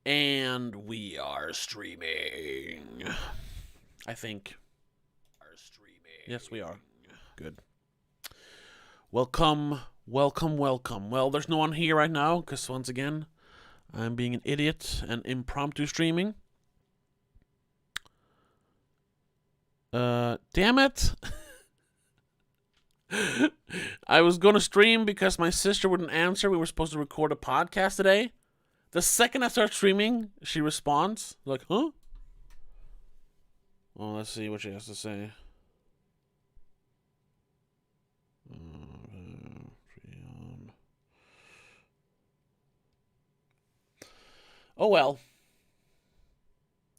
And we are streaming. I think. Yes, we are. Good. Welcome. Well, there's no one here right now, because once again, I'm being an idiot and impromptu streaming. Damn it. I was going to stream because my sister wouldn't answer. We were supposed to record a podcast today. The second I start streaming, she responds. Like, huh? Well, let's see what she has to say. Oh well.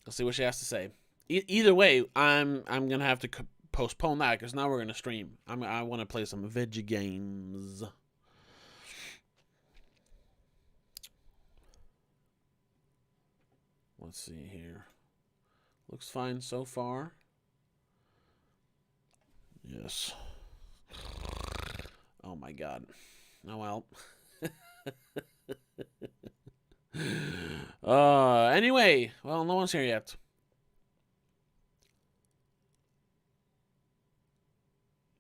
Let's see what she has to say. Either way, I'm gonna have to postpone that because now we're gonna stream. I want to play some veggie games. Let's see here. Looks fine so far. Yes. Oh my god. Oh well. Anyway, well, no one's here yet.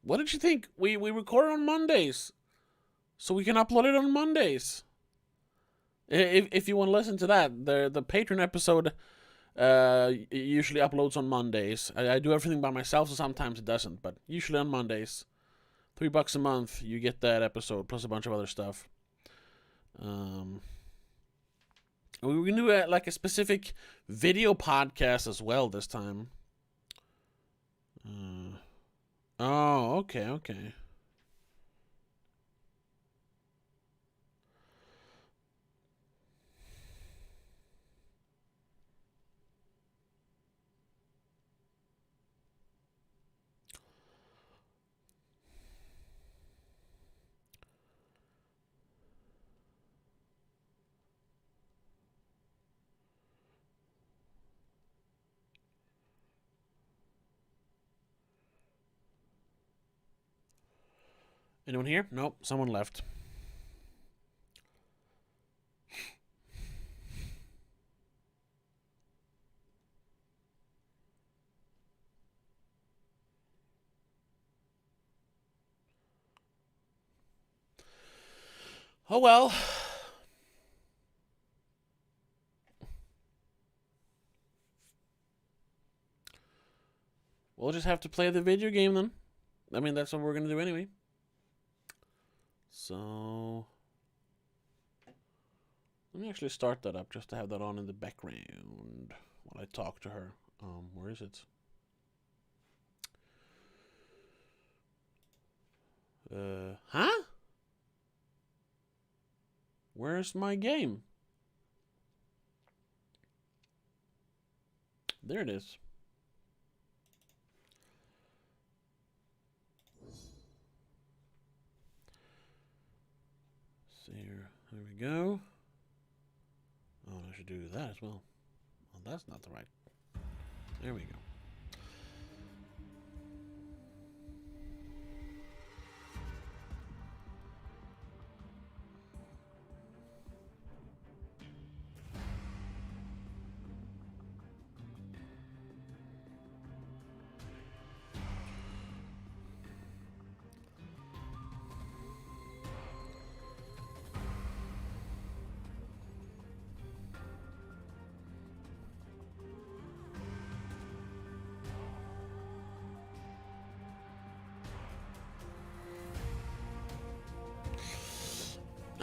What did you think? We record on Mondays, so we can upload it on Mondays. If you want to listen to that, the Patreon episode usually uploads on Mondays. I do everything by myself, so sometimes it doesn't, but usually on Mondays. $3 a month, you get that episode plus a bunch of other stuff. We can do like a specific video podcast as well this time. Oh, okay. Anyone here? Nope, someone left. Oh well. We'll just have to play the video game then. I mean, that's what we're gonna do anyway. So let me actually start that up just to have that on in the background while I talk to her. Where is it? Huh? Where's my game? There it is. See here. There we go. Oh, I should do that as well. Well, that's not the right. There we go.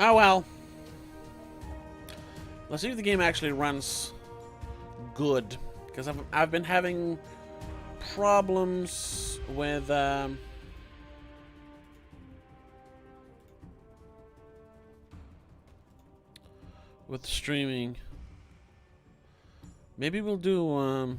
Oh well. Let's see if the game actually runs good, because I've been having problems with streaming. Maybe we'll do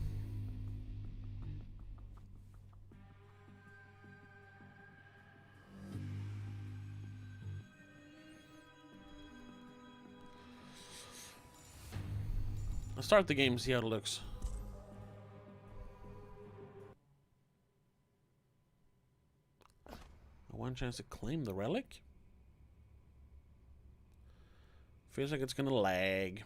let's start the game, see how it looks. One chance to claim the relic? Feels like it's gonna lag.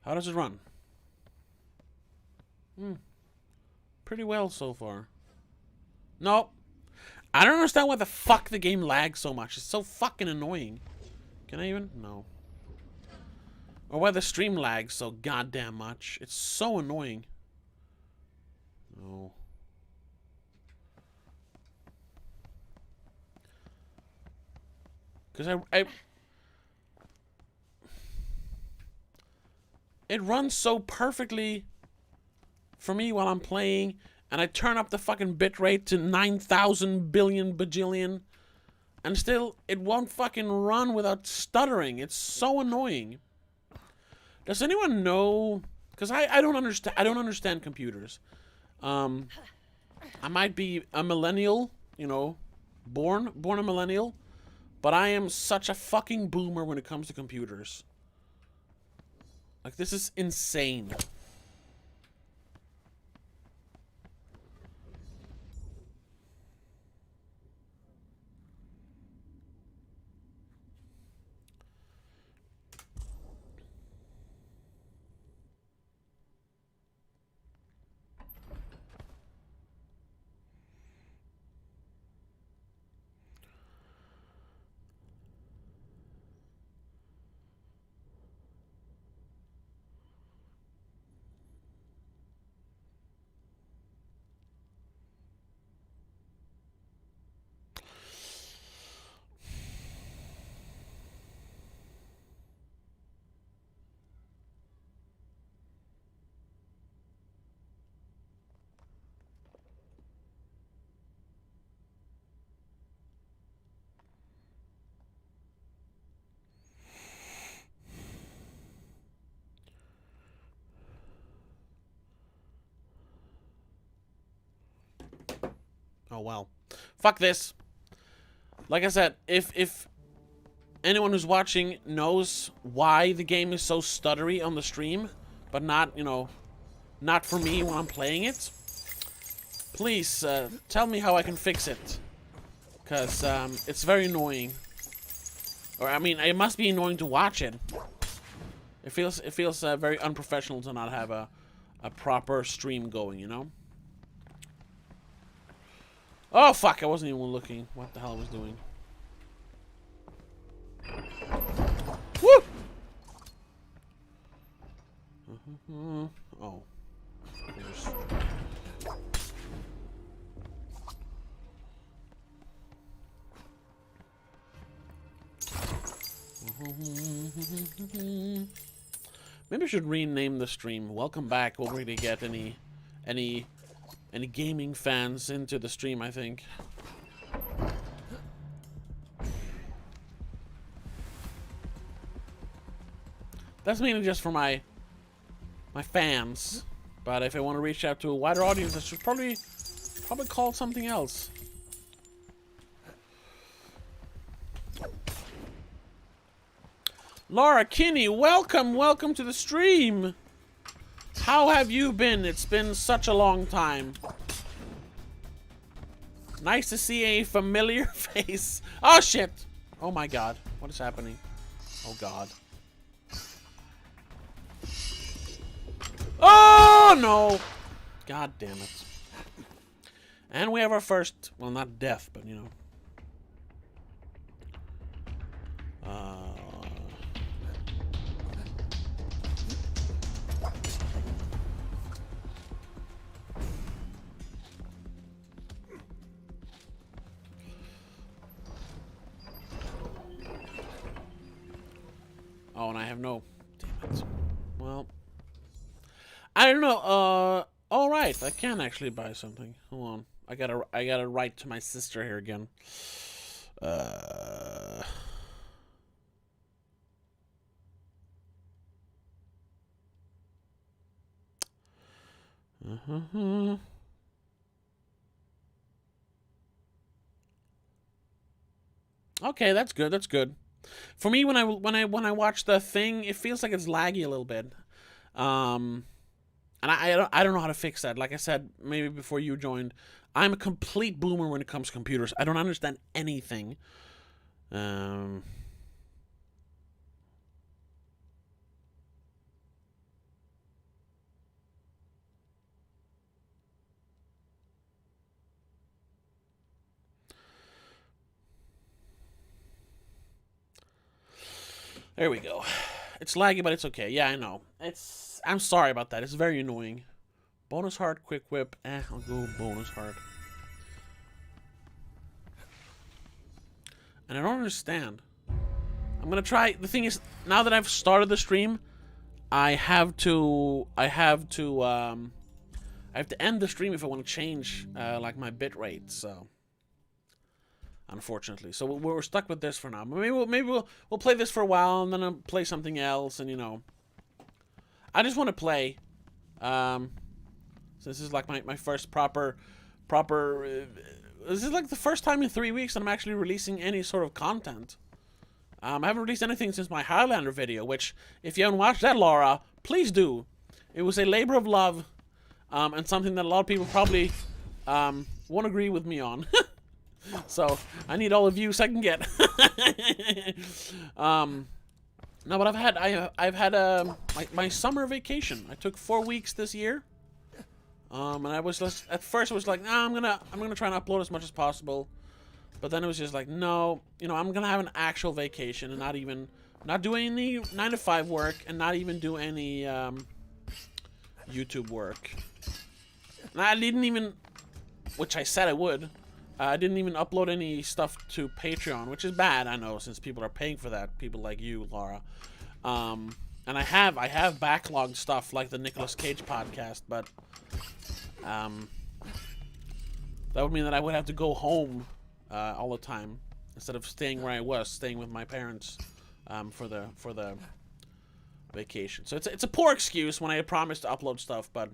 How does it run? Pretty well so far. Nope. I don't understand why the fuck the game lags so much. It's so fucking annoying. Can I even? No. Or why the stream lags so goddamn much. It's so annoying. No. Because it runs so perfectly for me while I'm playing, and I turn up the fucking bitrate to 9,000 billion bajillion, and still it won't fucking run without stuttering. It's so annoying. Does anyone know? Because I don't understand. I don't understand computers. I might be a millennial, you know, born a millennial, but I am such a fucking boomer when it comes to computers. Like, this is insane. Oh, well. Fuck this. Like I said, if anyone who's watching knows why the game is so stuttery on the stream, but not, you know, not for me when I'm playing it, please tell me how I can fix it. Because it's very annoying. Or, I mean, it must be annoying to watch it. It feels very unprofessional to not have a proper stream going, you know? Oh, fuck, I wasn't even looking what the hell I was doing. Woo! Oh. Maybe I should rename the stream. Welcome back. We'll really get any gaming fans into the stream, I think. That's mainly just for my fans. But if I want to reach out to a wider audience, I should probably call it something else. Laura Kinney, welcome to the stream. How have you been? It's been such a long time. Nice to see a familiar face. Oh shit! Oh my god, what is happening? Oh god. Oh no! God damn it. And we have our first, well, not death, but you know. Oh, and I have no. Damn it. Well, I don't know. All right, I can actually buy something. Hold on, I gotta write to my sister here again. Okay, that's good. That's good. For me, when I watch the thing, it feels like it's laggy a little bit. And I don't know how to fix that. Like I said, maybe before you joined, I'm a complete boomer when it comes to computers. I don't understand anything. There we go. It's laggy, but it's okay. Yeah, I know. I'm sorry about that. It's very annoying. Bonus heart, quick whip. I'll go bonus heart. And I don't understand. I'm gonna try. The thing is, now that I've started the stream, I have to end the stream if I want to change like my bit rate. So, unfortunately, so we're stuck with this for now. Maybe we'll play this for a while and then I'll play something else. And you know, I just want to play. So this is like my first proper. This is like the first time in 3 weeks that I'm actually releasing any sort of content. I haven't released anything since my Highlander video, which, if you haven't watched that, Laura, please do. It was a labor of love, and something that a lot of people probably won't agree with me on. So, I need all the views I can get. No, but I've had my summer vacation. I took 4 weeks this year. And I was just, at first I was like, nah, I'm gonna try and upload as much as possible, but then it was just like, no, you know, I'm gonna have an actual vacation and not do any 9-to-5 work and not even do any YouTube work. And I didn't even, which I said I would, I didn't even upload any stuff to Patreon, which is bad, I know, since people are paying for that, people like you, Laura. And I have backlogged stuff like the Nicolas Cage podcast, but that would mean that I would have to go home all the time instead of staying where I was, staying with my parents for the vacation. So it's a poor excuse when I had promised to upload stuff, but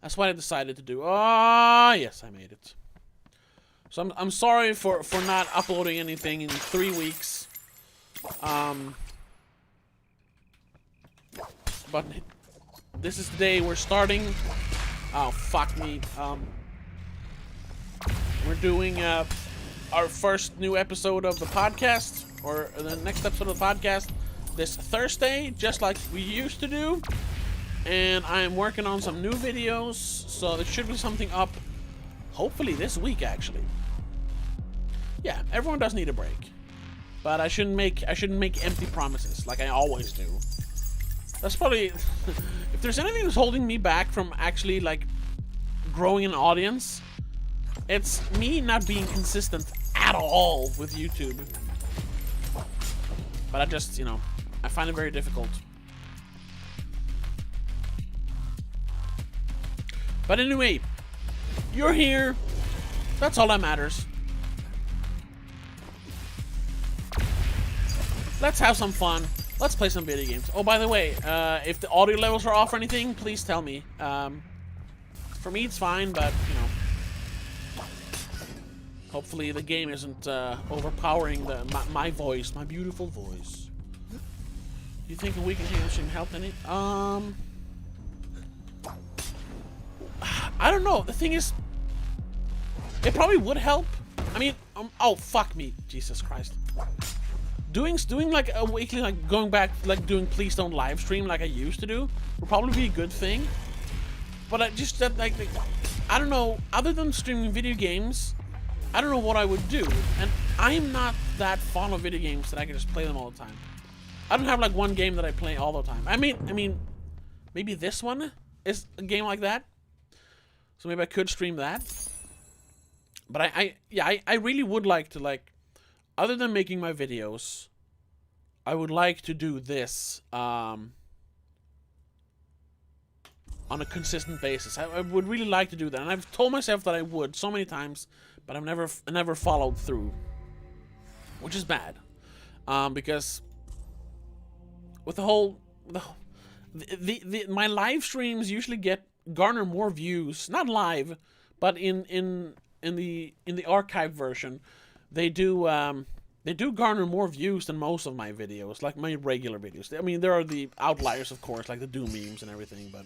that's what I decided to do. Oh, yes, I made it. So I'm sorry for not uploading anything in 3 weeks. But this is the day we're starting. Oh, fuck me. We're doing our first new episode of the podcast, or the next episode of the podcast, this Thursday, just like we used to do. And I'm working on some new videos, so there should be something up, hopefully this week, actually. Yeah, everyone does need a break, but I shouldn't make empty promises like I always do. That's probably, if there's anything that's holding me back from actually, like, growing an audience, it's me not being consistent at all with YouTube. But I just, you know, I find it very difficult. But anyway, you're here. That's all that matters. Let's have some fun. Let's play some video games. Oh, by the way, if the audio levels are off or anything, please tell me. For me, it's fine, but, you know, hopefully the game isn't overpowering my voice, my beautiful voice. Do you think a weekend game should help any? I don't know. The thing is, it probably would help. I mean, oh, fuck me. Jesus Christ. Doing like a weekly, like going back, like doing Please Don't live stream like I used to do would probably be a good thing. But I just like I don't know. Other than streaming video games, I don't know what I would do. And I'm not that fond of video games that I can just play them all the time. I don't have like one game that I play all the time. I mean, maybe this one is a game like that. So maybe I could stream that. But I really would like to, like, other than making my videos, I would like to do this on a consistent basis. I would really like to do that, and I've told myself that I would so many times, but I've never followed through, which is bad, because with the whole my live streams usually garner more views, not live, but in the archive version. They do garner more views than most of my videos, like my regular videos. I mean, there are the outliers, of course, like the Doom memes and everything, but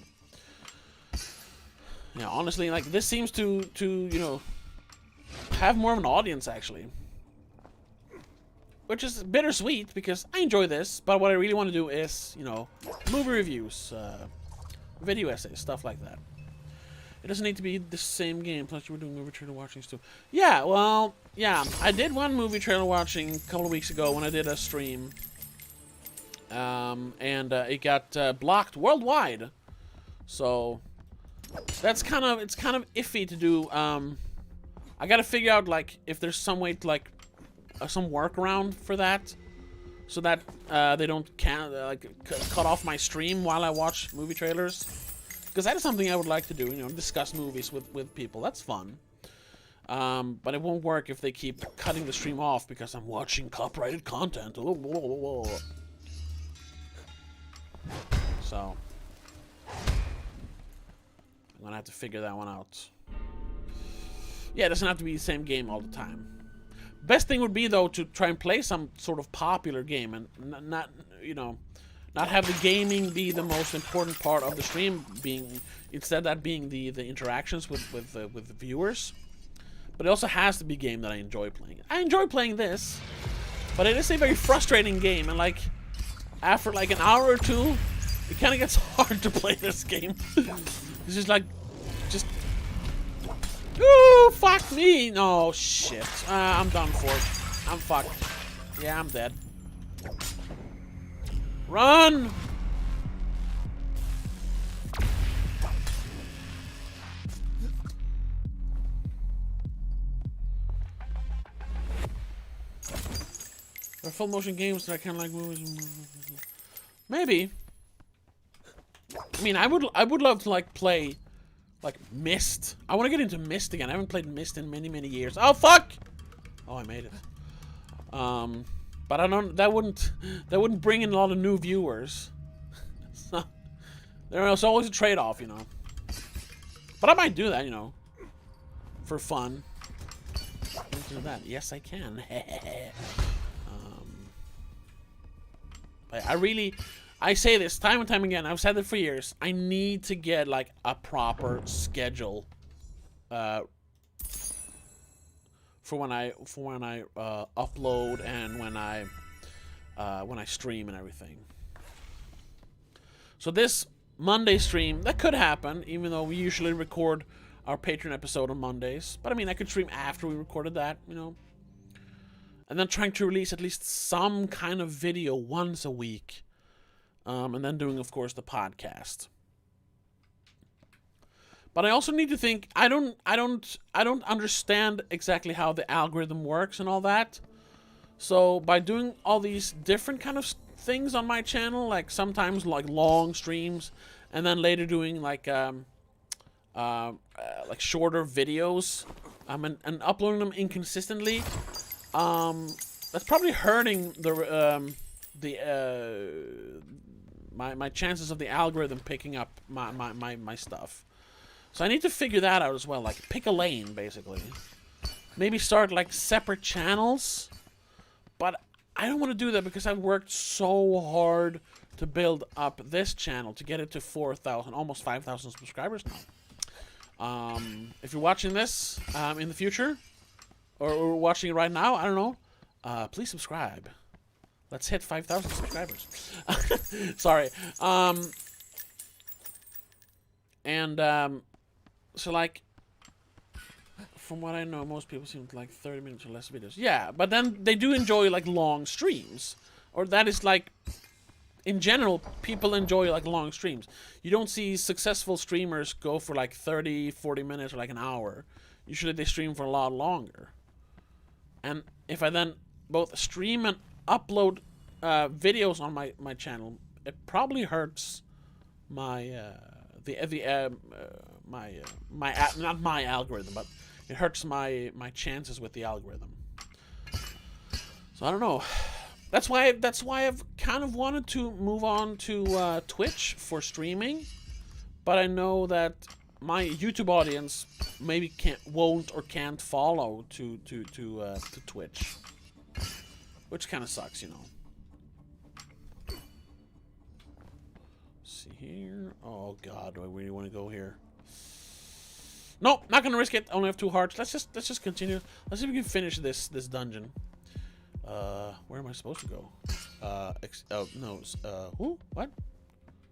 yeah, honestly, like, this seems to you know, have more of an audience, actually, which is bittersweet because I enjoy this, but what I really want to do is, you know, movie reviews, video essays, stuff like that. It doesn't need to be the same game. Plus, you were doing movie trailer watchings too. Yeah, well, yeah. I did one movie trailer watching a couple of weeks ago when I did a stream. And it got blocked worldwide. So that's kind of iffy to do. I gotta figure out like if there's some way to like some workaround for that, so that they don't cut off my stream while I watch movie trailers. Because that is something I would like to do, you know, discuss movies with people. That's fun. But it won't work if they keep cutting the stream off because I'm watching copyrighted content. So I'm gonna have to figure that one out. Yeah, it doesn't have to be the same game all the time. Best thing would be though to try and play some sort of popular game and not you know, not have the gaming be the most important part of the stream, being instead that being the interactions with the viewers. But it also has to be a game that I enjoy playing. I enjoy playing this, but it is a very frustrating game, and like after like an hour or two, it kind of gets hard to play this game. It's just like, ooh, fuck me! No shit. I'm done for. I'm fucked. Yeah, I'm dead. Run! There are full motion games that I kind of like movies. Maybe. I mean, I would love to like play like Myst. I want to get into Myst again. I haven't played Myst in many years. Oh fuck! Oh, I made it. But I don't. That wouldn't bring in a lot of new viewers. So, there's always a trade-off, you know. But I might do that, you know, for fun. Can't do that. Yes, I can. But I say this time and time again. I've said it for years. I need to get like a proper schedule for when I upload and when I stream and everything. So this Monday stream, that could happen, even though we usually record our Patreon episode on Mondays. But I mean, I could stream after we recorded that, you know. And then trying to release at least some kind of video once a week. And then doing, of course, the podcast. But I also need to think, I don't understand exactly how the algorithm works and all that. So by doing all these different kind of things on my channel, like sometimes like long streams, and then later doing like shorter videos, and uploading them inconsistently, that's probably hurting my chances of the algorithm picking up my stuff. So I need to figure that out as well, like pick a lane basically. Maybe start like separate channels, but I don't want to do that because I've worked so hard to build up this channel to get it to 4,000, almost 5,000 subscribers now. If you're watching this in the future, or watching it right now, I don't know, please subscribe. Let's hit 5,000 subscribers. Sorry. So like, from what I know, most people seem to like 30 minutes or less videos. Yeah, but then they do enjoy like long streams. Or that is like, in general, people enjoy like long streams. You don't see successful streamers go for like 30, 40 minutes or like an hour. Usually they stream for a lot longer. And if I then both stream and upload videos on my channel, it probably hurts my not my algorithm, but it hurts my chances with the algorithm. So I don't know. That's why I've kind of wanted to move on to Twitch for streaming, but I know that my YouTube audience maybe won't or can't follow to Twitch, which kind of sucks, you know. See here. Oh God, do I really want to go here? Nope, not gonna risk it. I only have 2 hearts. Let's just continue. Let's see if we can finish this dungeon. Where am I supposed to go? Oh no. Who? What?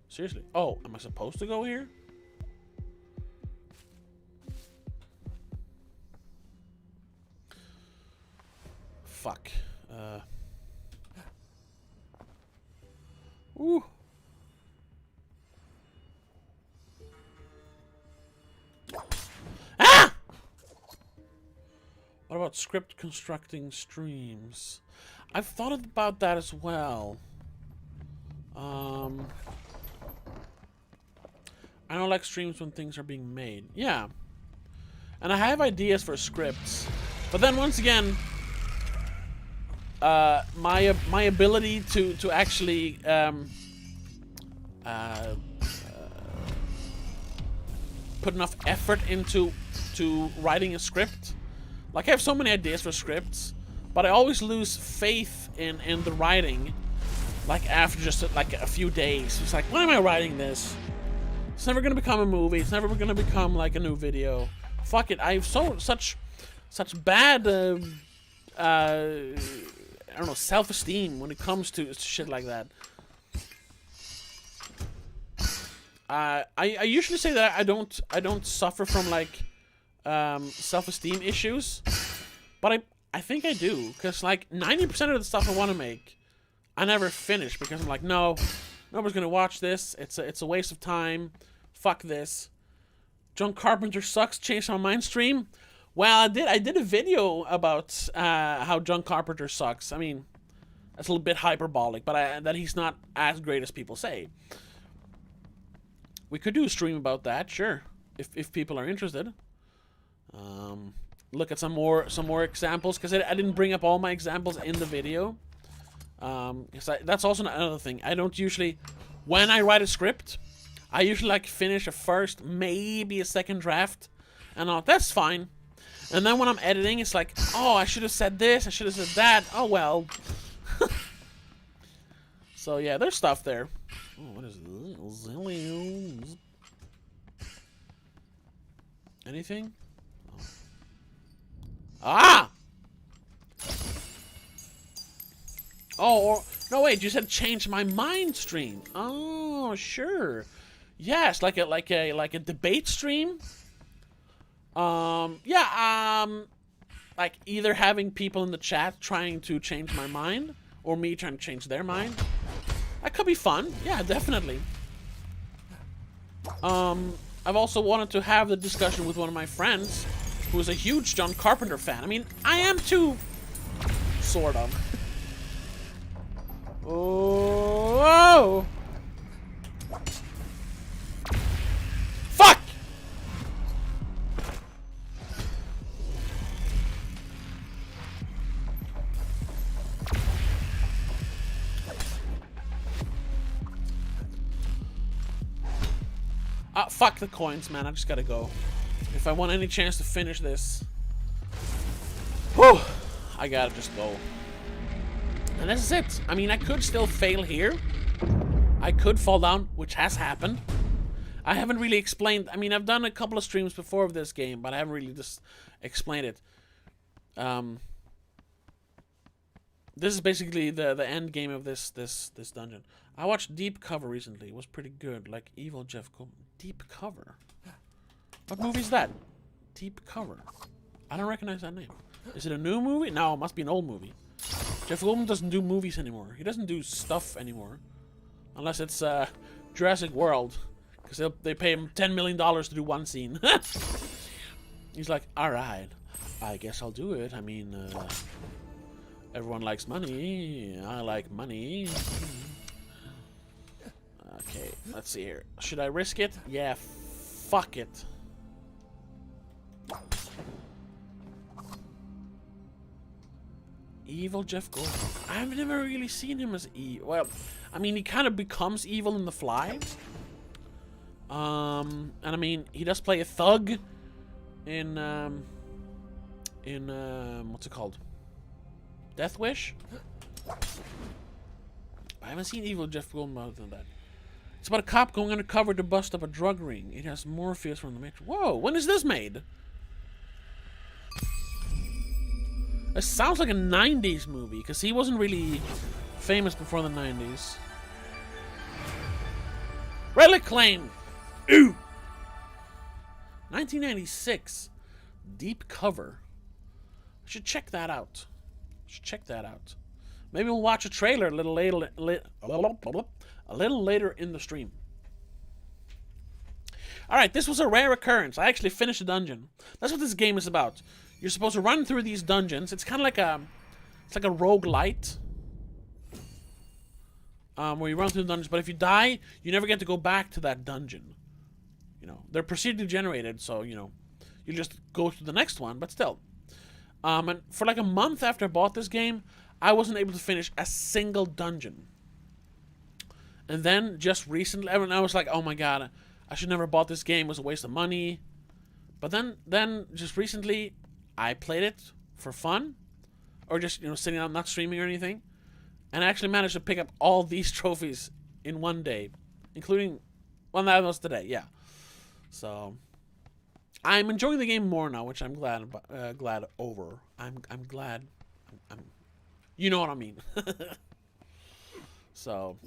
Seriously? Oh, am I supposed to go here? fuck. Ooh. Ah! What about script constructing streams? I've thought about that as well. I don't like streams when things are being made. Yeah. And I have ideas for scripts. But then once again, my ability to actually put enough effort into writing a script. Like, I have so many ideas for scripts, but I always lose faith in the writing. Like, after just like a few days, it's like, why am I writing this? It's never gonna become a movie. It's never gonna become like a new video. Fuck it. I have such bad I don't know, self-esteem when it comes to shit like that. I usually say that I don't suffer from like self-esteem issues, but I think I do, because like 90% of the stuff I want to make, I never finish because I'm like, no, nobody's gonna watch this. It's a waste of time. Fuck this. John Carpenter sucks. Change my mind stream. Well, I did a video about how John Carpenter sucks. I mean, that's a little bit hyperbolic, but that he's not as great as people say. We could do a stream about that, sure, if people are interested. Look at some more examples, because I didn't bring up all my examples in the video. That's also another thing. I don't usually, when I write a script, I usually like finish a first, maybe a second draft, and that's fine. And then when I'm editing, it's like, oh, I should have said this, I should have said that. Oh well. So yeah, there's stuff there. Oh, what is this? Zillions. Anything? Oh. Ah! Oh, no wait, you said change my mind stream. Oh, sure. Yes, like a debate stream. Yeah, like either having people in the chat trying to change my mind, or me trying to change their mind. That could be fun. Yeah, definitely. I've also wanted to have the discussion with one of my friends who is a huge John Carpenter fan. I mean, I am too, sort of. Oh! Fuck! Fuck the coins, man. I just gotta go. If I want any chance to finish this, whew, I gotta just go. And this is it. I mean, I could still fail here. I could fall down, which has happened. I haven't really explained. I mean, I've done a couple of streams before of this game, but I haven't really just explained it. This is basically the end game of this dungeon. I watched Deep Cover recently. It was pretty good. Like Evil Jeff Goldblum. Deep Cover? What movie is that? Deep Cover. I don't recognize that name. Is it a new movie? No, it must be an old movie. Jeff Goldblum doesn't do movies anymore. He doesn't do stuff anymore. Unless it's Jurassic World. Because they pay him $10 million to do one scene. He's like, alright, I guess I'll do it. I mean, everyone likes money. I like money. Okay, let's see here. Should I risk it? Yeah, fuck it. Evil Jeff Goldblum. I've never really seen him as evil. Well, I mean, he kind of becomes evil in The Fly. And I mean, he does play a thug in what's it called? Death Wish? I haven't seen Evil Jeff Goldblum other than that. It's about a cop going undercover to bust up a drug ring. It has Morpheus from the Matrix. Whoa, when is this made? It sounds like a 90s movie, because he wasn't really famous before the 90s. Relic Claim! Ooh! 1996. Deep Cover. I should check that out. Should check that out. Maybe we'll watch a trailer a little later in the stream. Alright, this was a rare occurrence. I actually finished a dungeon. That's what this game is about. You're supposed to run through these dungeons. It's kind of like a roguelite. Where you run through the dungeons, but if you die, you never get to go back to that dungeon. You know, they're procedurally generated, so, you know, you just go to the next one, but still. And for like a month after I bought this game, I wasn't able to finish a single dungeon. And then, just recently, I was like, oh my god, I should never have bought this game, it was a waste of money. But then, just recently, I played it for fun. Or just, you know, sitting out, not streaming or anything. And I actually managed to pick up all these trophies in one day. Including, well, that was today, yeah. So, I'm enjoying the game more now, which I'm glad over. I'm glad. You know what I mean. So,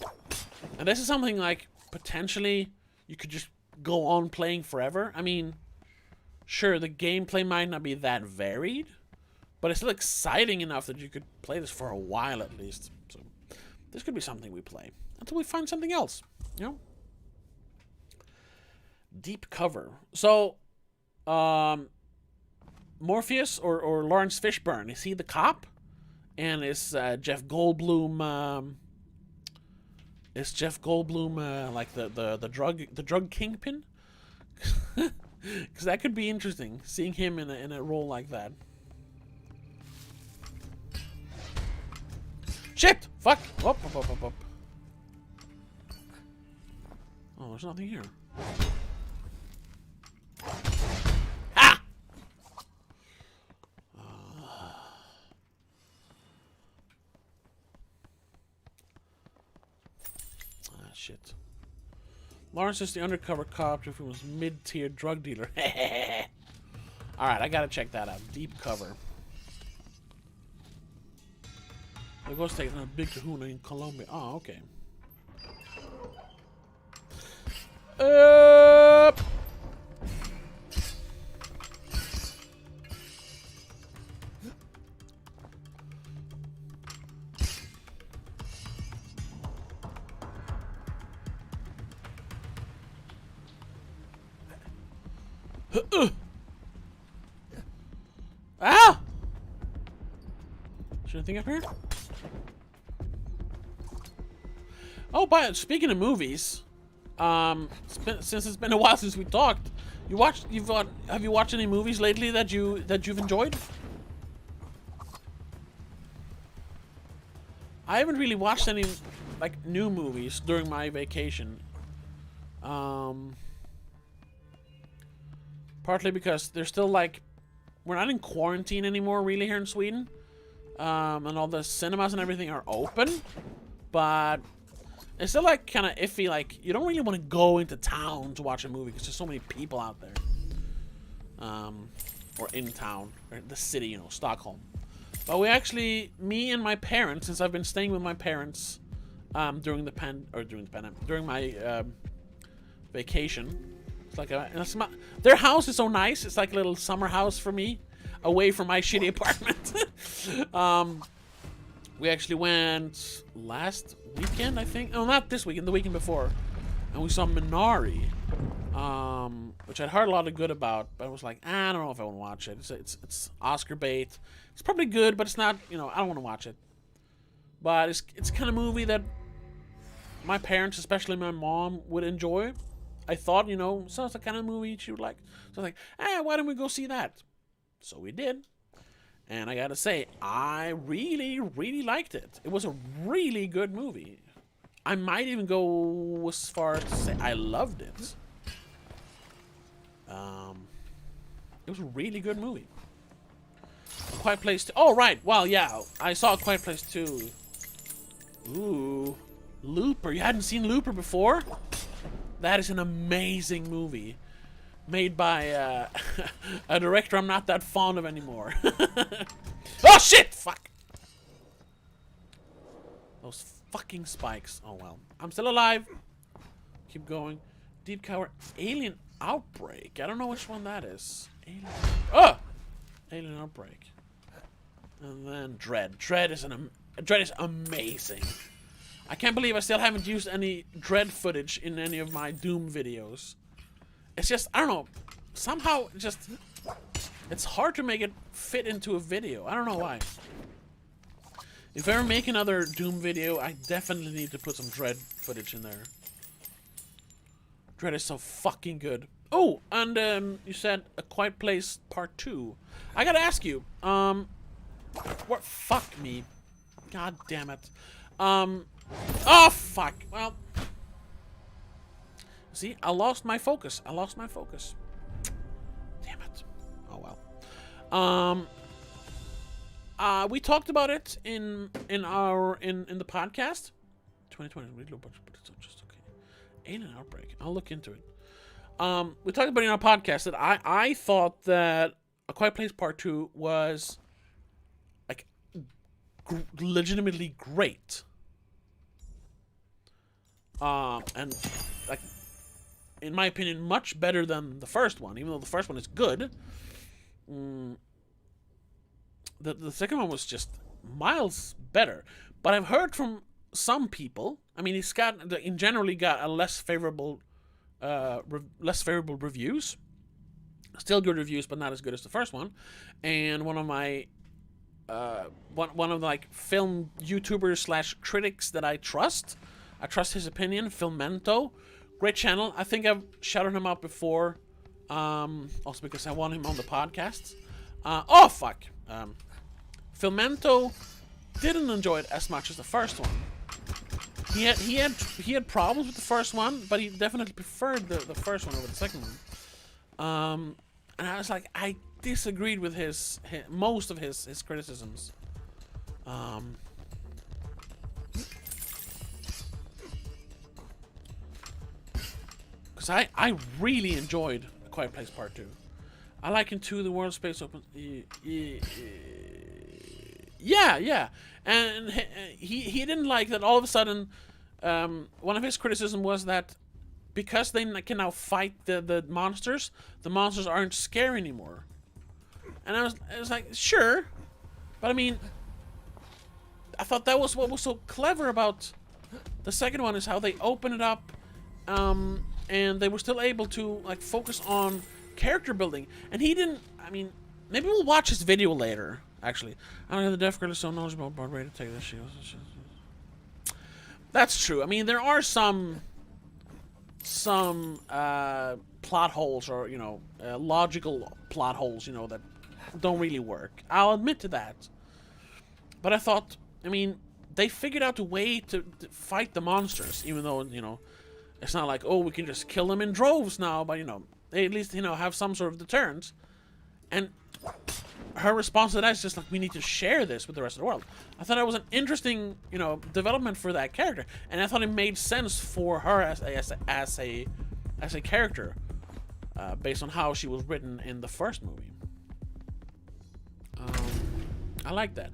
and this is something like, potentially, you could just go on playing forever. I mean, sure, the gameplay might not be that varied. But it's still exciting enough that you could play this for a while at least. So, this could be something we play. Until we find something else, you know? Deep cover. So, Morpheus or Lawrence Fishburne, is he the cop? And is Jeff Goldblum, like the drug kingpin? Because that could be interesting, seeing him in a role like that. Shit! Fuck! Up. Oh, there's nothing here. Ah! Shit. Lawrence is the undercover cop who was mid-tier drug dealer. Alright, I gotta check that out. Deep cover. The ghost taking a big kahuna in Colombia. Oh, okay. Ah! Is there anything up here? Oh, but speaking of movies, since it's been a while since we talked, have you watched any movies lately that you've enjoyed? I haven't really watched any like new movies during my vacation. Partly because they're still like, we're not in quarantine anymore really here in Sweden. And all the cinemas and everything are open, but it's still like kind of iffy, like you don't really want to go into town to watch a movie because there's so many people out there. Or in town, or the city, you know, Stockholm. But we actually, me and my parents, since I've been staying with my parents during my vacation. It's like their house is so nice. It's like a little summer house for me, away from my shitty apartment. We actually went last weekend, I think. Oh, not this weekend, the weekend before. And we saw Minari, which I'd heard a lot of good about, but I was like, I don't know if I want to watch it. It's Oscar bait. It's probably good, but it's not, you know, I don't want to watch it. But it's kind of movie that my parents, especially my mom, would enjoy. I thought, you know, sounds like kind of movie she would like. So I was like, why don't we go see that? So we did. And I gotta say, I really, really liked it. It was a really good movie. I might even go as far as to say I loved it. It was a really good movie. A Quiet Place 2. Oh, right. Well, yeah. I saw A Quiet Place 2. Ooh. Looper. You hadn't seen Looper before? That is an amazing movie. Made by a director I'm not that fond of anymore. Oh, shit! Fuck! Those fucking spikes. Oh, well. I'm still alive. Keep going. Deep cover. Alien Outbreak. I don't know which one that is. Alien Outbreak. And then Dread. Dread is amazing. I can't believe I still haven't used any Dread footage in any of my Doom videos. It's just, I don't know, somehow it's hard to make it fit into a video. I don't know why. If I ever make another Doom video, I definitely need to put some Dread footage in there. Dread is so fucking good. Oh, and you said A Quiet Place Part 2. I gotta ask you, what? Fuck me. God damn it. Oh, fuck. Well, see, I lost my focus. Damn it. Oh, well. We talked about it in the podcast. 2020 really low budget, but it's just okay. Alien Outbreak. I'll look into it. We talked about it in our podcast that I thought that A Quiet Place Part 2 was like legitimately great. And like, in my opinion, much better than the first one. Even though the first one is good, the second one was just miles better. But I've heard from some people. I mean, generally got a less favorable reviews. Still good reviews, but not as good as the first one. And one of my one of the, like, film YouTubers / critics that I trust his opinion, Filmento, great channel. I think I've shouted him out before, also because I want him on the podcasts. Oh fuck, Filmento didn't enjoy it as much as the first one. He had problems with the first one, but he definitely preferred the first one over the second one. And I was like, I disagreed with most of his criticisms. Because I really enjoyed A Quiet Place Part 2. I like Into the World Space Open. Yeah. And he didn't like that all of a sudden. One of his criticism was that because they can now fight the monsters aren't scary anymore. And I was like, sure, but I mean, I thought that was what was so clever about the second one, is how they open it up, and they were still able to, like, focus on character building. And he didn't. I mean, maybe we'll watch his video later. Actually, I don't know, the deaf girl is so knowledgeable about ready to take this. That's true. I mean, there are some plot holes, or logical plot holes, that don't really work. I'll admit to that. But I thought, I mean, they figured out a way to fight the monsters, even though, it's not like, oh, we can just kill them in droves now, but, they at least, have some sort of deterrence. And her response to that is just like, we need to share this with the rest of the world. I thought it was an interesting, development for that character, and I thought it made sense for her as a character, based on how she was written in the first movie. I like that.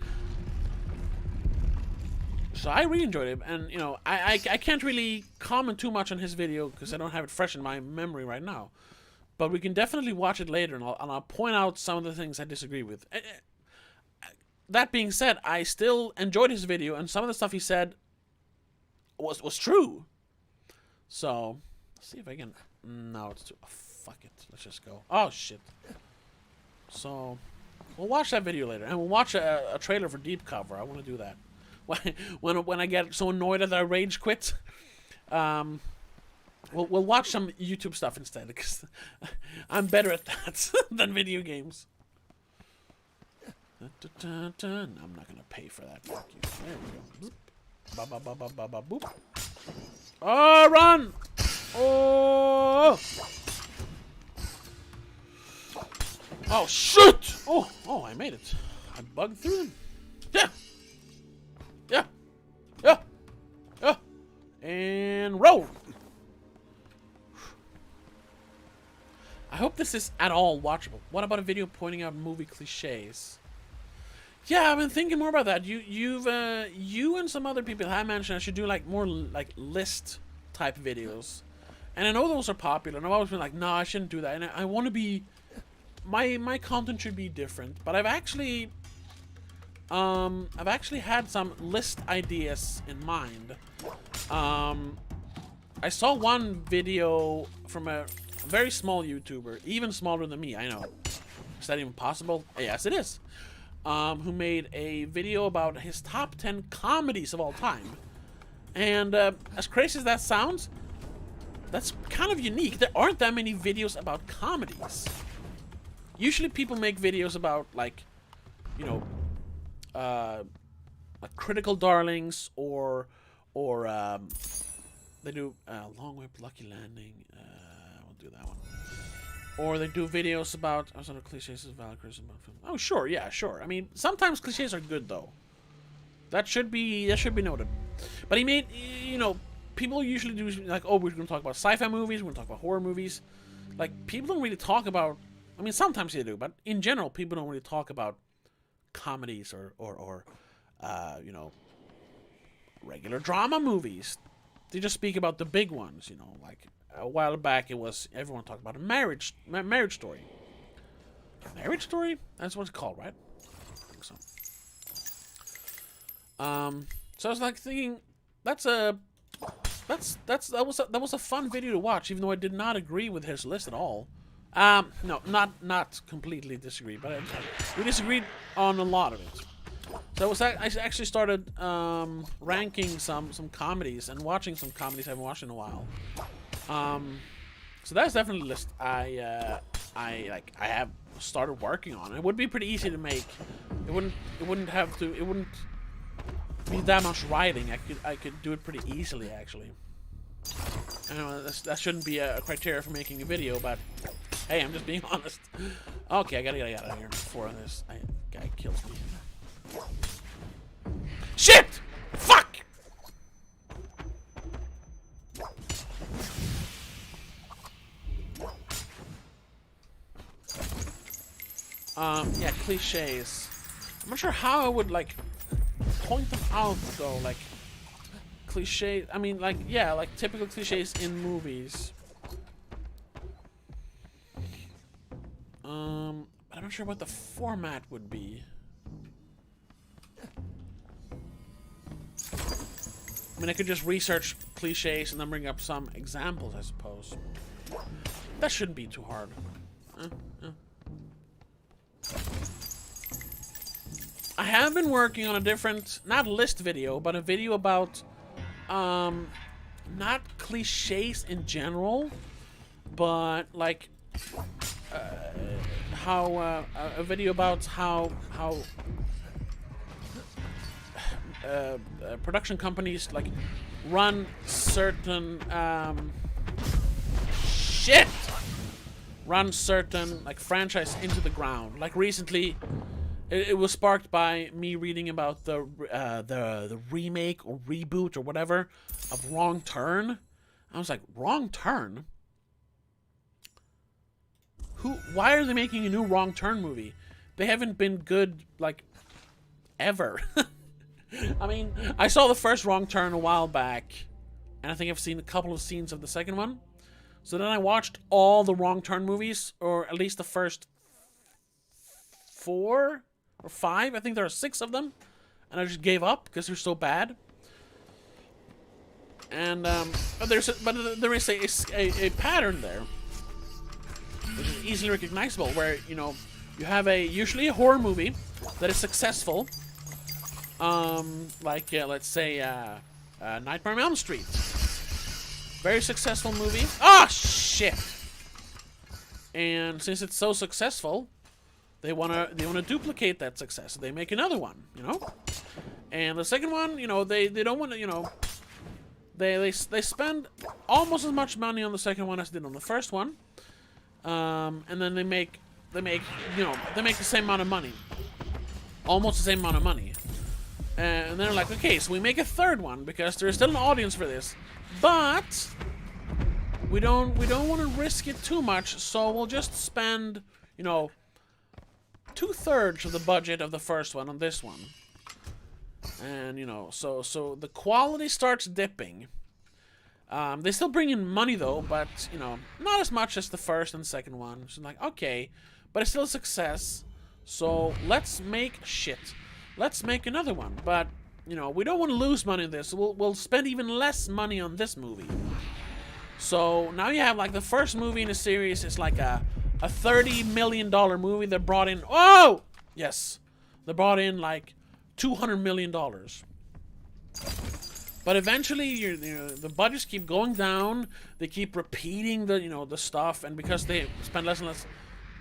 So I really enjoyed it, and I can't really comment too much on his video because I don't have it fresh in my memory right now. But we can definitely watch it later, and I'll point out some of the things I disagree with. That being said, I still enjoyed his video, and some of the stuff he said was true. So, let's see if I can. No, it's too. Oh, fuck it. Let's just go. Oh shit. So, we'll watch that video later, and we'll watch a trailer for Deep Cover. I want to do that. When I get so annoyed that I rage quit. We'll watch some YouTube stuff instead, because I'm better at that than video games. No, I'm not gonna pay for that. Fuck you. There we go. Boop. Ba ba ba ba ba ba boop. Oh, run! Oh! Oh shit! Oh, I made it. I bugged through them. Yeah. And roll. I hope this is at all watchable. What about a video pointing out movie cliches? Yeah, I've been thinking more about that. You and some other people have mentioned I should do more list type videos, and I know those are popular. And I've always been like, no, I shouldn't do that. And I want to be, my content should be different. But I've actually I've actually had some list ideas in mind. I saw one video from a very small YouTuber, even smaller than me, I know. Is that even possible? Yes, it is. Who made a video about his top 10 comedies of all time. And as crazy as that sounds, that's kind of unique. There aren't that many videos about comedies. Usually people make videos about, like, you know, like Critical Darlings, or they do Long Way, Lucky Landing. We'll do that one. Or they do videos about sort of cliches as valid criticism about film. Oh, sure, yeah, sure. I mean, sometimes cliches are good though. That should be noted. But he made, you know, people usually do like, oh, we're going to talk about sci-fi movies, we're going to talk about horror movies. Like, people don't really talk about. I mean, sometimes they do, but in general, people don't really talk about comedies or you know, regular drama movies. They just speak about the big ones, you know. Like a while back, it was everyone talked about a marriage story. Marriage Story? That's what it's called, right? I think so. So I was like thinking, that was a fun video to watch, even though I did not agree with his list at all. No, not completely disagree, but we disagreed on a lot of it. So I actually started ranking some comedies and watching some comedies I haven't watched in a while. So that's definitely a list I have started working on. It would be pretty easy to make. It wouldn't be that much writing. I could do it pretty easily, actually. I know that shouldn't be a criteria for making a video, but hey, I'm just being honest. Okay, I gotta get out of here before this guy kills me. Shit! Fuck! Yeah, cliches. I'm not sure how I would, like, point them out, though. Like, cliches. I mean, like, yeah, like typical cliches in movies. But I'm not sure what the format would be. I mean, I could just research cliches and then bring up some examples, I suppose. That shouldn't be too hard. I have been working on a different, not list video, but a video about, not cliches in general, but like, a video about how production companies like run certain like franchise into the ground. Like recently, it was sparked by me reading about the remake or reboot or whatever of Wrong Turn. I was like, Wrong Turn? Why are they making a new Wrong Turn movie? They haven't been good, like, ever. I mean, I saw the first Wrong Turn a while back, and I think I've seen a couple of scenes of the second one. So then I watched all the Wrong Turn movies, or at least the first 4 or 5. I think there are 6 of them, and I just gave up because they're so bad. And there is a pattern there, which is easily recognizable, where, you know, you have usually a horror movie that is successful. Like, let's say, Nightmare on Elm Street. Very successful movie. Ah, shit! And since it's so successful, they wanna duplicate that success. They make another one, you know? And the second one, you know, they don't want to, you know, they spend almost as much money on the second one as they did on the first one. And then they make the same amount of money. Almost the same amount of money. And they're like, okay, so we make a third one because there's still an audience for this, but we don't want to risk it too much, so we'll just spend, you know, 2/3 of the budget of the first one on this one. And, you know, so the quality starts dipping. They still bring in money though, but, you know, not as much as the first and second one. So like, okay, but it's still a success. So let's make shit. let's make another one. But, you know, we don't want to lose money on this. We'll spend even less money on this movie. So now you have, like, the first movie in a series is like a $30 million movie that brought in... Oh! Yes. They brought in, like, $200 million. But eventually, you know, the budgets keep going down. They keep repeating the, you know, the stuff, and because they spend less and less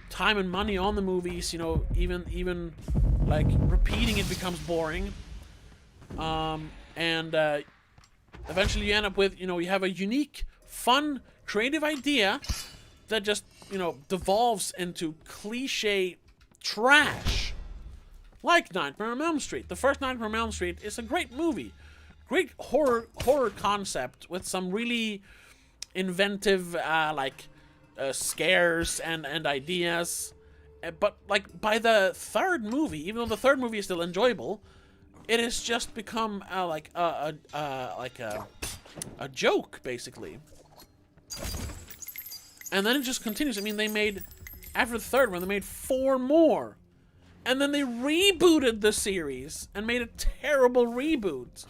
time and money on the movies, you know, even like repeating it becomes boring. Eventually, you end up with, you know, you have a unique, fun, creative idea that just, you know, devolves into cliche trash, like Nightmare on Elm Street. The first Nightmare on Elm Street is a great movie. Great horror concept with some really inventive scares and ideas, but like by the third movie, even though the third movie is still enjoyable, it has just become a joke basically. And then it just continues. I mean, they made, after the third one, they made 4 more, and then they rebooted the series and made a terrible reboot.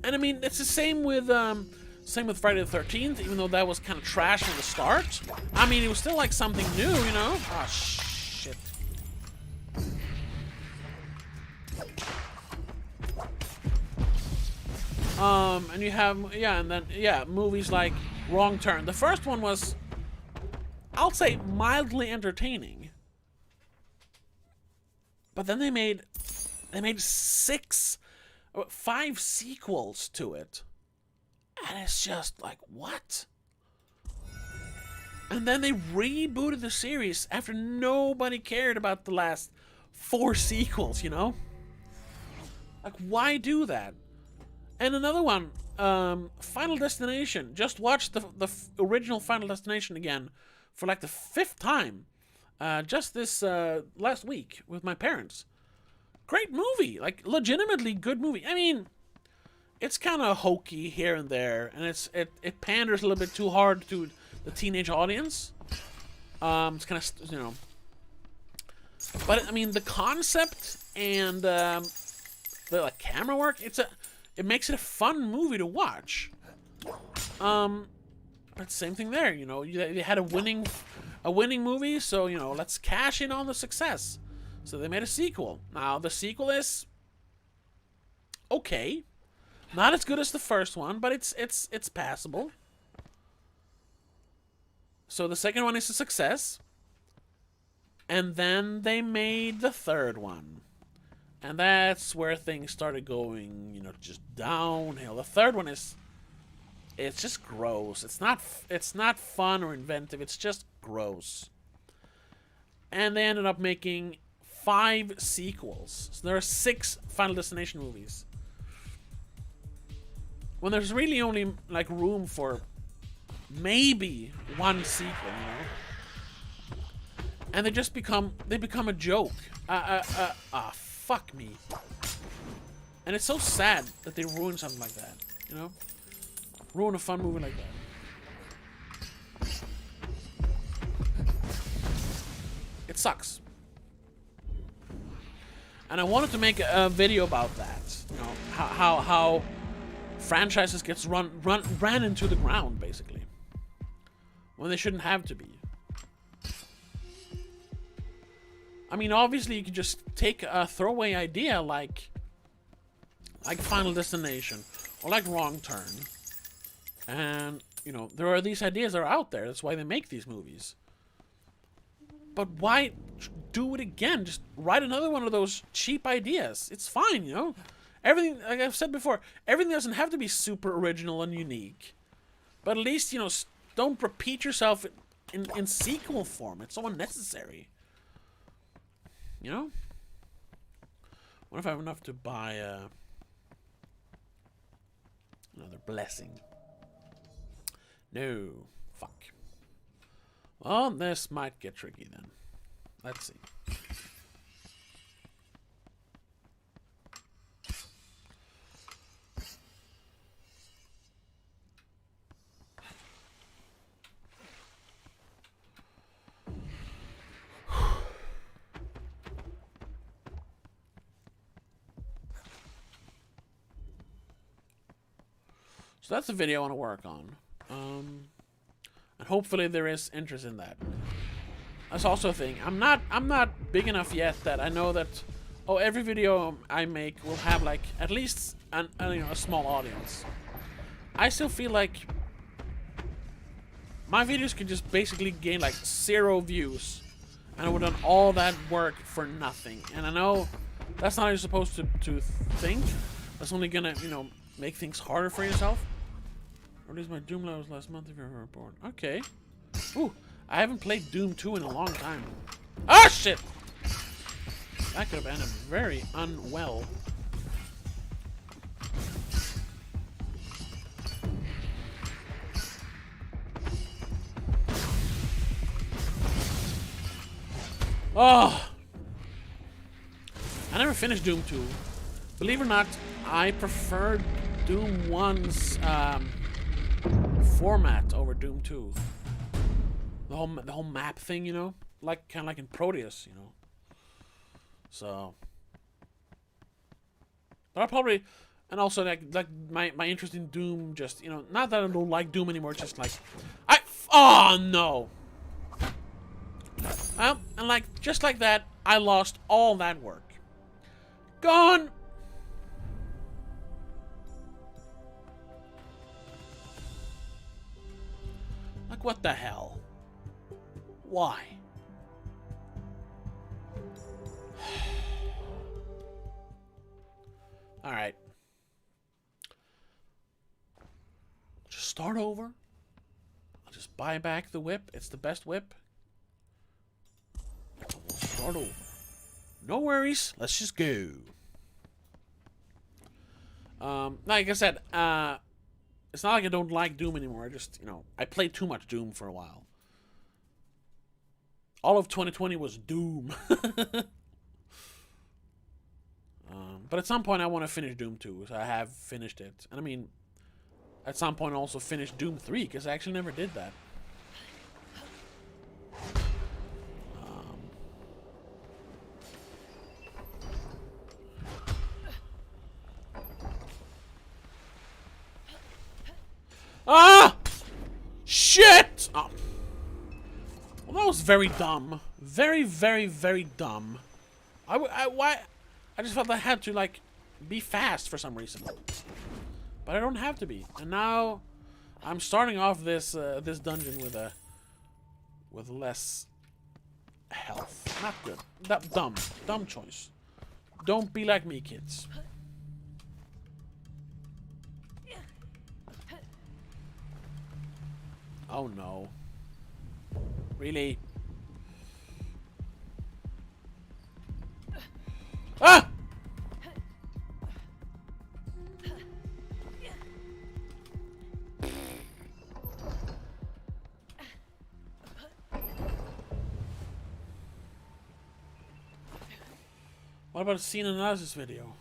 And I mean, it's the same with Friday the 13th, even though that was kind of trash from the start. I mean, it was still like something new, you know? Ah, shit. And you have, movies like Wrong Turn. The first one was, I'll say, mildly entertaining. But then they made 5 sequels to it. And it's just like, what? And then they rebooted the series after nobody cared about the last 4 sequels, you know? Like, why do that? And another one, Final Destination. Just watched the original Final Destination again for like the 5th time. Just this last week with my parents. Great movie, like legitimately good movie. I mean, it's kind of hokey here and there, and it panders a little bit too hard to the teenage audience. It's kind of, you know, but I mean the concept and the like camera work, it makes it a fun movie to watch. But same thing there, you know, they had a winning movie, so you know, let's cash in on the success. So they made a sequel. Now, the sequel is okay. Not as good as the first one, but it's passable. So the second one is a success. And then they made the third one. And that's where things started going, you know, just downhill. The third one it's just gross. It's not fun or inventive. It's just gross. And they ended up making 5 sequels. So there are 6 Final Destination movies. When there's really only like room for maybe 1 sequel, you know. And they become a joke. Fuck me. And it's so sad that they ruin something like that, you know? Ruin a fun movie like that. It sucks. And I wanted to make a video about that. You know, how franchises gets ran into the ground, basically. When they shouldn't have to be. I mean, obviously, you could just take a throwaway idea like Final Destination or like Wrong Turn. And, you know, there are these ideas that are out there. That's why they make these movies. But why do it again? Just write another one of those cheap ideas. It's fine, you know? Everything, like I've said before, everything doesn't have to be super original and unique. But at least, you know, don't repeat yourself in sequel form. It's so unnecessary. You know? What if I have enough to buy another blessing? No. Fuck. Well, this might get tricky then. Let's see. So that's a video I want to work on. And hopefully there is interest in that. That's also a thing. I'm not big enough yet that I know that every video I make will have like at least a small audience. I still feel like my videos could just basically gain like 0 views, and I would have done all that work for nothing. And I know that's not how you're supposed to think. That's only gonna, make things harder for yourself. Or least my Doom levels last month if you're ever bored. Okay. Ooh, I haven't played Doom 2 in a long time. Oh shit! That could have ended very unwell. Oh! I never finished Doom 2. Believe it or not, I prefer Doom 1's format over Doom 2. The whole map thing, kind of like in Proteus, So, but I'll probably, and also like my interest in Doom, just not that I don't like Doom anymore, just like oh no. And like just like that, I lost all that work. Gone. Like, what the hell? Why? Alright. Just start over. I'll just buy back the whip. It's the best whip. We'll start over. No worries. Let's just go. Like I said, it's not like I don't like Doom anymore. I just, I played too much Doom for a while. All of 2020 was Doom. But at some point I want to finish Doom 2, so I have finished it. And I mean, at some point I also finished Doom 3, because I actually never did that. Ah! Shit! Oh. Well, that was very dumb. Very, very, very dumb. Why? I just felt I had to, like, be fast for some reason. But I don't have to be. And now, I'm starting off this this dungeon with less health. Not good. Dumb choice. Don't be like me, kids. Oh no. Really? Ah! What about a scene analysis video?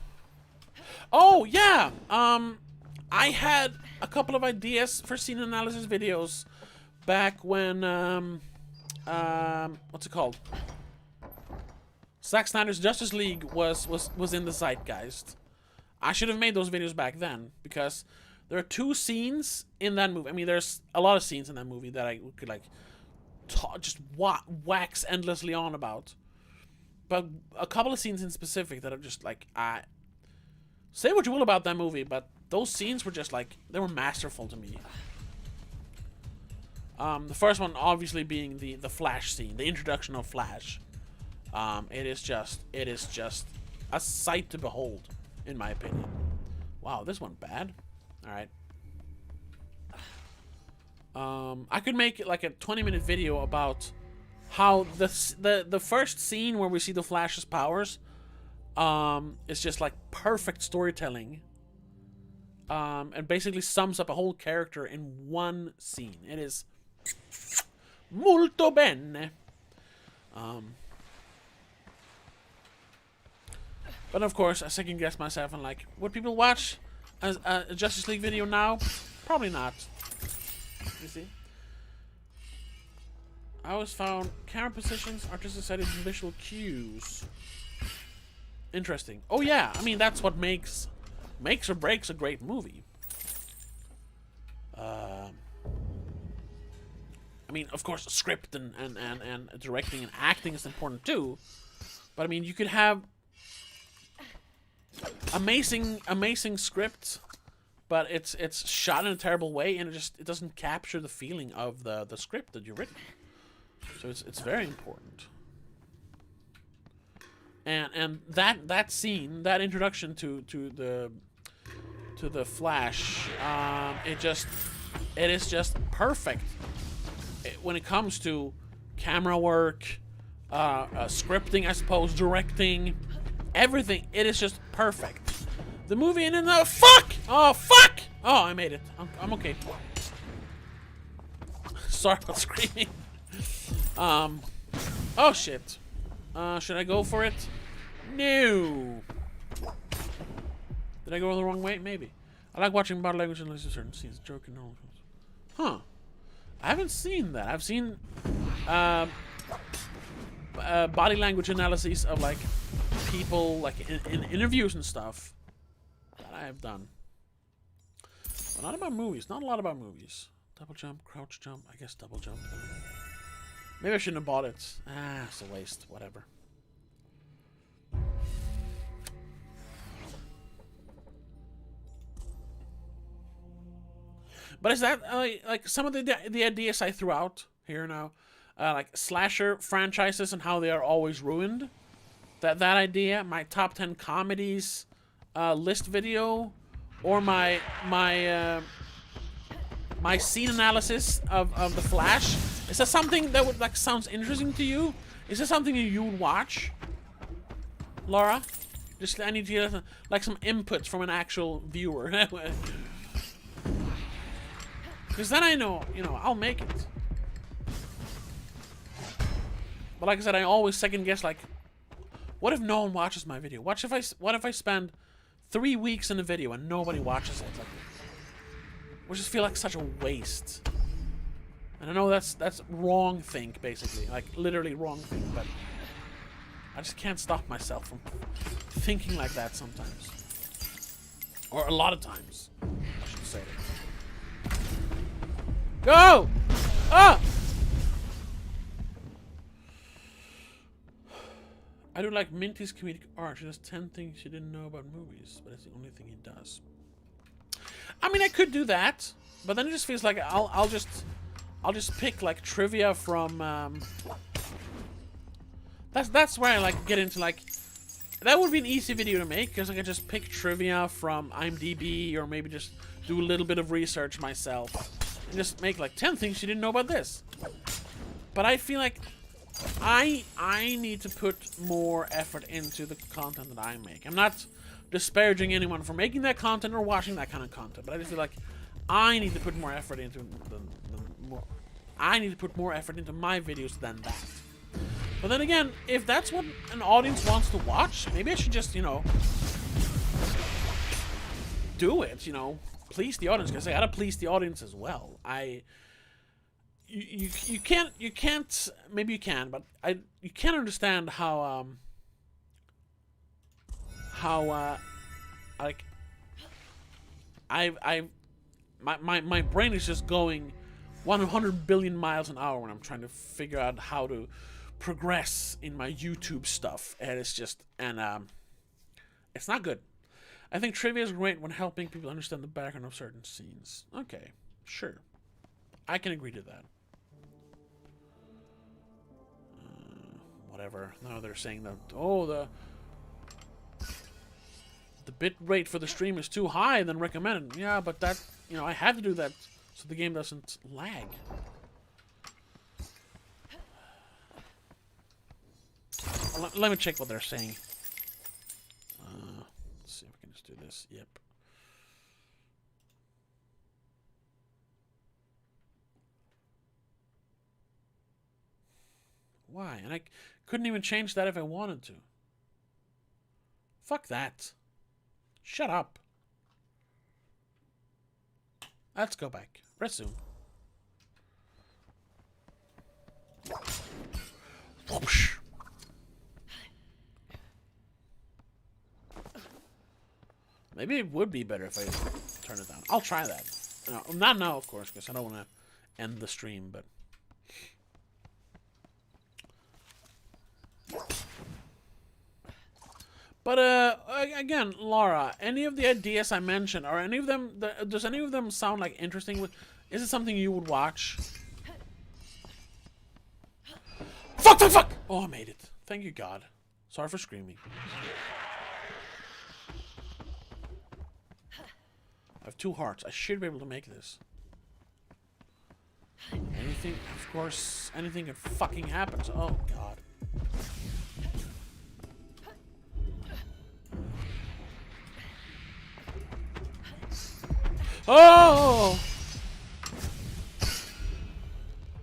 Oh yeah! I had a couple of ideas for scene analysis videos back when what's it called? Zack Snyder's Justice League was in the zeitgeist. I should have made those videos back then, because there are 2 scenes in that movie. I mean, there's a lot of scenes in that movie that I could like just wax endlessly on about. But a couple of scenes in specific that are just like, say what you will about that movie, but those scenes were just like, they were masterful to me. The first one obviously being the Flash scene, the introduction of Flash. It is just a sight to behold, in my opinion. Wow, this went bad. Alright. I could make like a 20-minute video about how the first scene where we see the Flash's powers is just like perfect storytelling. And basically sums up a whole character in one scene. It is molto bene. But of course, I second guess myself and like, would people watch a Justice League video now? Probably not. You see? I always found camera positions are just decided in visual cues. Interesting. Oh yeah, I mean that's what makes or breaks a great movie. mean, of course, script and directing and acting is important too. But I mean, you could have amazing script, but it's shot in a terrible way, and it doesn't capture the feeling of the script that you've written. So it's very important. And that scene, that introduction to the Flash, it is just perfect when it comes to camera work, scripting, I suppose, directing, everything. It is just perfect. The movie and then the fuck! Oh fuck! Oh, I made it. I'm okay. Sorry about screaming. Oh shit. Should I go for it? No. Did I go the wrong way? Maybe. I like watching body language and listening to certain scenes. Joke and all. Huh. I haven't seen that. I've seen body language analyses of like people like in interviews and stuff. That I have done. But not about movies. Not a lot about movies. Double jump, crouch jump. I guess double jump. Maybe I shouldn't have bought it. Ah, it's a waste. Whatever. But is that like some of the ideas I threw out here now, like slasher franchises and how they are always ruined? That idea, my top 10 comedies list video, or my scene analysis of the Flash. Is that something that would like sounds interesting to you? Is this something you would watch, Laura? Just I need to get like some input from an actual viewer. Because then I know, I'll make it. But like I said, I always second guess, like, what if no one watches my video? What if I spend 3 weeks in a video and nobody watches it? Like, which just feel like such a waste. And I know that's wrong think, basically. Like, literally wrong think, but I just can't stop myself from thinking like that sometimes. Or a lot of times, I should say. Go! Ah! I do like Minty's comedic art. She does 10 things she didn't know about movies, but it's the only thing he does. I mean, I could do that, but then it just feels like I'll just pick like trivia from. That's where I like get into like. That would be an easy video to make because I could just pick trivia from IMDb or maybe just do a little bit of research myself. And just make like 10 things you didn't know about this. But I feel like I need to put more effort into the content that I make. I'm not disparaging anyone for making that content or watching that kind of content, but I just feel like I need to put more effort into I need to put more effort into my videos than that. But then again, if that's what an audience wants to watch, maybe I should just, do it, please the audience, because I gotta please the audience as well. You can't maybe you can, but you can't understand how like my brain is just going 100 billion miles an hour when I'm trying to figure out how to progress in my YouTube stuff, and it's just it's not good. I think trivia is great when helping people understand the background of certain scenes. Okay, sure. I can agree to that. Whatever. Now they're saying that, oh, the bit rate for the stream is too high than recommended. Yeah, but that, I had to do that so the game doesn't lag. Let me check what they're saying. Let's see if we can just do this. Yep. Why? And I couldn't even change that if I wanted to. Fuck that. Shut up. Let's go back. Resume. Whoosh. Maybe it would be better if I turn it down. I'll try that. No, not now, of course, because I don't want to end the stream, but But again, Laura, any of the ideas I mentioned, are any of them? Does any of them sound like interesting? Is it something you would watch? Fuck! Fuck! Fuck! Oh, I made it. Thank you, God. Sorry for screaming. I have 2 hearts. I should be able to make this. Anything, of course, anything can fucking happen. Oh, God. Oh!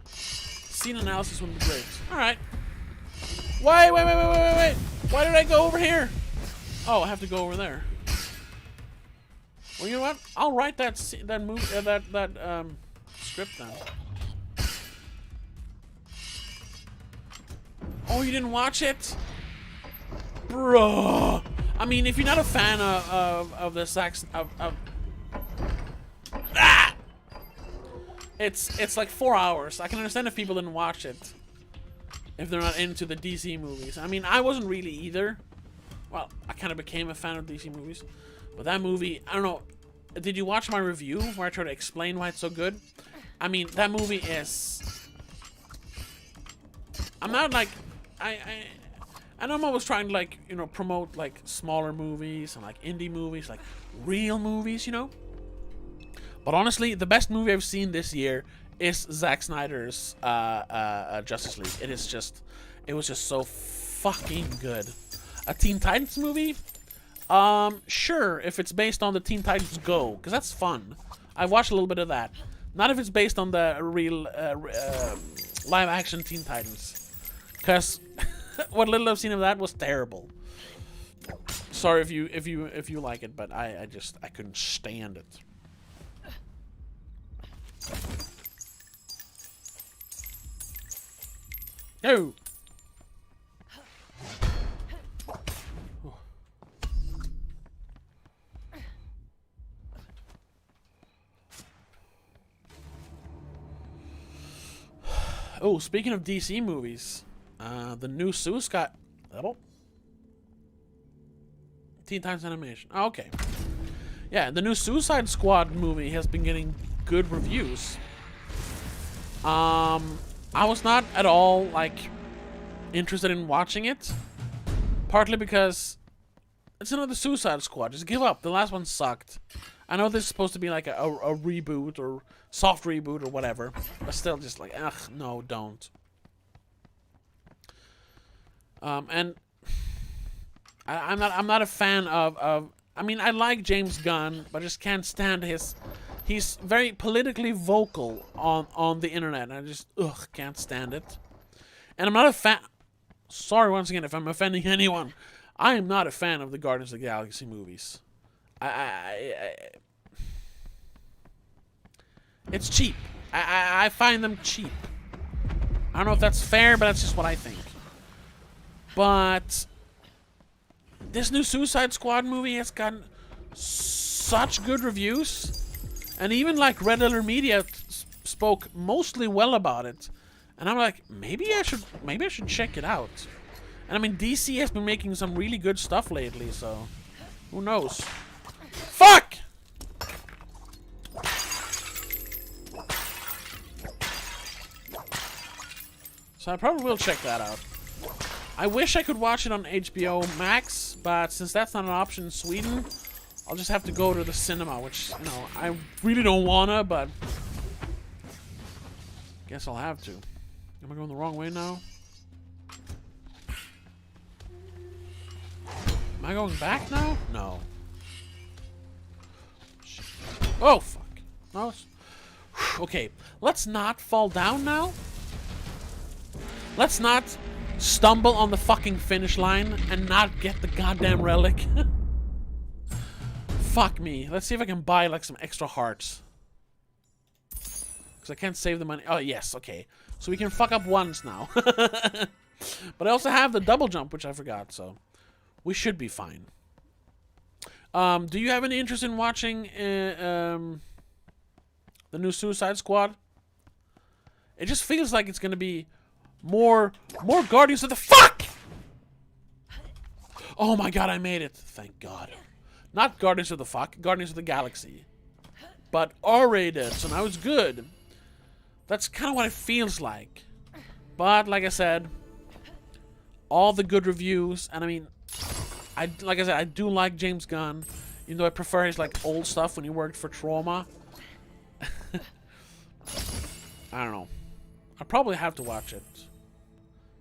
Scene analysis would be great. Alright. Wait. Why did I go over here? Oh, I have to go over there. Well, you know what? I'll write that script down. Oh, you didn't watch it? Bro. I mean, if you're not a fan of the sax it's like 4 hours. I can understand if people didn't watch it, if they're not into the DC movies. I mean, I wasn't really either. Well, I kind of became a fan of DC movies, but that movie, I don't know. Did you watch my review where I try to explain why it's so good? I mean, that movie is. I'm not like I know I'm always trying to, like, you know, promote like smaller movies and like indie movies, like real movies, you know. But honestly, the best movie I've seen this year is Zack Snyder's Justice League. It was just so fucking good. A Teen Titans movie? Sure, if it's based on the Teen Titans Go, because that's fun. I watched a little bit of that. Not if it's based on the real live-action Teen Titans, because what little I've seen of that was terrible. Sorry if you like it, but I couldn't stand it. No. Oh, speaking of DC movies, the new Suicide Teen Titans Animation. Oh, okay. Yeah, the new Suicide Squad movie has been getting good reviews. I was not at all, like, interested in watching it. Partly because it's another Suicide Squad. Just give up. The last one sucked. I know this is supposed to be like a reboot or soft reboot or whatever, but still just like, ugh, no, don't. And I'm not a fan of I mean, I like James Gunn, but I just can't stand he's very politically vocal on the internet, and I just can't stand it. And I'm not a fan. Sorry once again if I'm offending anyone. I am not a fan of the Guardians of the Galaxy movies. It's cheap. I find them cheap. I don't know if that's fair, but that's just what I think. But this new Suicide Squad movie has gotten such good reviews, and even like Red Letter Media spoke mostly well about it. And I'm like, maybe I should check it out. And I mean, DC has been making some really good stuff lately, so who knows? Fuck! So I probably will check that out. I wish I could watch it on HBO Max, but since that's not an option in Sweden, I'll just have to go to the cinema, which, you know, I really don't wanna, but guess I'll have to. Am I going the wrong way now? Am I going back now? No. Shit. Oh, fuck. No. Okay, let's not fall down now. Let's not stumble on the fucking finish line and not get the goddamn relic. Fuck me. Let's see if I can buy, like, some extra hearts. Because I can't save the money. Oh, yes, okay. So we can fuck up once now. But I also have the double jump, which I forgot, so we should be fine. Do you have any interest in watching the new Suicide Squad? It just feels like it's gonna be more Guardians of the fuck. Oh my god, I made it! Thank God. Not Guardians of the fuck, Guardians of the Galaxy, but R-rated, so now it's good. That's kind of what it feels like. But like I said, all the good reviews, and I mean, like I said, I do like James Gunn, even though I prefer his like old stuff when he worked for Trauma. I don't know. I probably have to watch it.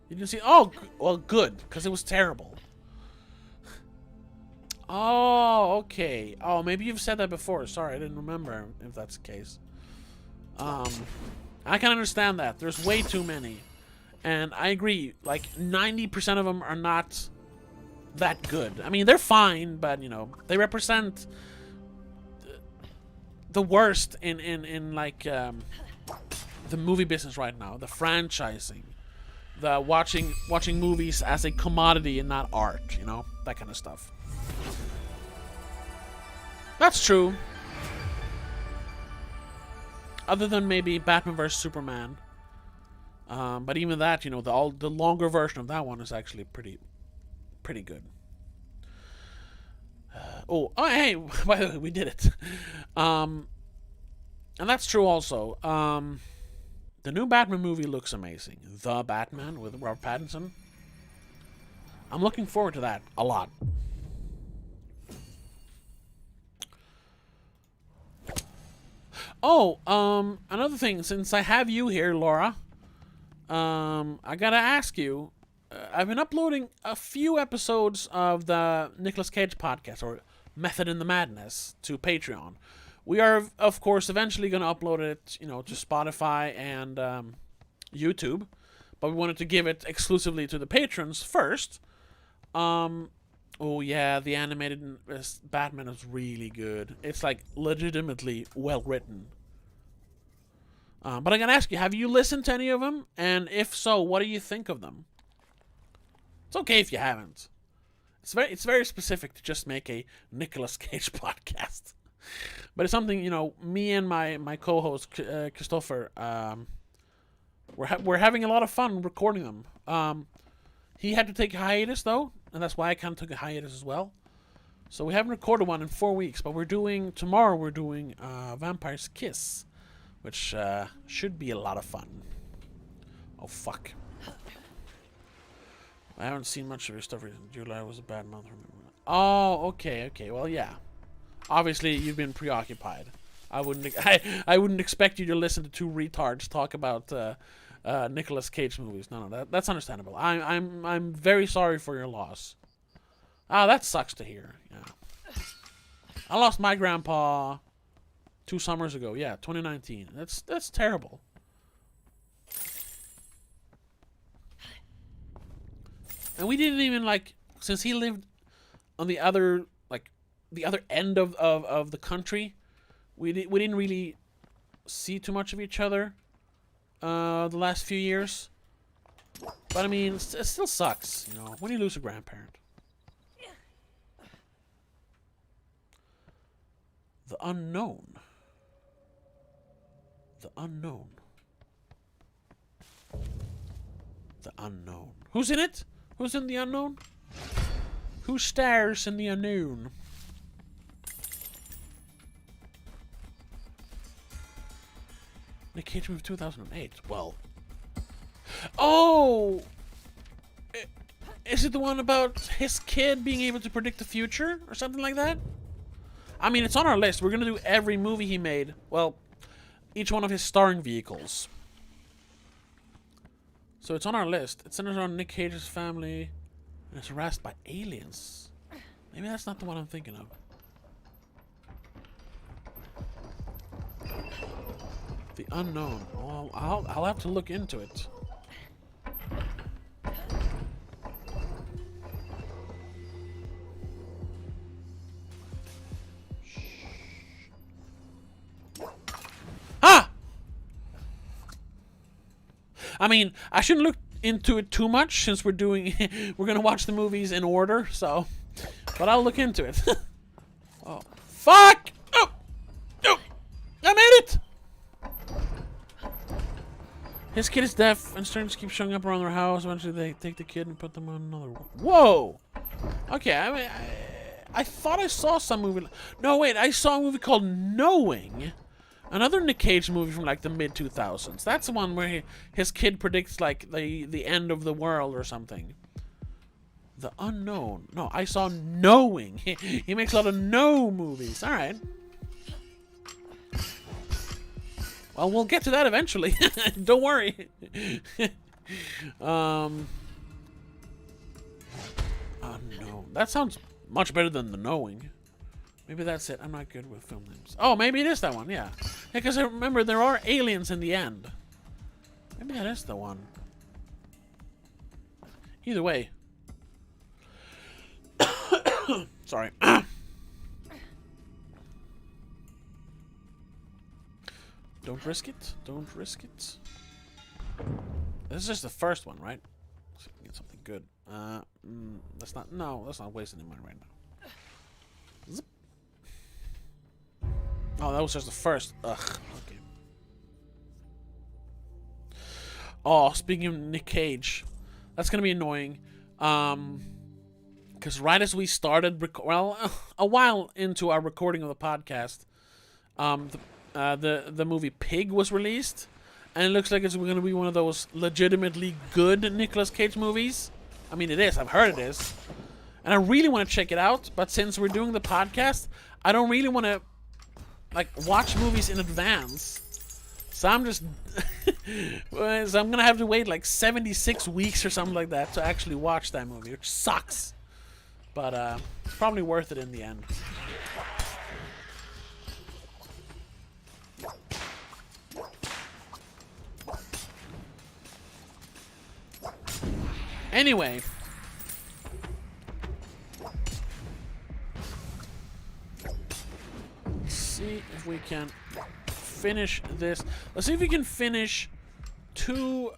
You didn't see? Oh, well, good, because it was terrible. Oh, okay. Oh, maybe you've said that before. Sorry, I didn't remember if that's the case. I can understand that. There's way too many. And I agree, like, 90% of them are not that good. I mean, they're fine, but, you know, they represent the worst in like, the movie business right now. The franchising. The watching movies as a commodity and not art, you know? That kind of stuff. That's true. Other than maybe Batman vs Superman. But even that, you know, the longer version of that one is actually pretty good. Oh, hey, by the way, we did it. And that's true also. The new Batman movie looks amazing. The Batman with Robert Pattinson. I'm looking forward to that a lot. Oh, another thing, since I have you here, Laura, I gotta ask you, I've been uploading a few episodes of the Nicolas Cage podcast, or Method in the Madness, to Patreon. We are, of course, eventually gonna upload it, you know, to Spotify and YouTube, but we wanted to give it exclusively to the patrons first. Oh yeah, the animated Batman is really good. It's like legitimately well written. But I'm gonna ask you, have you listened to any of them? And if so, what do you think of them? It's okay if you haven't. It's very specific to just make a Nicolas Cage podcast. But it's something, you know, me and my co-host Christopher, we're having a lot of fun recording them. He had to take a hiatus though, and that's why I kind of took a hiatus as well. So we haven't recorded one in 4 weeks, but tomorrow we're doing Vampire's Kiss, which should be a lot of fun. Oh fuck. I haven't seen much of your stuff recently. July was a bad month. Oh, okay. Well, yeah. Obviously, you've been preoccupied. I wouldn't expect you to listen to two retards talk about Nicolas Cage movies. No, that's understandable. I'm very sorry for your loss. Ah, that sucks to hear. Yeah. I lost my grandpa 2 summers ago. Yeah, 2019. That's terrible. And we didn't even, like, since he lived on the other end of the country, we didn't really see too much of each other the last few years. But I mean, it still sucks, you know, when you lose a grandparent. The Unknown. The Unknown. The Unknown. Who's in it? Who's in The Unknown? Who stars in The Unknown? Nick Cage movie 2008. Well. Oh! Is it the one about his kid being able to predict the future? Or something like that? I mean, it's on our list. We're gonna do every movie he made. Well, each one of his starring vehicles. So it's on our list. It centers on Nick Cage's family and is harassed by aliens. Maybe that's not the one I'm thinking of. The Unknown. Well, I'll have to look into it. Ah! I mean, I shouldn't look into it too much since we're gonna watch the movies in order, so, but I'll look into it. Oh, fuck! Oh! Oh! I made it! His kid is deaf, and strangers keep showing up around their house. Eventually, they take the kid and put them on another one. Whoa! Okay, I mean, I thought I saw some movie. No, wait, I saw a movie called Knowing. Another Nick Cage movie from, like, the mid-2000s. That's the one where his kid predicts, like, the end of the world or something. The Unknown. No, I saw Knowing. He makes a lot of no movies. All right. Well, we'll get to that eventually. Don't worry. Unknown. That sounds much better than The Knowing. Maybe that's it. I'm not good with film names. Oh, maybe it is that one. Yeah. Because I remember there are aliens in the end. Maybe that is the one. Either way. Sorry. Don't risk it. Don't risk it. This is just the first one, right? Let's see if we can get something good. That's not. No, that's not wasting any money right now. Zip. Oh, that was just the first. Ugh. Okay. Oh, speaking of Nick Cage, that's gonna be annoying. Because right as we started, a while into our recording of the podcast, the movie Pig was released, and it looks like it's going to be one of those legitimately good Nicolas Cage movies. I mean, it is. I've heard it is, and I really want to check it out. But since we're doing the podcast, I don't really want to like watch movies in advance. So I'm just, so I'm gonna have to wait like 76 weeks or something like that to actually watch that movie, which sucks. But it's probably worth it in the end. Anyway. Let's see if we can finish this. Let's see if we can finish two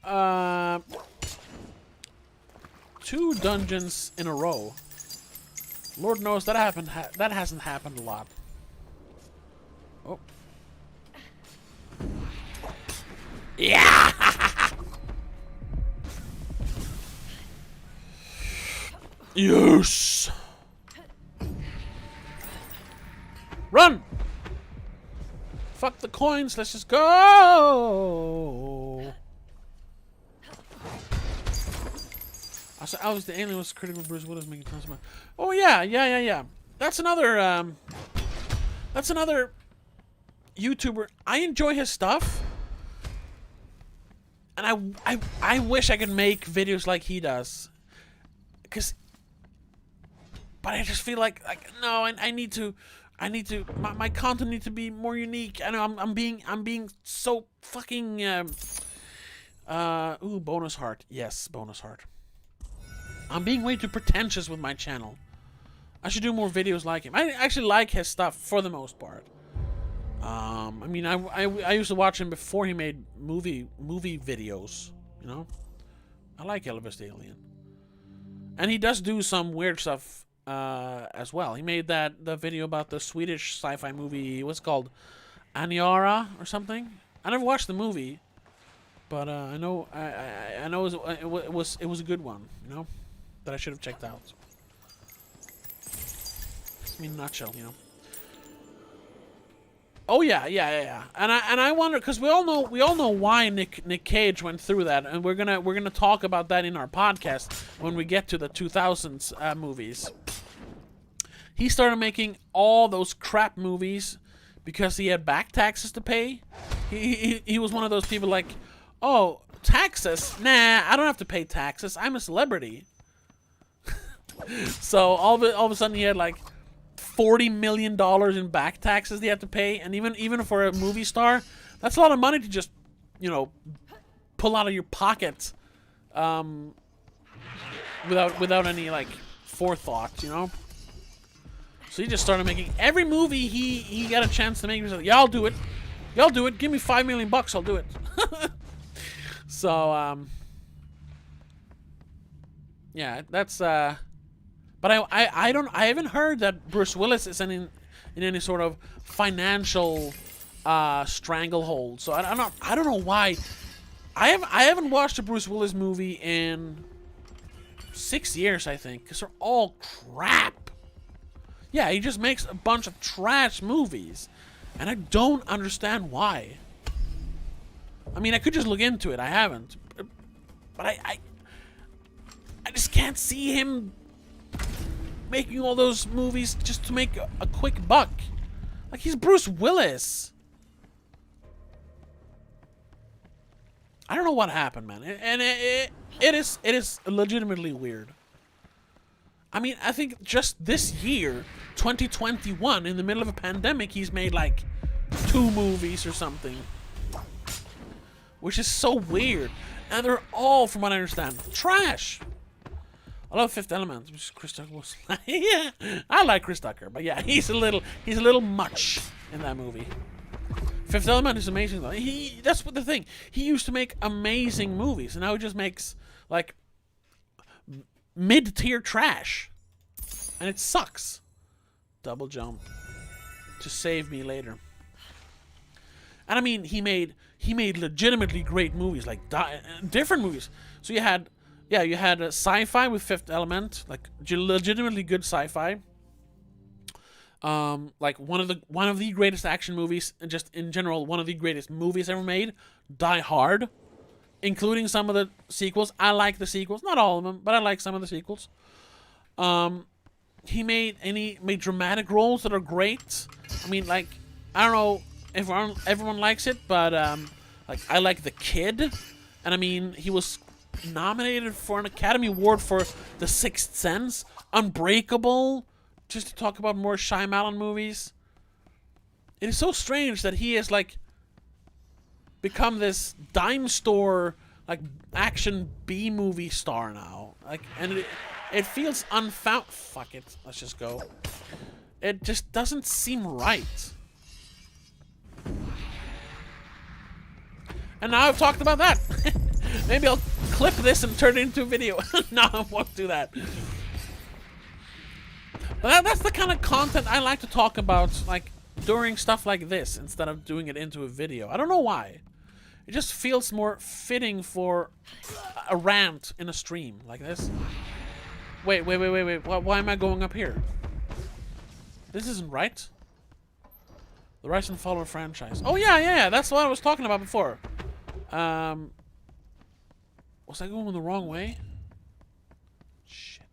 dungeons in a row. Lord knows that that hasn't happened a lot. Oh. Yeah. Yes. Run. Fuck the coins. Let's just go. I was the alien was critical. Bruce Willis making tons of money. Oh yeah. That's another YouTuber. I enjoy his stuff, and I wish I could make videos like he does, but I just feel like no, I need to my content needs to be more unique. I know I'm being so fucking ooh, bonus heart. Yes, bonus heart. I'm being way too pretentious with my channel. I should do more videos like him. I actually like his stuff for the most part. I mean, I used to watch him before he made movie videos. You know, I like Elvis the Alien, and he does do some weird stuff as well. He made the video about the Swedish sci-fi movie. What's it called? Aniara or something. I never watched the movie, but I know it was a good one. You know. That I should have checked out. I mean, nutshell, you know. Oh yeah. And I wonder, because we all know why Nick Cage went through that, and we're gonna talk about that in our podcast when we get to the 2000s movies. He started making all those crap movies because he had back taxes to pay. He was one of those people like, oh, taxes? Nah, I don't have to pay taxes. I'm a celebrity. So all of a sudden he had like $40 million in back taxes he had to pay, and even for a movie star, that's a lot of money to just, you know, pull out of your pocket, without any like forethought, you know. So he just started making every movie he got a chance to make. He was like, yeah, I'll do it. Give me $5 million, I'll do it. So yeah, that's but I haven't heard that Bruce Willis is in any sort of financial stranglehold. So I don't know why I haven't watched a Bruce Willis movie in 6 years, I think, because they're all crap. Yeah, he just makes a bunch of trash movies, and I don't understand why. I mean, I could just look into it. I haven't, but I just can't see him making all those movies just to make a quick buck. Like, he's Bruce Willis. I don't know what happened, man, and it is legitimately weird. I mean, I think just this year, 2021, in the middle of a pandemic, he's made like 2 movies or something, which is so weird. And they're all, from what I understand, trash. I love Fifth Element, which Chris Tucker was. Yeah, I like Chris Tucker, but yeah, he's a little much in that movie. Fifth Element is amazing though. That's what the thing. He used to make amazing movies, and now he just makes like mid-tier trash, and it sucks. Double jump to save me later. And I mean, he made legitimately great movies, like different movies. So you had sci-fi with Fifth Element, like legitimately good sci-fi. Like one of the greatest action movies, and just in general one of the greatest movies ever made, Die Hard, including some of the sequels. I like the sequels, not all of them, but I like some of the sequels. He made dramatic roles that are great. I mean, like, I don't know if everyone likes it, but like, I like The Kid, and I mean, he was nominated for an Academy Award for The Sixth Sense, Unbreakable, just to talk about more Shyamalan movies. It is so strange that he has like become this dime store like action B movie star now. Like, and it feels unfound. Fuck it, let's just go. It just doesn't seem right. And now I've talked about that. Maybe I'll clip this and turn it into a video. No, I won't do that. But that's the kind of content I like to talk about, like, during stuff like this, instead of doing it into a video. I don't know why. It just feels more fitting for a rant in a stream like this. Wait. Why am I going up here? This isn't right. The Rise and Fall of franchise. Oh, yeah. That's what I was talking about before. Was I going the wrong way? Shit.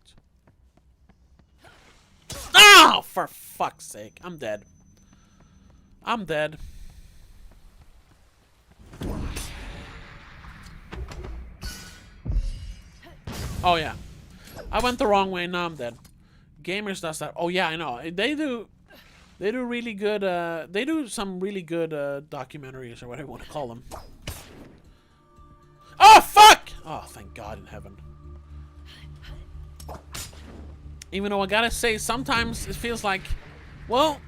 Oh, for fuck's sake. I'm dead. Oh, yeah. I went the wrong way, now I'm dead. Gamers does that. Oh, yeah, I know. They do really good, they do some really good, documentaries, or whatever you want to call them. Oh, fuck! Oh, thank God in heaven. Even though I gotta say, sometimes it feels like, well,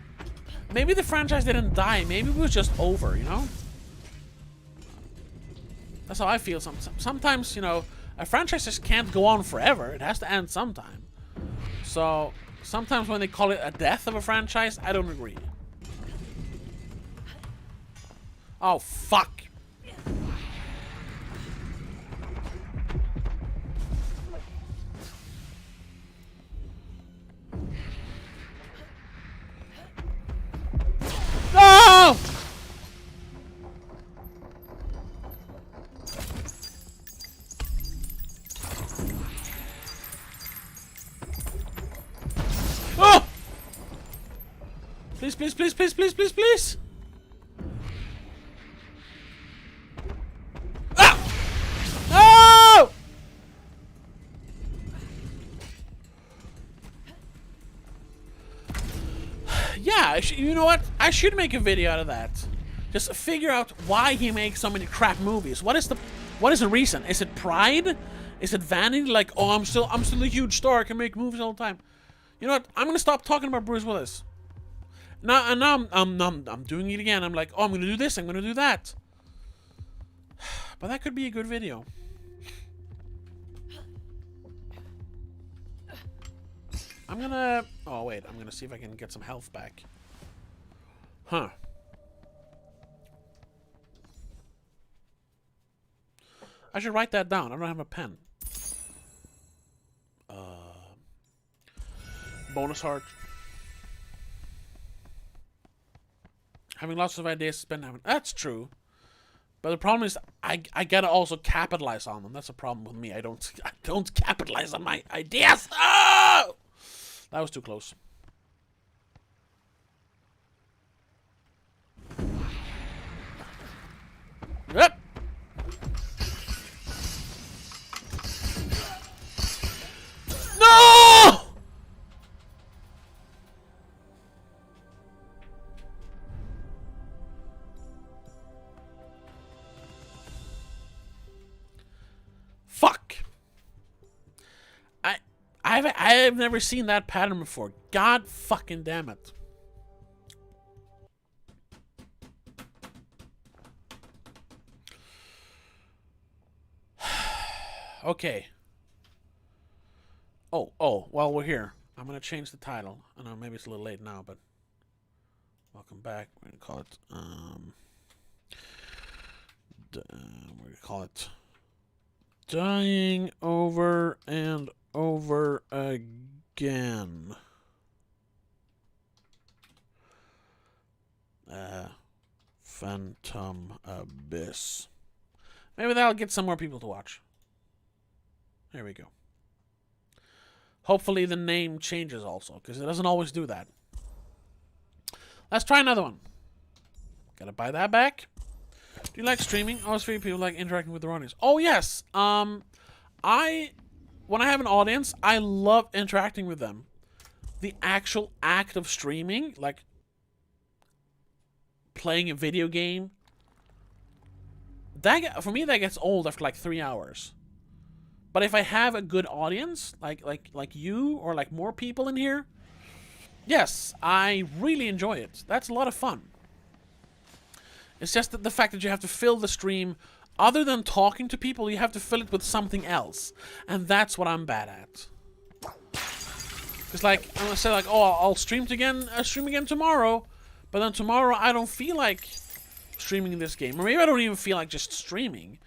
maybe the franchise didn't die. Maybe it was just over, you know? That's how I feel sometimes, you know, a franchise just can't go on forever. It has to end sometime. So, sometimes when they call it a death of a franchise, I don't agree. Oh, fuck. No! Oh! Please. Ah! Oh! Yeah, you know what? I should make a video out of that. Just figure out why he makes so many crap movies. What is the reason? Is it pride? Is it vanity? Like, oh, I'm still a huge star. I can make movies all the time. You know what? I'm gonna stop talking about Bruce Willis. Now I'm doing it again. I'm like, oh, I'm gonna do this. I'm gonna do that. But that could be a good video. I'm gonna... Oh, wait. I'm gonna see if I can get some health back. Huh. I should write that down. I don't have a pen. Bonus heart. Having lots of ideas to spend having. That's true. But the problem is, I gotta also capitalize on them. That's a problem with me. I don't capitalize on my ideas. Oh! That was too close. Yep. No! Fuck. I've never seen that pattern before. God fucking damn it. Okay. Oh, while we're here, I'm going to change the title. I know maybe it's a little late now, but welcome back. We're going to call it, we're going to call it Dying Over and Over Again. Phantom Abyss. Maybe that'll get some more people to watch. There we go. Hopefully the name changes also, because it doesn't always do that. Let's try another one. Gotta buy that back. Do you like streaming? Always three people like interacting with their audience. Oh yes. When I have an audience, I love interacting with them. The actual act of streaming, like playing a video game, that for me that gets old after like 3 hours. But if I have a good audience, like you or like more people in here, yes, I really enjoy it. That's a lot of fun. It's just that the fact that you have to fill the stream, other than talking to people, you have to fill it with something else. And that's what I'm bad at. It's like, I'm gonna say like, oh, I'll stream again tomorrow. But then tomorrow I don't feel like streaming this game. Or maybe I don't even feel like just streaming.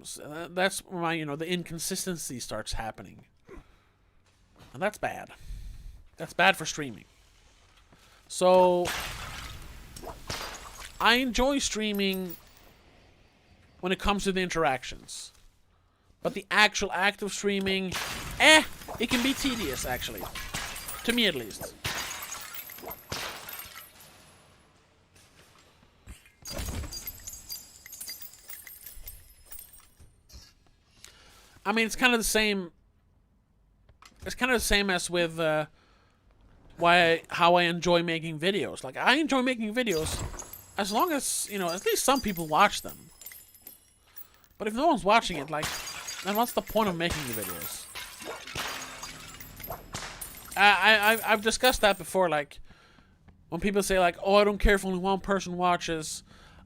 So that's why, the inconsistency starts happening. And that's bad. That's bad for streaming. So I enjoy streaming when it comes to the interactions. But the actual act of streaming, it can be tedious, actually. To me, at least. I mean, it's kind of the same. It's kind of the same as with how I enjoy making videos. Like, I enjoy making videos as long as, at least some people watch them. But if no one's watching it, like, then what's the point of making the videos? I've discussed that before, like, when people say, like, oh, I don't care if only one person watches,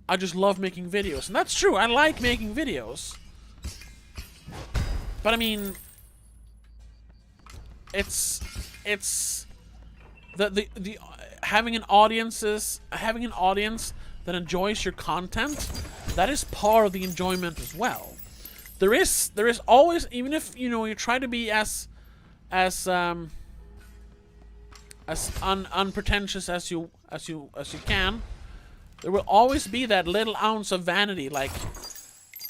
I just love making videos. And that's true, I like making videos. But I mean, it's the having an audience that enjoys your content, that is part of the enjoyment as well. There is always, even if you try to be as unpretentious as you can, there will always be that little ounce of vanity, like,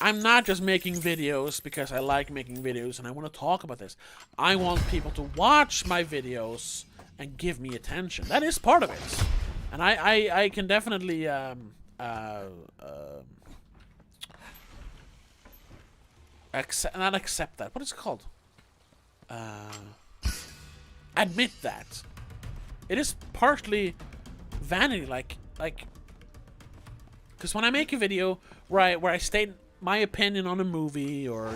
I'm not just making videos because I like making videos and I want to talk about this. I want people to watch my videos and give me attention. That is part of it. And I can definitely not accept that. What is it called? Admit that. It is partly vanity, like, because when I make a video where I state my opinion on a movie, or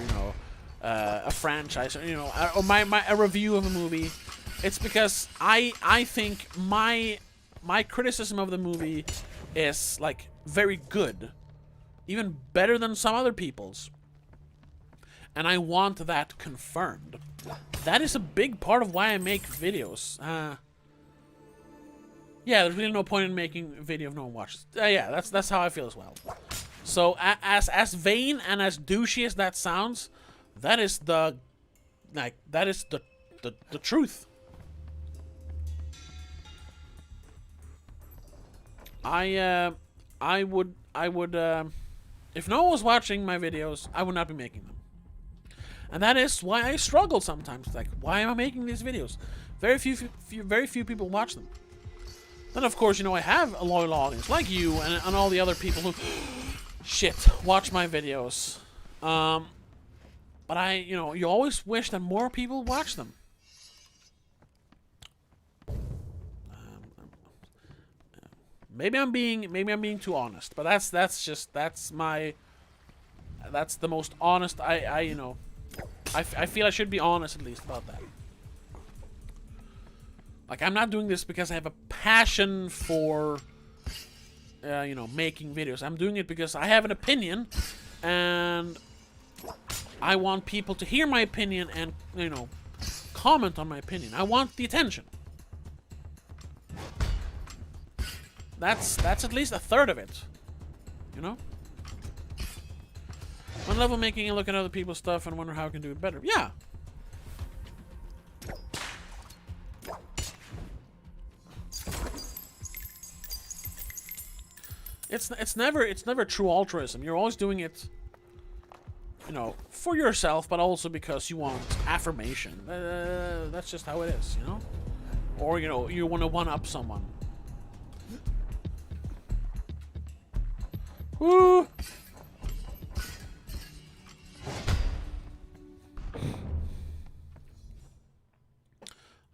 a franchise, or or a review of a movie, it's because I think my criticism of the movie is like very good, even better than some other people's, and I want that confirmed. That is a big part of why I make videos. Yeah, there's really no point in making a video if no one watches. Yeah, that's how I feel as well. So as vain and as douchey as that sounds, that is the the truth. I would if no one was watching my videos, I would not be making them. And that is why I struggle sometimes. Like, why am I making these videos? Very few people watch them. Then of course, you know, I have a loyal audience like you and all the other people who shit watch my videos. But you know, you always wish that more people watch them. Maybe I'm being too honest, but that's the most honest you know, I feel I should be honest at least about that. Like, I'm not doing this because I have a passion for you know, making videos. I'm doing it because I have an opinion and I want people to hear my opinion and, you know, comment on my opinion. I want the attention. That's at least a third of it, you know? I love making and look at other people's stuff and wonder how I can do it better. Yeah. It's never true altruism. You're always doing it, you know, for yourself, but also because you want affirmation. That's just how it is, you know? Or, you know, you want to one-up someone. Woo!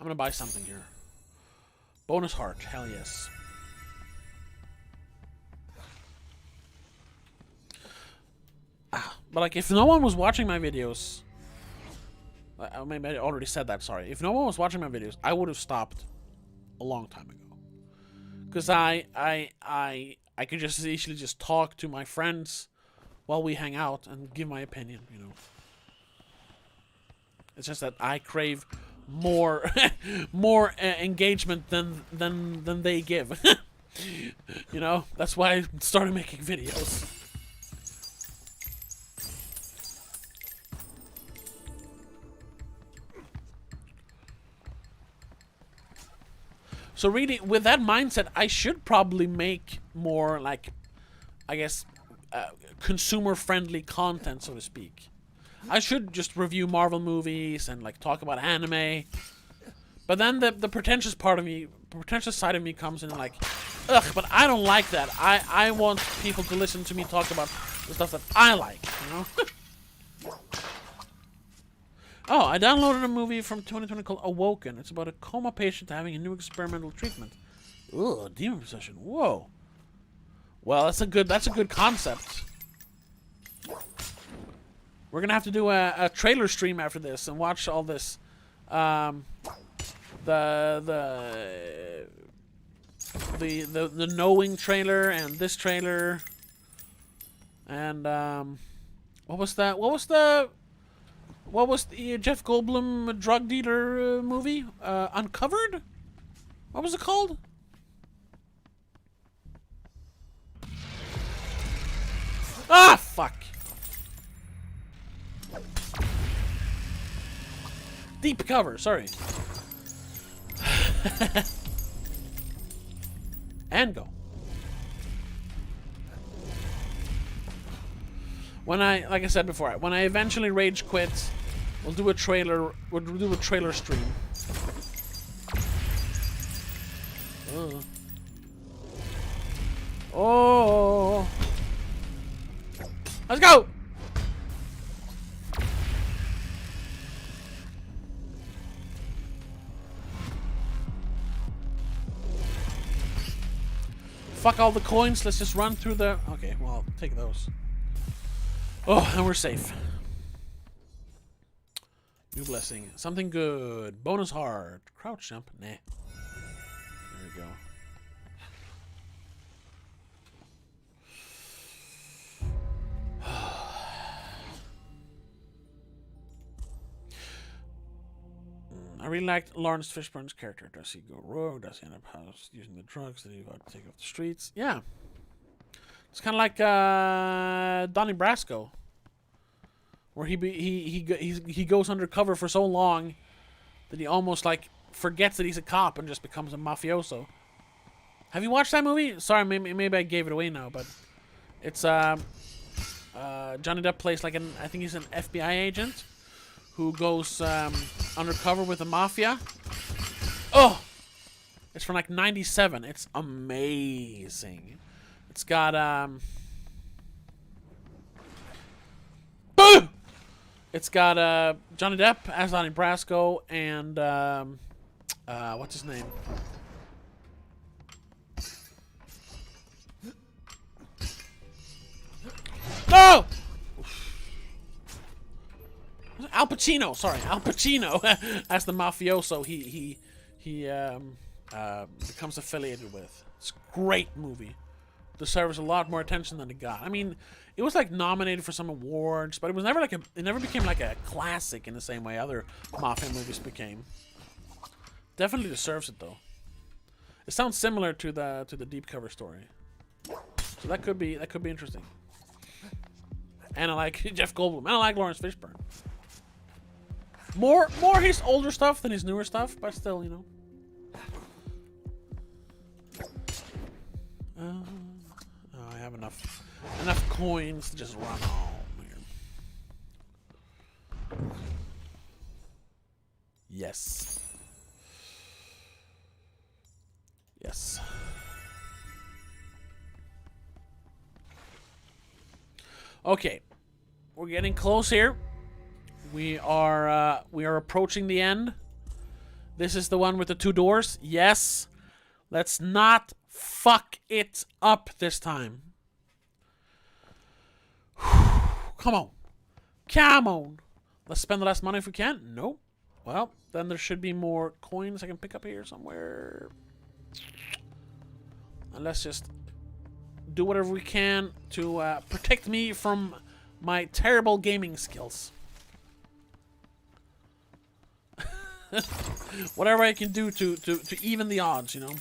I'm gonna buy something here. Bonus heart, hell yes. But like, if no one was watching my videos, maybe I already said that. Sorry. If no one was watching my videos, I would have stopped a long time ago. Because I could just easily just talk to my friends while we hang out and give my opinion, you know. It's just that I crave more more engagement than they give. You know, that's why I started making videos. So really, with that mindset, I should probably make more, like, I guess, consumer-friendly content, so to speak. I should just review Marvel movies and, like, talk about anime. But then the pretentious side of me comes in and, like, ugh, but I don't like that. I want people to listen to me talk about the stuff that I like, you know? Oh, I downloaded a movie from 2020 called Awoken. It's about a coma patient having a new experimental treatment. Ugh, demon possession. Whoa. Well, that's a good concept. We're gonna have to do a trailer stream after this and watch all this. The Knowing trailer and this trailer. And what was that? What was the Jeff Goldblum drug dealer movie? Uncovered? What was it called? Ah, fuck. Deep cover, sorry. And go. When like I said before, when I eventually rage quit, we'll do a trailer stream. Oh. Let's go. Fuck all the coins, let's just run through the... Okay, well, I'll take those. Oh, and we're safe. New blessing. Something good. Bonus hard. Crouch jump. Nah. There we go. I really liked Lawrence Fishburne's character. Does he go rogue? Does he end up using the drugs that he got to take off the streets? Yeah. It's kind of like Donnie Brasco, where he goes undercover for so long that he almost like forgets that he's a cop and just becomes a mafioso. Have you watched that movie? Sorry, maybe I gave it away now, but it's Johnny Depp plays like I think he's an FBI agent who goes undercover with the mafia. Oh, it's from like '97. It's amazing. It's got boom. It's got Johnny Depp as Donnie Brasco and what's his name? No! Al Pacino, sorry, Al Pacino as the mafioso. He becomes affiliated with. It's a great movie. Deserves a lot more attention than it got. I mean, it was like nominated for some awards, but it was never like it never became like a classic in the same way other mafia movies became. Definitely deserves it though. It sounds similar to the Deep Cover story, so that could be interesting. And I like Jeff Goldblum. And I like Lawrence Fishburne. More his older stuff than his newer stuff, but still, you know. I have enough coins to just run home here. Yes. Yes. Okay, we're getting close here. We are approaching the end. This is the one with the 2 doors. Yes. Let's not fuck it up this time. Come on. Come on. Let's spend the last money if we can. Nope. Well, then there should be more coins I can pick up here somewhere. And let's just do whatever we can to protect me from my terrible gaming skills. Whatever I can do to even the odds, you know.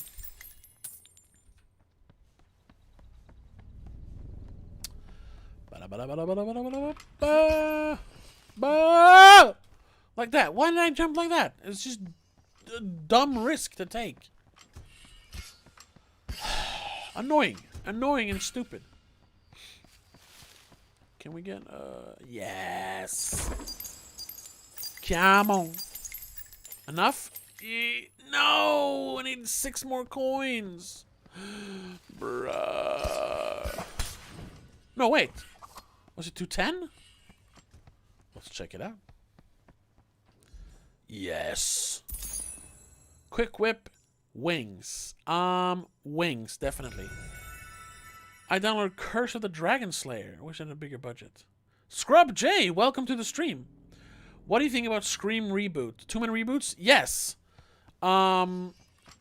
Like that. Why did I jump like that? It's just a dumb risk to take. Annoying and stupid. Can we get yes. Come on. Enough? No, I need 6 more coins. Bruh. No, wait. Was it 210? Let's check it out. Yes. Quick whip. Wings. Wings, definitely. I downloaded Curse of the Dragon Slayer. I wish I had a bigger budget. Scrub J, welcome to the stream. What do you think about Scream reboot? 2 many reboots? Yes.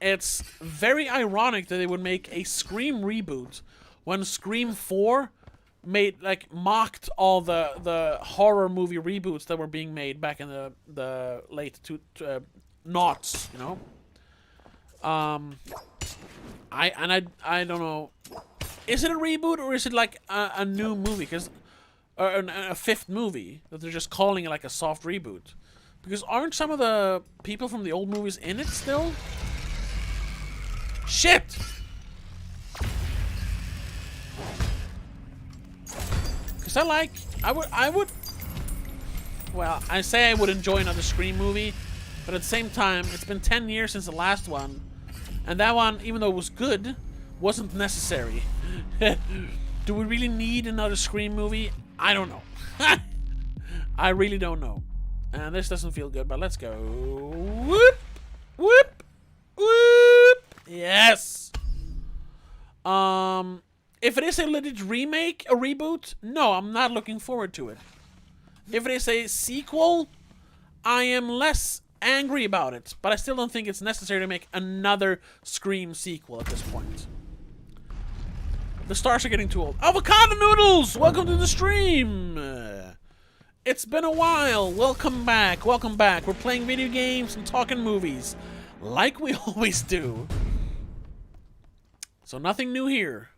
It's very ironic that they would make a Scream reboot when Scream 4 mocked all the horror movie reboots that were being made back in the late noughts, you know. I don't know. Is it a reboot or is it like a new movie? Because or a 5th movie that they're just calling it like a soft reboot. Because aren't some of the people from the old movies in it still? Shit! Because I would well, I say I would enjoy another Scream movie, but at the same time, it's been 10 years since the last one, and that one, even though it was good, wasn't necessary. Do we really need another Scream movie? I don't know. I really don't know. And this doesn't feel good, but let's go. Whoop! Whoop! Whoop! Yes! If it is a legit remake, a reboot, no, I'm not looking forward to it. If it is a sequel, I am less angry about it, but I still don't think it's necessary to make another Scream sequel at this point. The stars are getting too old. Avocado Noodles! Welcome to the stream! It's been a while. Welcome back. Welcome back. We're playing video games and talking movies. Like we always do. So nothing new here.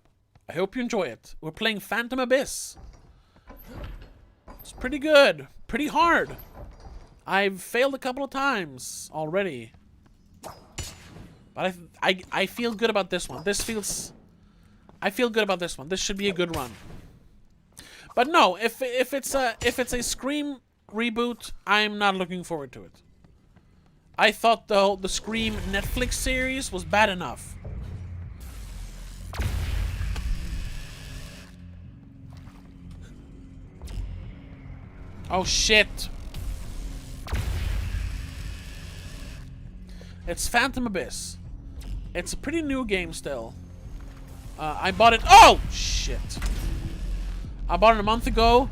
I hope you enjoy it. We're playing Phantom Abyss. It's pretty good. Pretty hard. I've failed a couple of times already. But I feel good about this one. I feel good about this one. This should be a good run. But no, if it's a Scream reboot, I'm not looking forward to it. I thought the Scream Netflix series was bad enough. Oh shit. It's Phantom Abyss. It's a pretty new game still. I bought it. Oh shit. I bought it a month ago.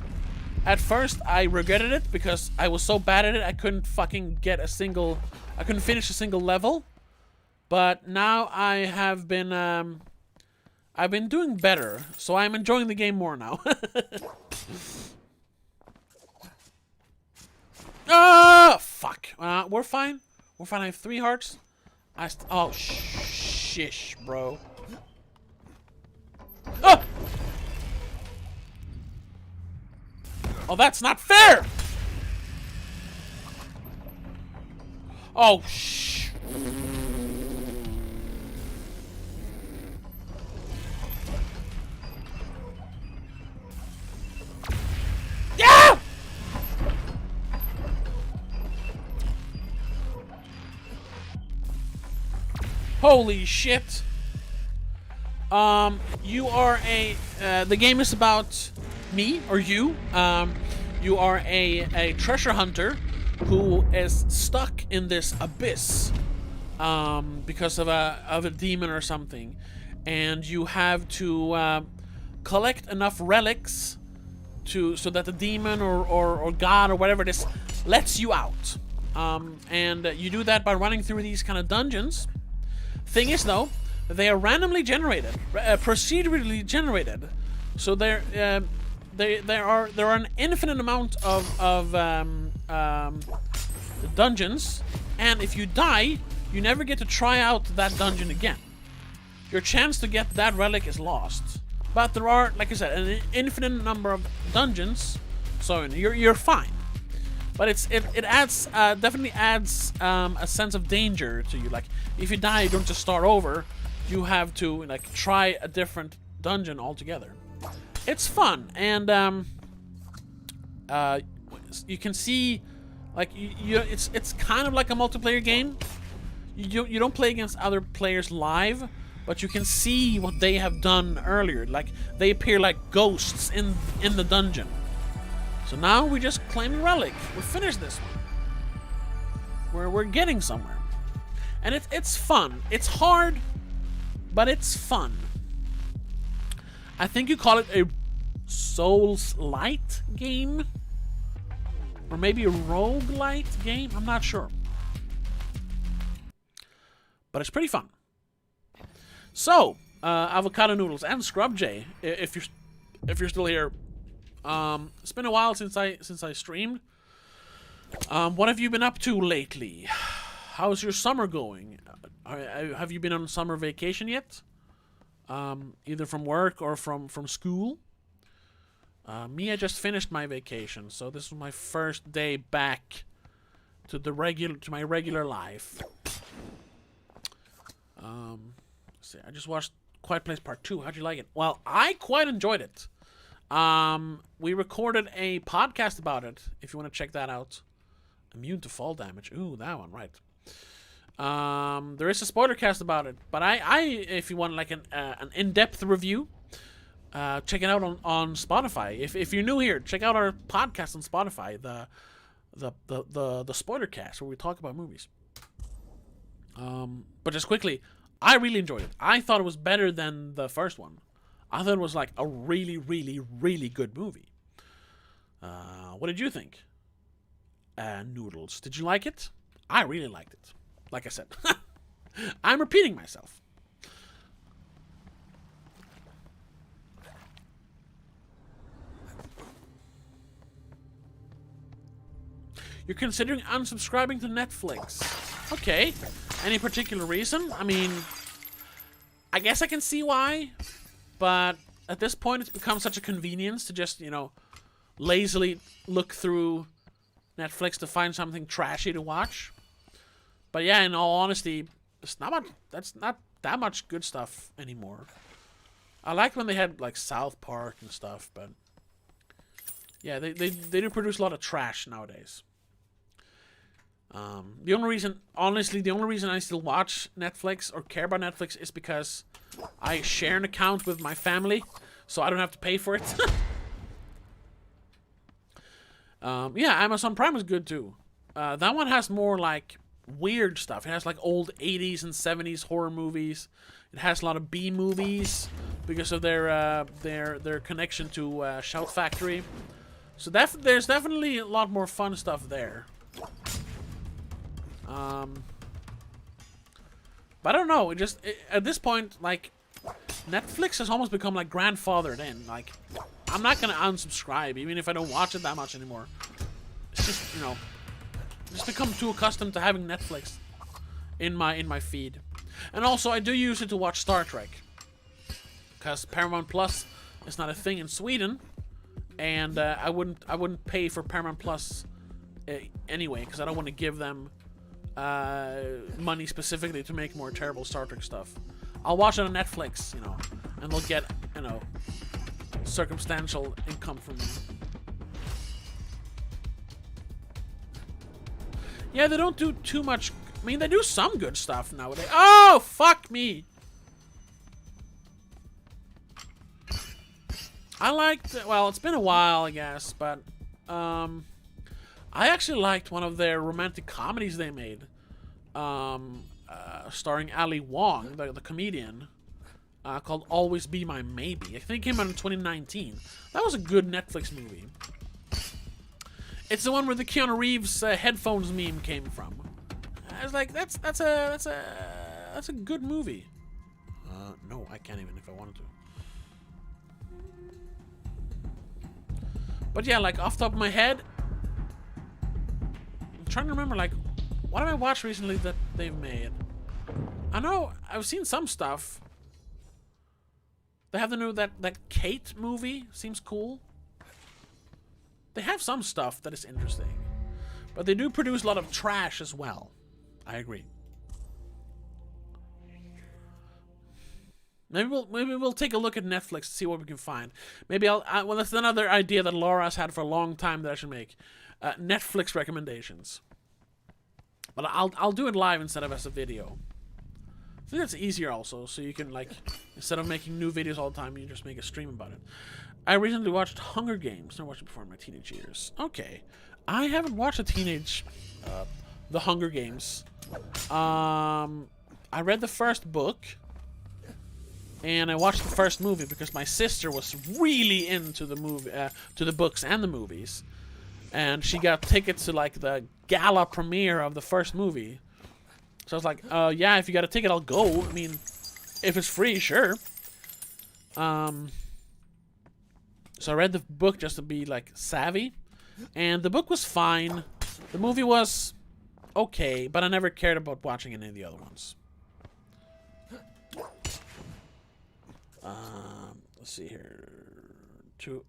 At first, I regretted it because I was so bad at it, I couldn't fucking get a single... I couldn't finish a single level. But now I have been, I've been doing better. So I'm enjoying the game more now. Ah, fuck. We're fine. We're fine. I have 3 hearts. Oh, shish, bro. Ah! Oh, that's not fair! Oh, shh. Yeah! Holy shit. You are the game is about me, or you. You are a treasure hunter who is stuck in this abyss because of a demon or something. And you have to collect enough relics so that the demon or god or whatever it is lets you out. And you do that by running through these kind of dungeons. Thing is, though, they are randomly generated, procedurally generated. So there are an infinite amount of dungeons, and if you die, you never get to try out that dungeon again. Your chance to get that relic is lost. But there are, like I said, an infinite number of dungeons, so you're fine. But it adds definitely adds a sense of danger to you. Like if you die, you don't just start over. You have to like try a different dungeon altogether. It's fun, and you can see like it's kind of like a multiplayer game. You don't play against other players live, but you can see what they have done earlier. Like they appear like ghosts in the dungeon. So now we just claim a relic. We finished this one. We're getting somewhere. And it's fun. It's hard, but it's fun. I think you call it a Souls-light game? Or maybe a roguelite game? I'm not sure. But it's pretty fun. So, Avocado Noodles and Scrub J, if you're still here. It's been a while since I streamed. What have you been up to lately? How's your summer going? Have you been on summer vacation yet? Either from work or from school? Me, I just finished my vacation, so this was my first day back to my regular life. See, I just watched Quiet Place Part 2. How'd you like it? Well, I quite enjoyed it. We recorded a podcast about it, if you want to check that out. Immune to fall damage. Ooh, that one, right. There is a spoiler cast about it, but I if you want like an in-depth review, check it out on Spotify. If you're new here, check out our podcast on Spotify, the spoiler cast, where we talk about movies. But just quickly, I really enjoyed it. I thought it was better than the first one. I thought it was like a really, really, really good movie. What did you think? Noodles, did you like it? I really liked it. Like I said, I'm repeating myself. You're considering unsubscribing to Netflix. Okay. Any particular reason? I mean, I guess I can see why, but at this point, it's become such a convenience to just, lazily look through Netflix to find something trashy to watch. But yeah, in all honesty, that's not that much good stuff anymore. I liked when they had like South Park and stuff, but yeah, they do produce a lot of trash nowadays. The only reason I still watch Netflix or care about Netflix is because I share an account with my family, so I don't have to pay for it. Yeah, Amazon Prime is good too. That one has more like weird stuff. It has like old 80s and 70s horror movies. It has a lot of B movies because of their connection to Shout Factory. So there's definitely a lot more fun stuff there. But I don't know. At this point, like, Netflix has almost become like grandfathered in. Like, I'm not gonna unsubscribe even if I don't watch it that much anymore. It's just, just become too accustomed to having Netflix in my feed. And also, I do use it to watch Star Trek, because Paramount Plus is not a thing in Sweden, and I wouldn't pay for Paramount Plus anyway, because I don't want to give them money specifically to make more terrible Star Trek stuff. I'll watch it on Netflix, and they'll get, circumstantial income from me. Yeah, they don't do too much. I mean, they do some good stuff nowadays. Oh, fuck me. I liked, well, it's been a while, I guess, but I actually liked one of their romantic comedies they made, starring Ali Wong, the comedian, called Always Be My Maybe. I think it came out in 2019. That was a good Netflix movie. It's the one where the Keanu Reeves headphones meme came from. I was like, that's a good movie. No, I can't even if I wanted to. But yeah, like off the top of my head, I'm trying to remember, like, what have I watched recently that they've made? I know I've seen some stuff. They have the new that Kate movie, seems cool. They have some stuff that is interesting, but they do produce a lot of trash as well. I agree. Maybe we'll take a look at Netflix to see what we can find. Maybe well, that's another idea that Laura's had for a long time that I should make. Netflix recommendations. But I'll do it live instead of as a video. I think that's easier also, so you can, like, instead of making new videos all the time, you just make a stream about it. I recently watched Hunger Games. I watched it before in my teenage years. Okay. I haven't watched the Hunger Games. I read the first book, and I watched the first movie because my sister was really into the movie, to the books and the movies, and she got tickets to like the gala premiere of the first movie. So I was like, yeah, if you got a ticket, I'll go. I mean, if it's free, sure. So I read the book just to be like savvy, and the book was fine. The movie was okay, but I never cared about watching any of the other ones. Let's see here. Two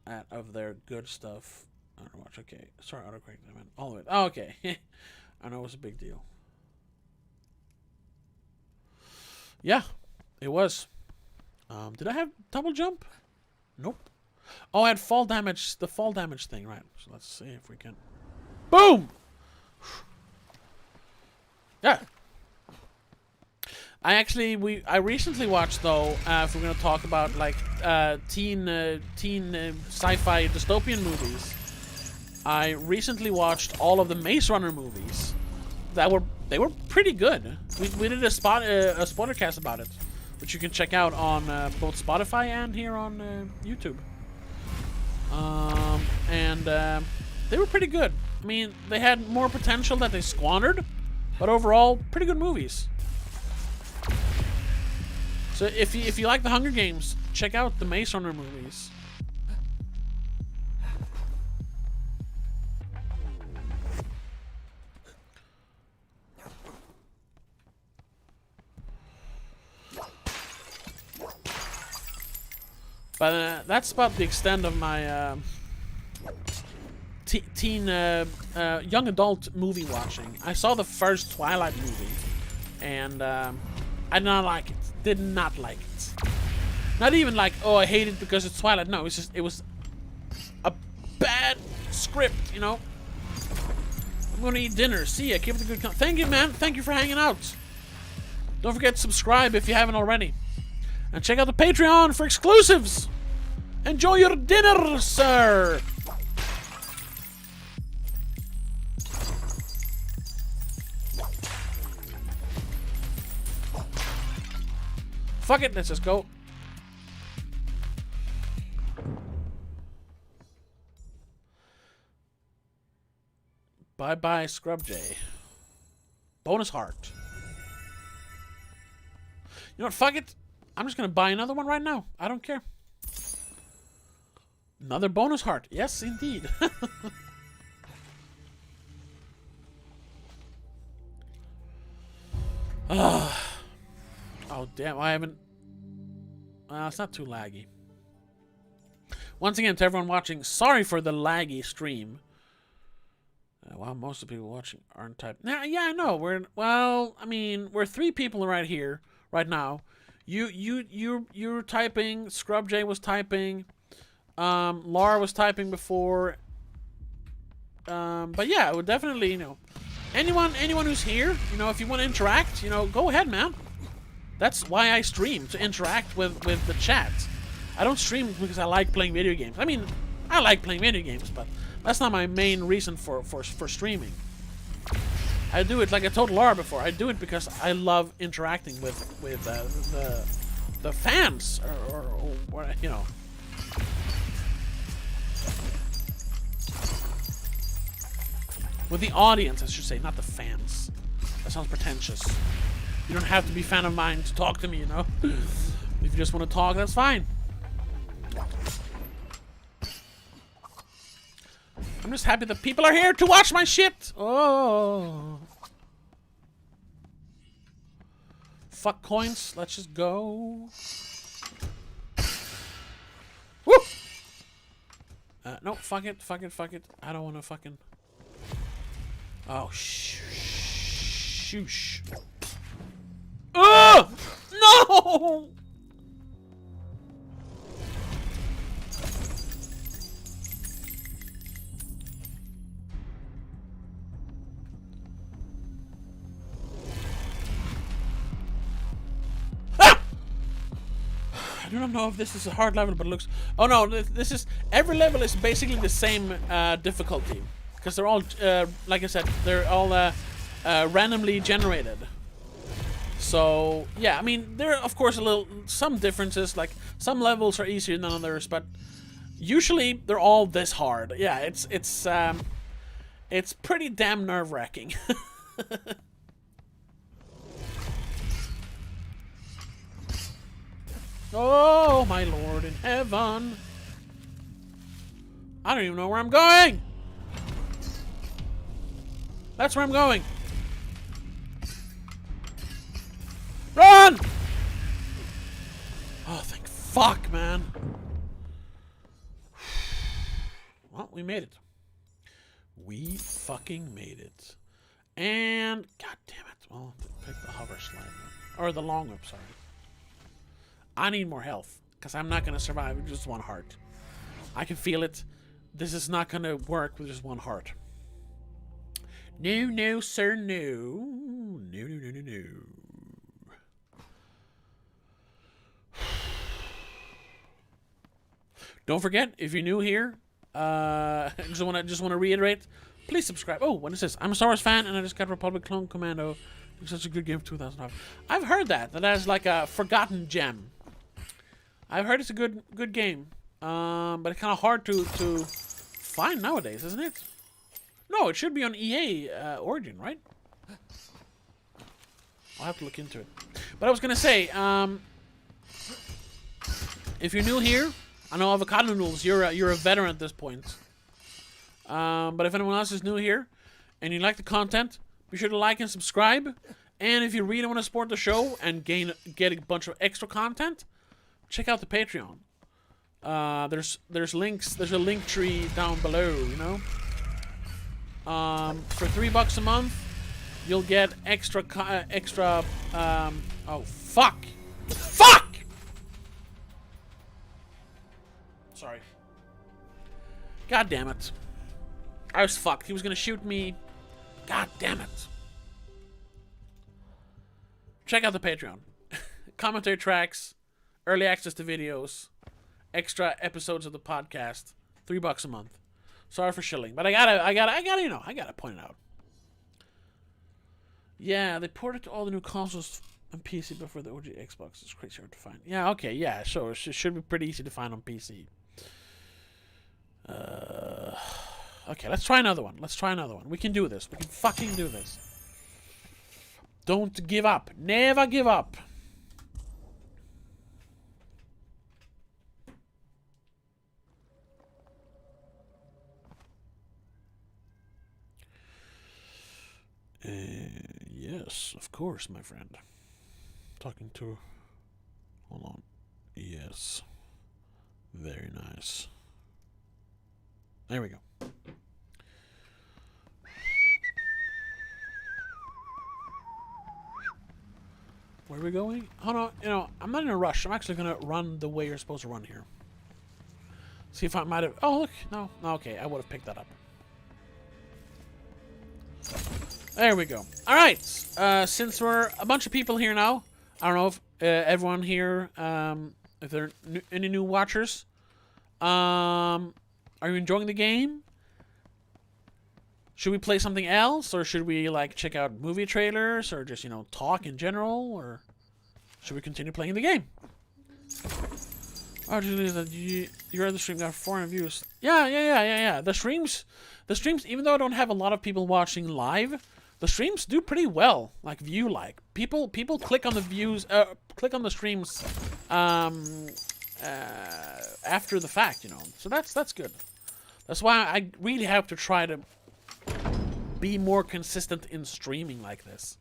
out of their good stuff. I don't watch. Okay, sorry, autocorrect. I meant all of it. Oh, okay. I know it was a big deal. Yeah, it was. Did I have double jump? Nope. Oh, I had fall damage. The fall damage thing, right? So let's see if we can. Boom. Yeah. I recently watched, though, if we're gonna talk about like teen sci-fi dystopian movies, I recently watched all of the Maze Runner movies. They were pretty good. We did a spoiler cast about it, which you can check out on both Spotify and here on YouTube. They were pretty good. I mean, they had more potential that they squandered, but overall, pretty good movies. So if you like the Hunger Games, check out the Maze Runner movies. But that's about the extent of my young adult movie watching. I saw the first Twilight movie, and I did not like it. Did not like it. Not even like, oh, I hate it because it's Twilight. No, it's just, it was a bad script, you know? I'm gonna eat dinner. See ya. Keep it a good Thank you, man. Thank you for hanging out. Don't forget to subscribe if you haven't already. And check out the Patreon for exclusives. Enjoy your dinner, sir. Fuck it, let's just go. Bye-bye, Scrub J. Bonus heart. You know what, fuck it. I'm just gonna buy another one right now. I don't care. Another bonus heart. Yes, indeed. Oh, damn. I haven't... it's not too laggy. Once again, to everyone watching, sorry for the laggy stream. Well, most of the people watching aren't typing. Now, yeah, I know. We're 3 people right here, right now. You're typing. Scrub J was typing. Laura was typing before. But yeah, I would definitely, you know, anyone who's here, you know, if you want to interact, you know, go ahead, man. That's why I stream, to interact with the chat. I don't stream because I like playing video games. I mean, I like playing video games, but that's not my main reason for streaming. I do it, like I told Laura before, I do it because I love interacting with the fans, or you know. With the audience, I should say, not the fans. That sounds pretentious. You don't have to be a fan of mine to talk to me, you know? If you just want to talk, that's fine. I'm just happy that people are here to watch my shit! Oh. Fuck coins, let's just go. Woo! No, fuck it. I don't want to fucking... Oh, shoosh. Ugh! No! Ah! I do not know if this is a hard level, but it looks... Oh no, this is... Every level is basically the same difficulty. Because they're all, like I said, they're all randomly generated. So, yeah, I mean, there are, of course, some differences. Like, some levels are easier than others, but usually they're all this hard. Yeah, it's pretty damn nerve-wracking. Oh, my Lord in heaven. I don't even know where I'm going. That's where I'm going. Run! Oh, thank fuck, man. Well, we made it. We fucking made it. And, god damn it. Well, pick the hover slide. Or the long whip, sorry. I need more health, because I'm not going to survive with just one heart. I can feel it. This is not going to work with just one heart. No, sir, no. No. Don't forget, if you're new here, just want to reiterate, please subscribe. Oh, what is this? I'm a Star Wars fan, and I just got Republic Clone Commando. It's such a good game for 2005. I've heard that has like a forgotten gem. I've heard it's a good game, but it's kind of hard to find nowadays, isn't it? No, it should be on EA Origin, right? I'll have to look into it. But I was gonna say, if you're new here, I know Avocado Noodles, you're a veteran at this point. But if anyone else is new here and you like the content, be sure to like and subscribe. And if you really want to support the show and get a bunch of extra content, check out the Patreon. there's links. There's a link tree down below. You know. For $3 a month, you'll get extra. Oh fuck! Fuck! Sorry. God damn it! I was fucked. He was gonna shoot me. God damn it! Check out the Patreon. Commentary tracks, early access to videos, extra episodes of the podcast. $3 a month. Sorry for shilling, but I gotta point it out. Yeah, they ported to all the new consoles on PC before the OG Xbox. It's crazy hard to find. Yeah, okay, yeah, sure. It should be pretty easy to find on PC. Okay, let's try another one. We can do this. We can fucking do this. Don't give up. Never give up. Yes, of course, my friend. Talking to... Hold on. Yes. Very nice. There we go. Where are we going? Oh no, you know, I'm not in a rush. I'm actually gonna run the way you're supposed to run here. See if I might have... Oh, look. No, okay, I would have picked that up. There we go. Alright, since we're a bunch of people here now, I don't know if everyone here, if there are any new watchers, are you enjoying the game? Should we play something else, or should we, like, check out movie trailers, or just, you know, talk in general, or should we continue playing the game? Oh, your other stream got 400 views. Yeah. The streams, even though I don't have a lot of people watching live, the streams do pretty well, like view-like. People click on the views, click on the streams, after the fact, you know. So that's good. That's why I really have to try to be more consistent in streaming like this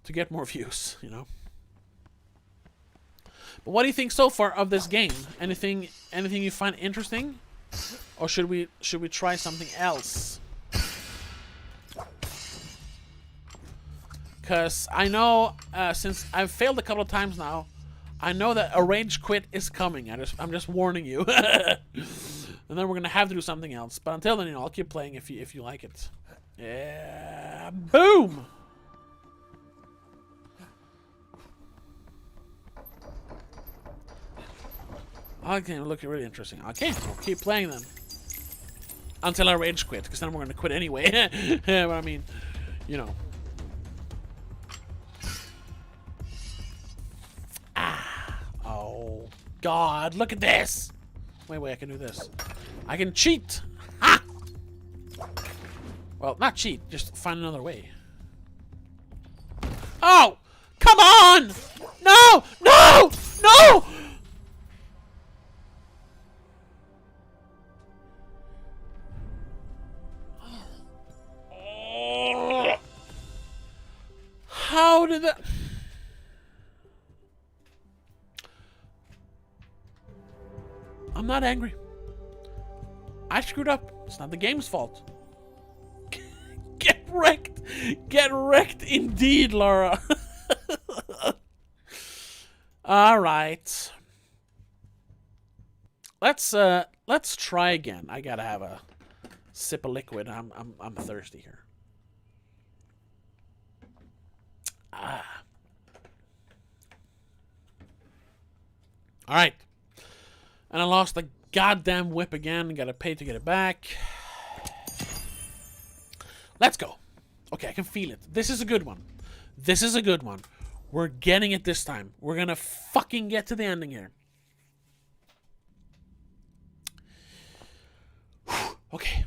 to get more views, you know. But what do you think so far of this game? Anything you find interesting, or should we try something else? Because I know, since I've failed a couple of times now, I know that a rage quit is coming. I'm just warning you. And then we're gonna have to do something else. But until then, you know, I'll keep playing if you like it. Yeah, boom. Okay, look really interesting. Okay, I'll keep playing them until I rage quit, because then we're gonna quit anyway. But I mean, you know. Oh God! Look at this. Wait, I can do this. I can cheat. Ha! Well, not cheat. Just find another way. Oh! Come on! No! No! No! How did that... I'm not angry. I screwed up. It's not the game's fault. Get wrecked. Get wrecked indeed, Laura. All right. Let's try again. I gotta have a sip of liquid. I'm thirsty here. All right. And I lost the goddamn whip again. Gotta pay to get it back. Let's go. Okay, I can feel it. This is a good one. This is a good one. We're getting it this time. We're gonna fucking get to the ending here. Okay.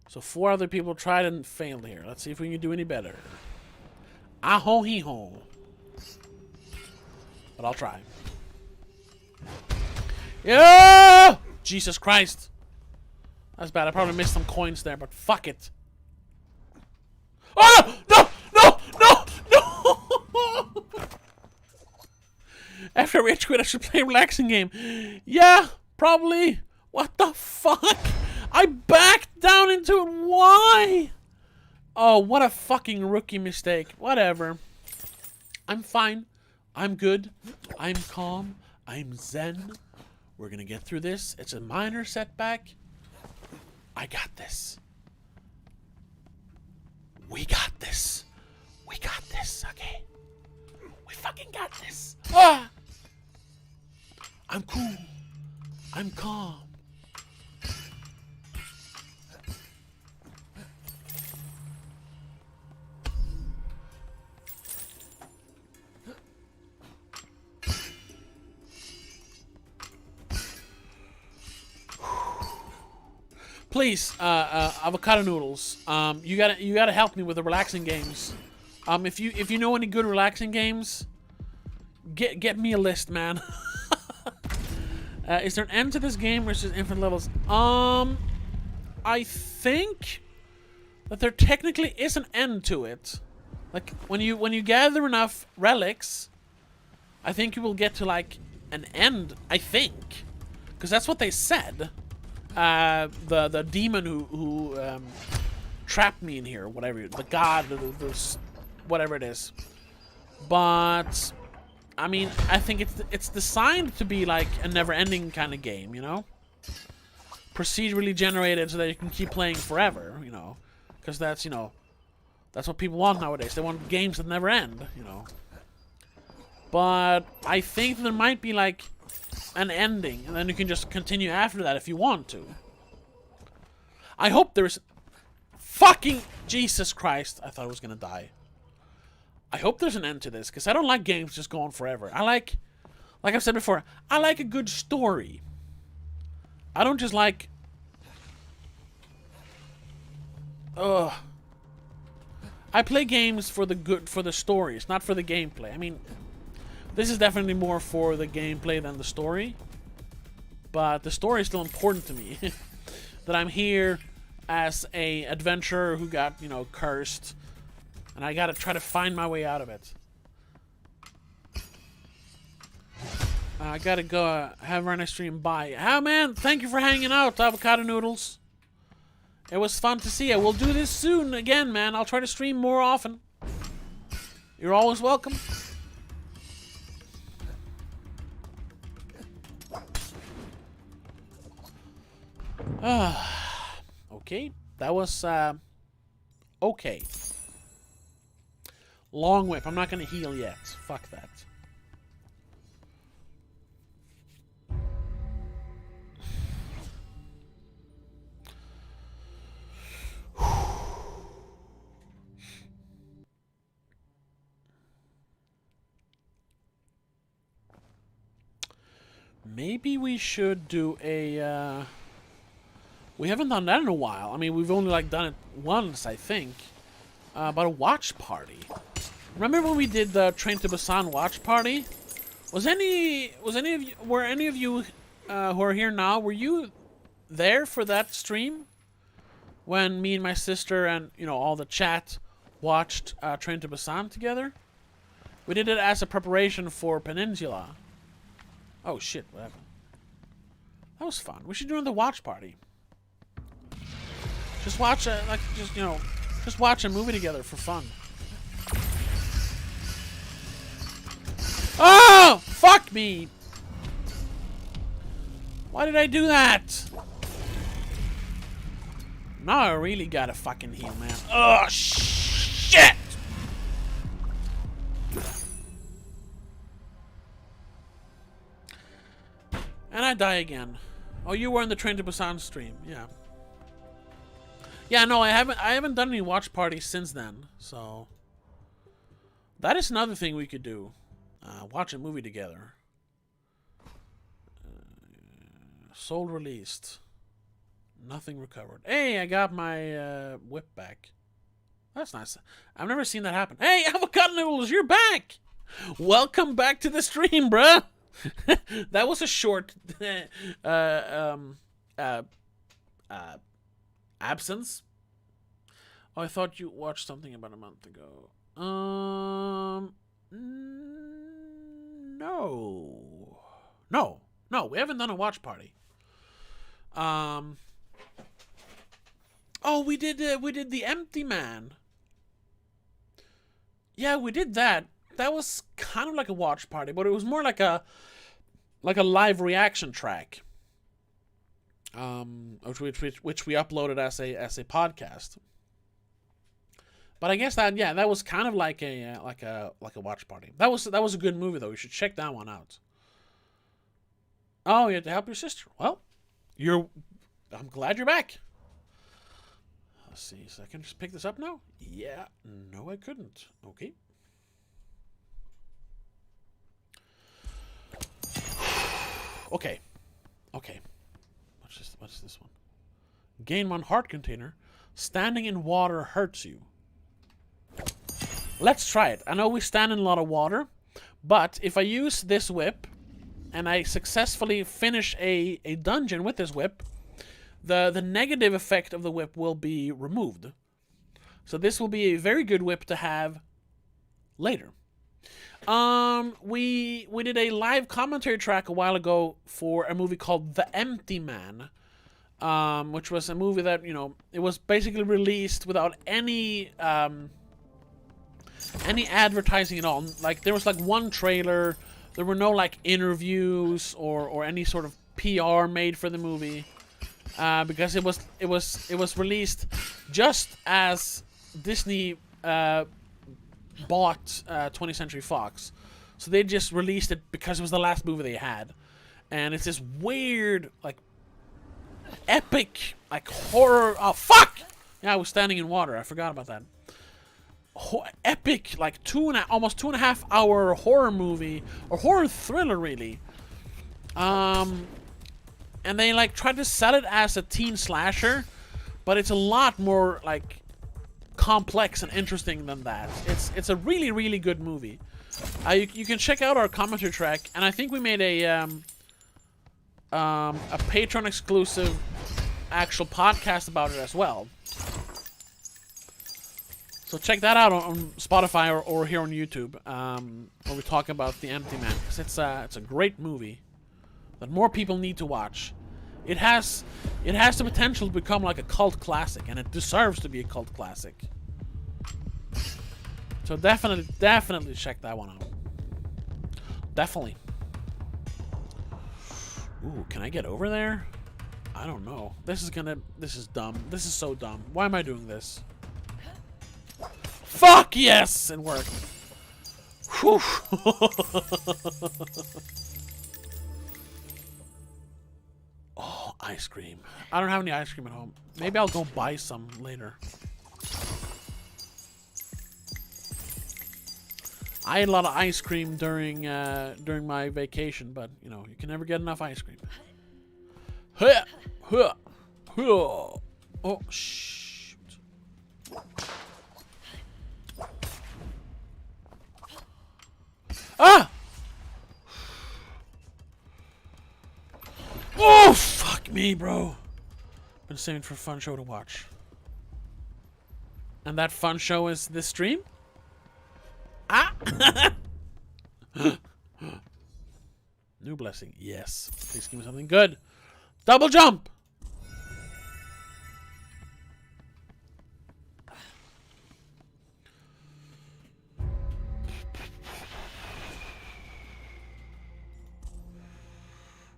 So 4 other people tried and failed here. Let's see if we can do any better. Aho hee ho. But I'll try. Yeah! Jesus Christ. That's bad. I probably missed some coins there, but fuck it. Oh, no! No! No! No! After I rage quit, I should play a relaxing game. Yeah, probably. What the fuck? I backed down into it. Why? Oh, what a fucking rookie mistake. Whatever. I'm fine. I'm good. I'm calm. I'm zen. We're gonna get through this. It's a minor setback. I got this. We got this. We got this, okay? We fucking got this. Ah! I'm cool. I'm calm. Please, avocado noodles. You gotta help me with the relaxing games. If you know any good relaxing games, get me a list, man. Is there an end to this game or is it infinite levels? I think that there technically is an end to it. Like when you gather enough relics, I think you will get to like an end. I think, because that's what they said. The demon who trapped me in here, whatever, the god, the whatever it is. But I mean, I think it's designed to be like a never-ending kind of game, you know, procedurally generated so that you can keep playing forever, you know, because that's, you know, that's what people want nowadays. They want games that never end, you know. But I think there might be like an ending, and then you can just continue after that if you want to. I hope there's... Fucking Jesus Christ, I thought I was gonna die. I hope there's an end to this, because I don't like games just going forever. I like I've said before, I like a good story. I don't just like... Ugh. I play games for the stories, not for the gameplay. I mean... This is definitely more for the gameplay than the story. But the story is still important to me. That I'm here as a adventurer who got, you know, cursed. And I gotta try to find my way out of it. I gotta go have our next stream. Bye. Ah, man, thank you for hanging out, Avocado Noodles. It was fun to see you. We'll do this soon again, man. I'll try to stream more often. You're always welcome. Okay, that was okay. Long whip. I'm not gonna heal yet. Fuck that. Maybe we should do a we haven't done that in a while. I mean, we've only like done it once, I think. But a watch party. Remember when we did the Train to Busan watch party? Were any of you who are here now, were you there for that stream? When me and my sister and, you know, all the chat watched Train to Busan together? We did it as a preparation for Peninsula. Oh shit, what happened? That was fun. We should do another watch party. Just watch just watch a movie together for fun. Oh! Fuck me! Why did I do that? Now I really gotta fucking heal, man. Oh, shit! And I die again. Oh, you were in the Train to Busan stream, yeah. Yeah, no, I haven't done any watch parties since then, so that is another thing we could do. Watch a movie together. Soul released. Nothing recovered. Hey, I got my whip back. That's nice. I've never seen that happen. Hey, Avocado Noodles, you're back! Welcome back to the stream, bruh! That was a short absence. Oh, I thought you watched something about a month ago. No, we haven't done a watch party. Oh, we did The Empty Man. Yeah, we did that. That was kind of like a watch party, but it was more like a live reaction track. Which we uploaded as a podcast. But I guess that was kind of like a watch party. That was a good movie though. You should check that one out. Oh, you had to help your sister. Well, I'm glad you're back. Let's see. So I can just pick this up now? Yeah. No, I couldn't. Okay. Okay. What's this one? Gain 1 heart container. Standing in water hurts you. Let's try it. I know we stand in a lot of water, but if I use this whip and I successfully finish a dungeon with this whip, the negative effect of the whip will be removed. So this will be a very good whip to have later. We did a live commentary track a while ago for a movie called The Empty Man, which was a movie that, it was basically released without any advertising at all. Like, there was like one trailer. There were no like interviews or any sort of PR made for the movie, because it was released just as Disney bought 20th Century Fox. So they just released it because it was the last movie they had. And it's this weird, like, epic, like, horror. Oh, fuck! Yeah, I was standing in water. I forgot about that. Epic, like, almost 2.5 hour horror movie, or horror thriller, really. And they, like, tried to sell it as a teen slasher, but it's a lot more, like, complex and interesting than that. It's a really, really good movie. You can check out our commentary track, and I think we made a Patreon exclusive actual podcast about it as well. So check that out on Spotify or here on YouTube, where we talk about The Empty Man, because it's a great movie that more people need to watch. It has the potential to become like a cult classic, and it deserves to be a cult classic. So definitely check that one out. Definitely. Ooh, can I get over there? I don't know. This is dumb. This is so dumb. Why am I doing this? Fuck yes! It worked. Whew. Oh, ice cream. I don't have any ice cream at home. Maybe I'll go buy some later. I ate a lot of ice cream during my vacation, but you can never get enough ice cream. Oh shoot! Ah! Oh fuck me, bro! Been saving for a fun show to watch, and that fun show is this stream. Ah! New blessing. Yes. Please give me something good. Double jump!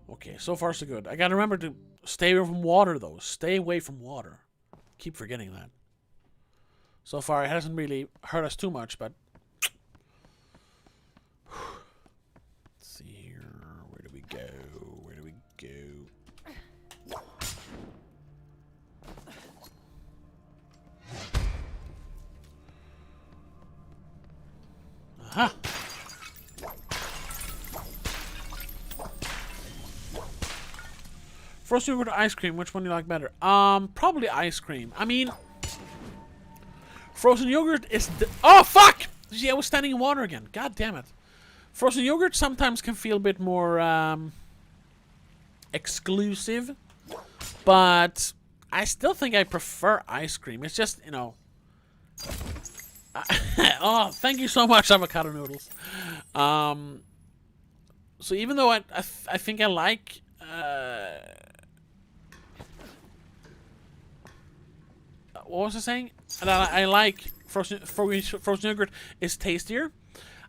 Okay, so far so good. I gotta remember to stay away from water, though. Stay away from water. Keep forgetting that. So far, it hasn't really hurt us too much, but... Let's see here. Where do we go? Where do we go? Aha! Frozen yogurt or ice cream, which one do you like better? Probably ice cream. I mean, frozen yogurt is oh, fuck! See, I was standing in water again. God damn it. Frozen yogurt sometimes can feel a bit more, exclusive. But I still think I prefer ice cream. It's just, oh, thank you so much, avocado noodles. So even though I think I like what was I saying? That I like frozen yogurt is tastier.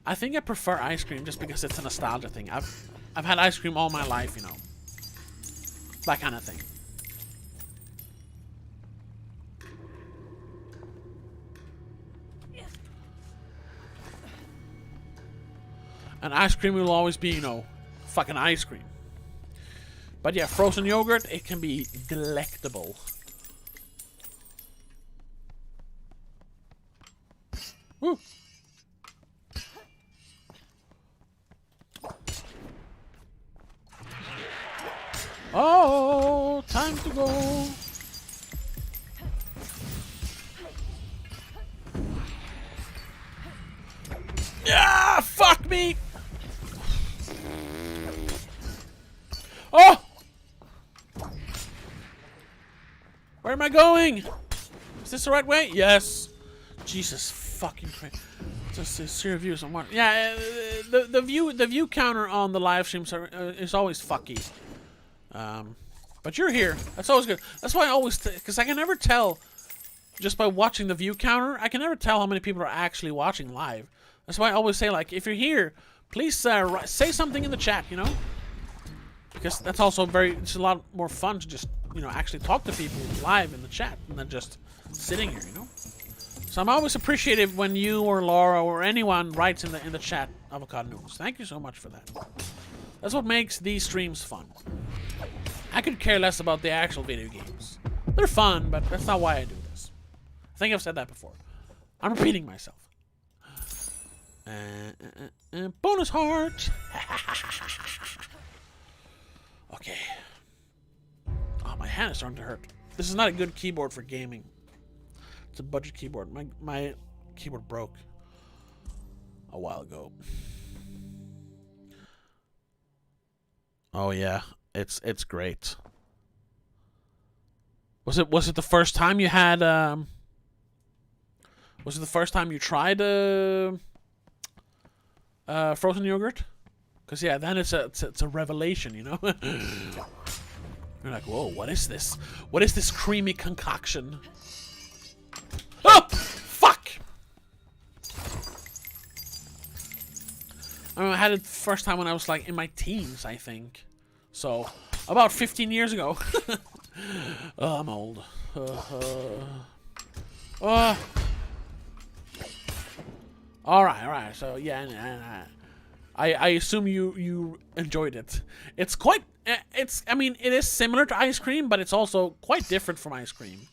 I think I prefer ice cream just because it's a nostalgia thing. I've had ice cream all my life, you know. That kind of thing. And ice cream will always be, you know, fucking ice cream. But yeah, frozen yogurt, it can be delectable. Woo. Oh, time to go. Yeah, fuck me. Oh! Where am I going? Is this the right way? Yes. Jesus fucking Christ. Just a serious views on one. Yeah, the view counter on the live streams is always fucky. But you're here. That's always good. That's why I always, because I can never tell just by watching the view counter. I can never tell how many people are actually watching live. That's why I always say, like, if you're here, please say something in the chat, you know? Because that's also it's a lot more fun to just, you know, actually talk to people live in the chat than just sitting here, you know? So I'm always appreciative when you or Laura or anyone writes in the chat avocado news. Thank you so much for that. That's what makes these streams fun. I could care less about the actual video games. They're fun, but that's not why I do this. I think I've said that before. I'm repeating myself. Bonus heart. Okay. Oh, my hand is starting to hurt. This is not a good keyboard for gaming. It's a budget keyboard. My keyboard broke a while ago. Oh yeah, it's great. Was it the first time you had was it the first time you tried frozen yogurt? Because yeah, then it's a revelation, you know. You're like, whoa, what is this? What is this creamy concoction? Oh, fuck! I mean, I had it the first time when I was like in my teens, I think. So about 15 years ago. Oh, I'm old. All right. So yeah, I assume you enjoyed it. It's quite. I mean, it is similar to ice cream, but it's also quite different from ice cream.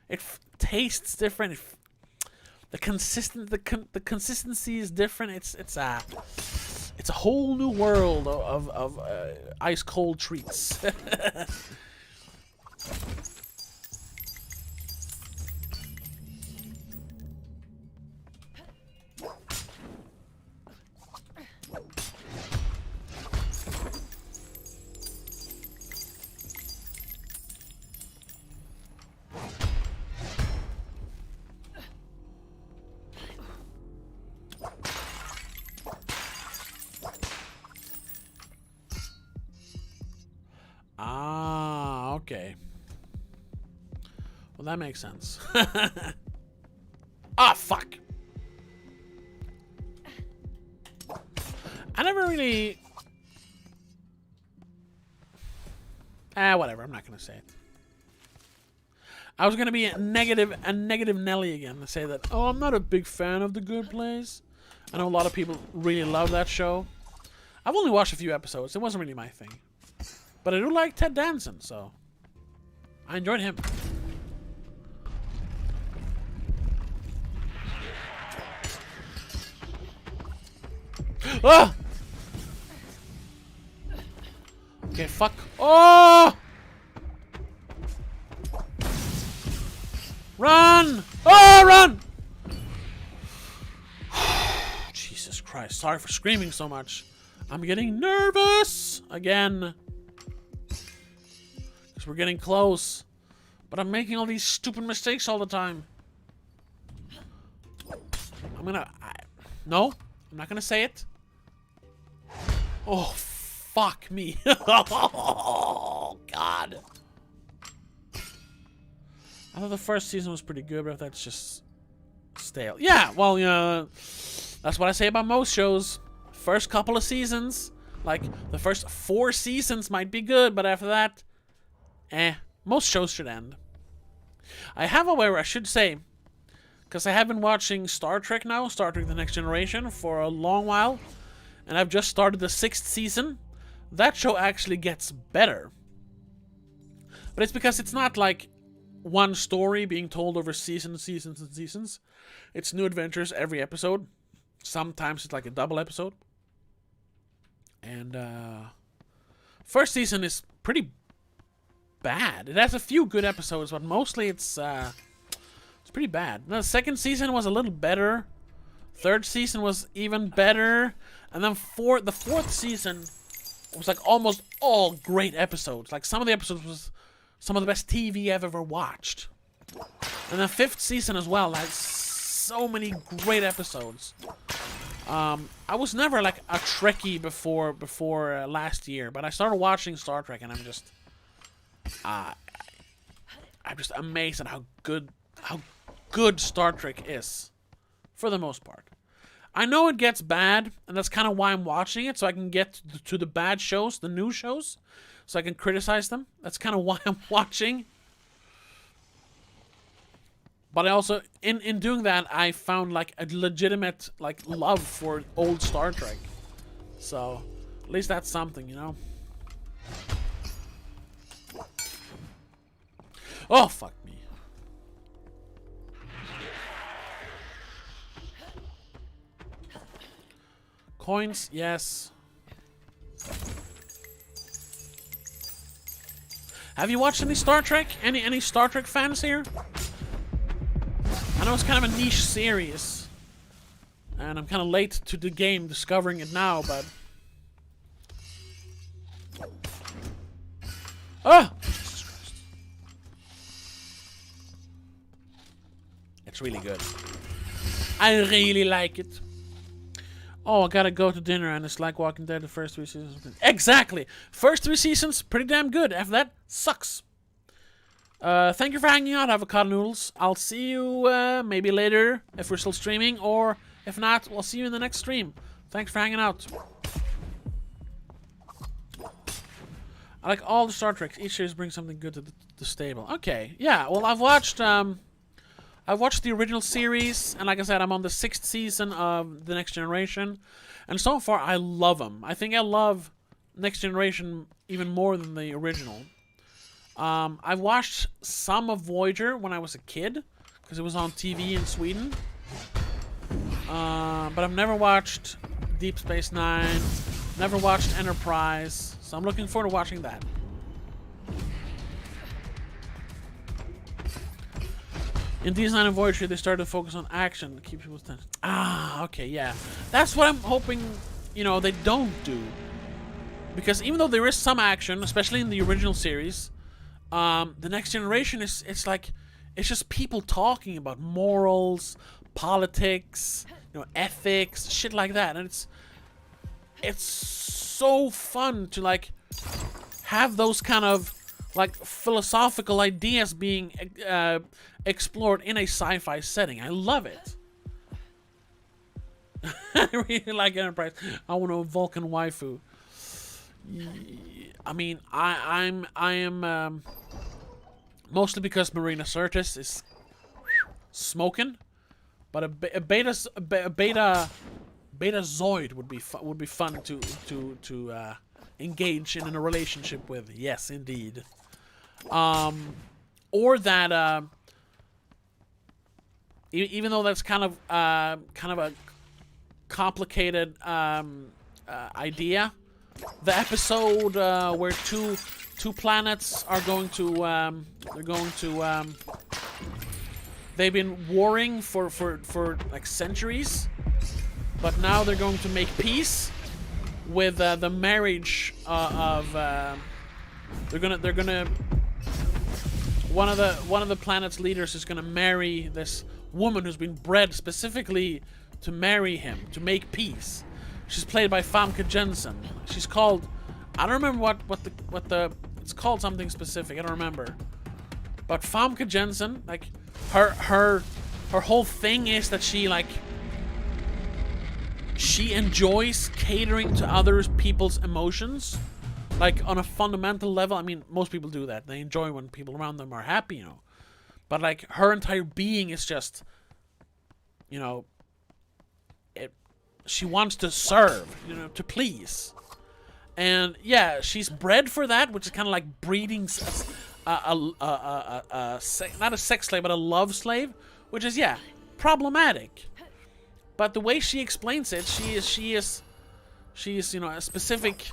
It tastes different. The consistency is different. It's a whole new world of ice cold treats. Ah, okay. Well, that makes sense. Ah, fuck. I never really... whatever. I'm not going to say it. I was going to be a negative Nelly again and say that, oh, I'm not a big fan of The Good Place. I know a lot of people really love that show. I've only watched a few episodes. It wasn't really my thing. But I do like Ted Danson, so I enjoyed him. Ah! Okay, fuck. Oh! Run! Oh, run! Jesus Christ. Sorry for screaming so much. I'm getting nervous again. Because we're getting close. But I'm making all these stupid mistakes all the time. I'm gonna... No, I'm not gonna say it. Oh, fuck me. Oh, God. I thought the first season was pretty good, but that's just stale. Yeah, well, that's what I say about most shows. First couple of seasons, like the first 4 seasons might be good, but after that, most shows should end. I have, however, I should say, because I have been watching Star Trek now, Star Trek The Next Generation, for a long while, and I've just started the 6th season. That show actually gets better. But it's because it's not like one story being told over seasons and seasons. It's new adventures every episode. Sometimes it's like a double episode. And first season is pretty bad. It has a few good episodes, but mostly it's pretty bad. The second season was a little better. Third season was even better. And then the fourth season was like almost all great episodes. Like some of the episodes was some of the best TV I've ever watched. And the 5th season as well had so many great episodes. I was never like a Trekkie before last year, but I started watching Star Trek, and I'm just amazed at how good Star Trek is, for the most part. I know it gets bad, and that's kind of why I'm watching it, so I can get to the bad shows, the new shows, so I can criticize them. That's kind of why I'm watching. But I also, in doing that, I found like a legitimate like love for old Star Trek. So, at least that's something, you know? Oh, fuck me. Coins, yes. Have you watched any Star Trek? Any Star Trek fans here? I know it's kind of a niche series, and I'm kind of late to the game discovering it now, but... Oh! Jesus Christ. It's really good. I really like it. Oh, I gotta go to dinner, and it's like Walking Dead, the first 3 seasons. Exactly! First 3 seasons, pretty damn good. After that, sucks. Thank you for hanging out, Avocado Noodles. I'll see you maybe later, if we're still streaming, or if not, we'll see you in the next stream. Thanks for hanging out. I like all the Star Treks. Each series brings something good to the stable. Okay, yeah, well, I've watched the original series, and like I said, I'm on the 6th season of The Next Generation, and so far, I love them. I think I love Next Generation even more than the original. I've watched some of Voyager when I was a kid, because it was on TV in Sweden. But I've never watched Deep Space Nine, never watched Enterprise, so I'm looking forward to watching that. In DS9 and Voyager, they started to focus on action to keep people's attention. Ah, okay, yeah. That's what I'm hoping, they don't do. Because even though there is some action, especially in the original series, The Next Generation it's just people talking about morals, politics, ethics, shit like that, and it's so fun to like have those kind of like philosophical ideas being explored in a sci-fi setting. I love it. I really like Enterprise. I want a Vulcan waifu. I mean, I am mostly because Marina Sirtis is smoking, but a beta Zoid would be fun to engage in a relationship with. Yes, indeed. Or that even though that's kind of a complicated idea. The episode where two planets are going to they've been warring for like centuries, but now they're going to make peace with the marriage of they're gonna one of the planet's leaders is gonna marry this woman who's been bred specifically to marry him, to make peace. She's played by Famke Jensen. She's called I don't remember what the it's called, something specific. I don't remember. But Famke Jensen, like her whole thing is that she enjoys catering to other people's emotions, like on a fundamental level. I mean, most people do that. They enjoy when people around them are happy, you know. But like her entire being is just, you know, she wants to serve, you know, to please. And yeah, she's bred for that, which is kind of like breeding not a sex slave, but a love slave, which is, yeah, problematic. But the way she explains it, she is, you know, a specific,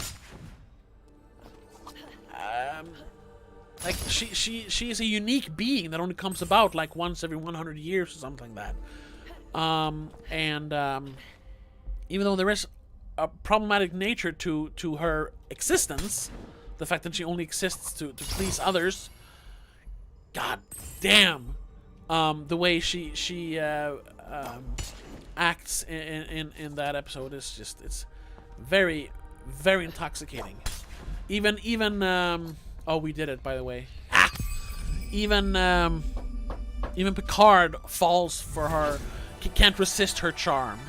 like she is a unique being that only comes about like once every 100 years or something like that. Even though there is a problematic nature to her existence, the fact that she only exists to please others, god damn, the way she acts in that episode is just, it's very, very intoxicating. Even oh, we did it, by the way. Even Picard falls for her. He can't resist her charm.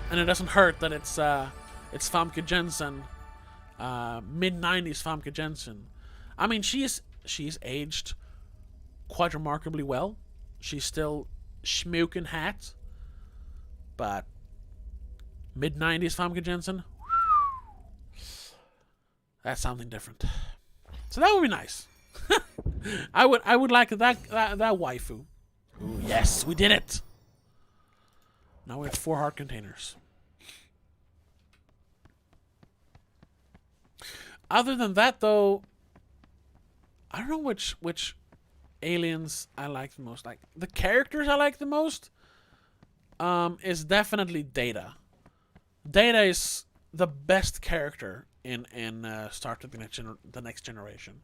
And it doesn't hurt that it's Famke Jensen, mid-90s Famke Jensen. I mean, she's aged quite remarkably well. She's still smoking hot, but mid-90s Famke Jensen, that's something different. So that would be nice. I would like that waifu. Ooh, yes, we did it. Now we have 4 heart containers. Other than that, though, I don't know which aliens I like the most. Like, the characters I like the most is definitely Data. Data is the best character in Star Trek: The Next Generation.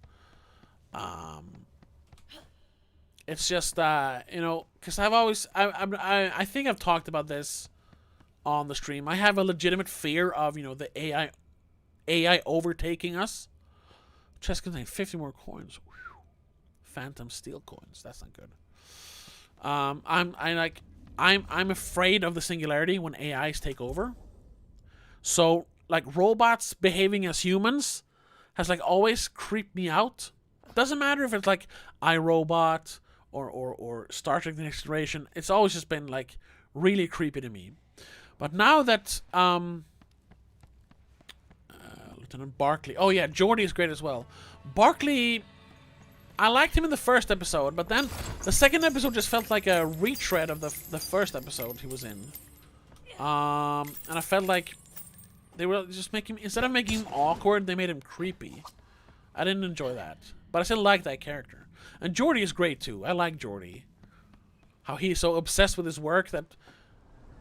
It's just you know, because I think I've talked about this on the stream. I have a legitimate fear of, you know, the AI overtaking us. Chest contains 50 more coins. Whew. Phantom steel coins. That's not good. I'm afraid of the singularity when AIs take over. So like robots behaving as humans has like always creeped me out. It doesn't matter if it's like iRobot or Star Trek: The Next Generation. It's always just been like really creepy to me. But now that Lieutenant Barclay, oh yeah, Geordi is great as well. Barclay, I liked him in the first episode, but then the second episode just felt like a retread of the first episode he was in. And I felt like they were just making, instead of making him awkward, they made him creepy. I didn't enjoy that, but I still like that character. And Geordi is great too. I like Geordi. How he's so obsessed with his work that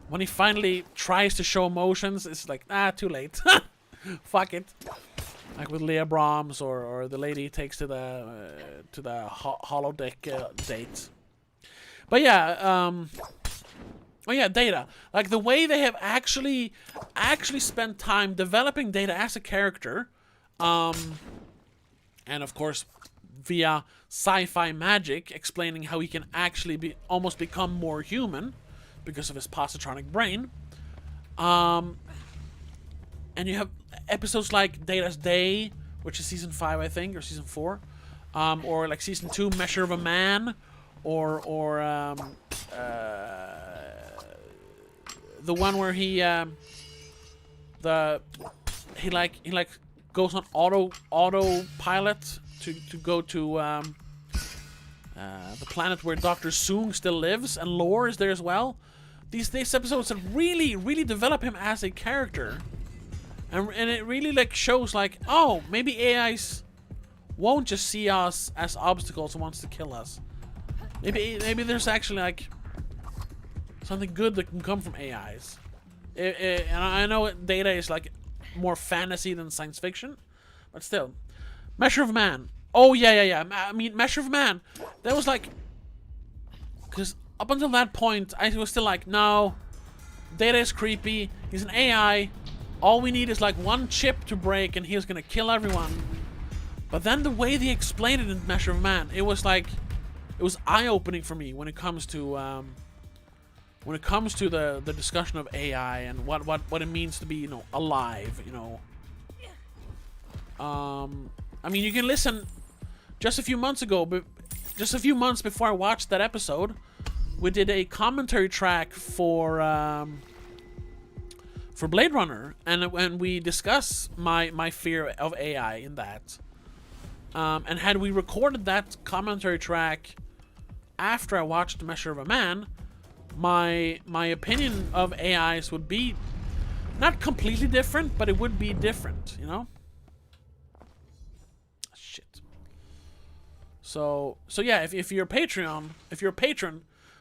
when he finally tries to show emotions, it's like, too late. Fuck it. Like with Leah Brahms or the lady he takes to the holodeck date. But yeah, oh yeah, Data. Like the way they have actually spent time developing Data as a character, and of course via sci-fi magic, explaining how he can actually almost become more human because of his positronic brain. And you have episodes like Data's Day, which is season 5, I think, or season 4, or like season 2, Measure of a Man, or the one where he goes on autopilot to go to the planet where Dr. Soong still lives, and Lore is there as well. These episodes that really develop him as a character. And it really like shows like, oh, maybe AIs won't just see us as obstacles and wants to kill us. Maybe there's actually like something good that can come from AIs. And I know Data is like more fantasy than science fiction, but still. Measure of Man. Oh yeah. I mean, Measure of Man. That was like, because up until that point, I was still like, no, Data is creepy. He's an AI. all we need is like one chip to break and he's gonna kill everyone. But then the way they explained it in Measure of Man, it was like, it was eye-opening for me when it comes to the discussion of AI and what it means to be, you know, alive, you know. I mean, you can listen. Just a few months ago, but just a few months before I watched that episode, we did a commentary track for Blade Runner, and we discuss my fear of AI in that. And had we recorded that commentary track after I watched Measure of a Man, my opinion of AIs would be not completely different, but it would be different, you know? Shit. So yeah, if you're a patron,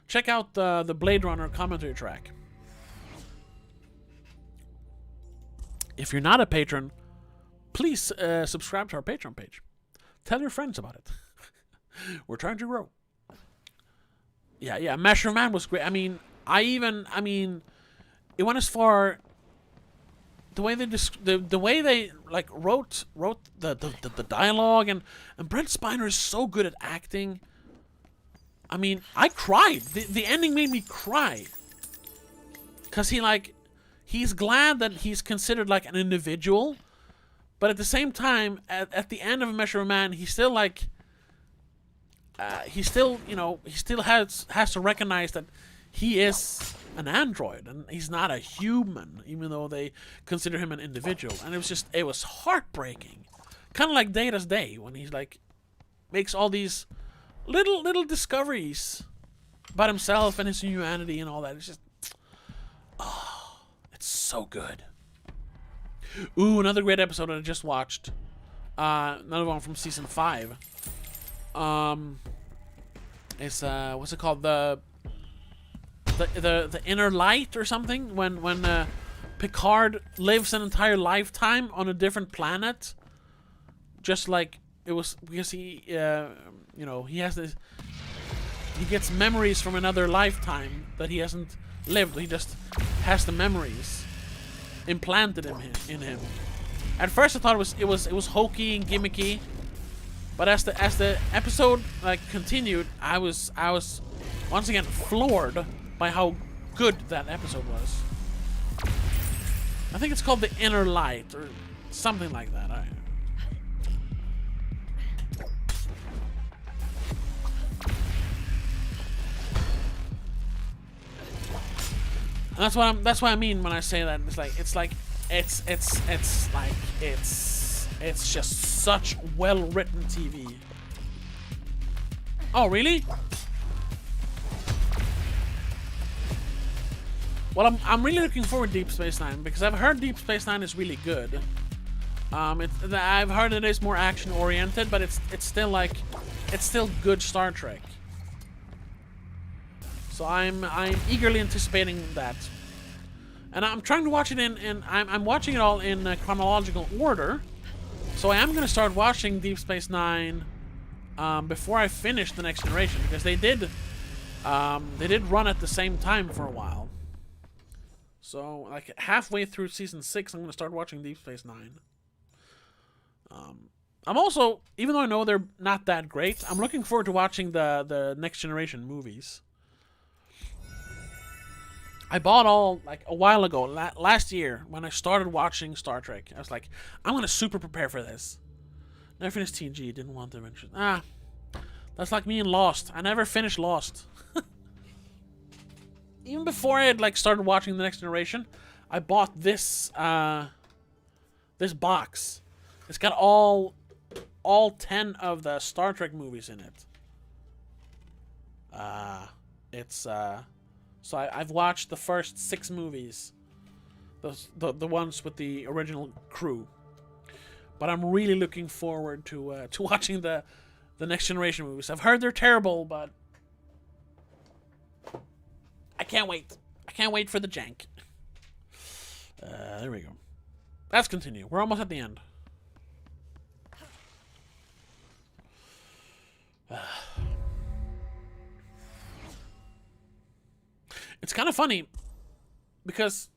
check out the Blade Runner commentary track. If you're not a patron, please subscribe to our Patreon page. Tell your friends about it. We're trying to grow. Yeah, Measure of Man was great. I mean, it went as far. The way they like wrote the dialogue, and Brent Spiner is so good at acting. I mean, I cried. The ending made me cry. Cause he's glad that he's considered like an individual, but at the same time, at the end of A Measure of Man, he's still like. He still has to recognize that he is an android and he's not a human, even though they consider him an individual. And it was heartbreaking, kind of like Data's Day when he's like makes all these little discoveries about himself and his humanity and all that. It's just, oh, it's so good. Ooh, another great episode that I just watched. Another one from season 5. It's what's it called? The inner light or something, when Picard lives an entire lifetime on a different planet, just like it was, because he he has this, he gets memories from another lifetime that he hasn't lived. He just has the memories implanted in him. At first I thought it was hokey and gimmicky. But as the episode like continued, I was once again floored by how good that episode was. I think it's called The Inner Light or something like that. And that's what I mean when I say that. It's just such well-written TV. Oh, really? Well, I'm really looking forward to Deep Space Nine because I've heard Deep Space Nine is really good. I've heard it is more action-oriented, but it's still good Star Trek. So I'm eagerly anticipating that. And I'm trying to watch it I'm watching it all in chronological order. So I am going to start watching Deep Space Nine before I finish The Next Generation, because they did run at the same time for a while. So like halfway through season 6, I'm going to start watching Deep Space Nine. I'm also, even though I know they're not that great, I'm looking forward to watching the Next Generation movies. I bought all like a while ago, last year, when I started watching Star Trek. I was like, I'm going to super prepare for this. Never finished TNG, didn't want to mention. That's like me in Lost. I never finished Lost. Even before I had like started watching The Next Generation, I bought this this box. It's got all 10 of the Star Trek movies in it. So I've watched the first 6 movies, the ones with the original crew. But I'm really looking forward to watching the Next Generation movies. I've heard they're terrible, but I can't wait. I can't wait for the jank. There we go. Let's continue. We're almost at the end. It's kind of funny because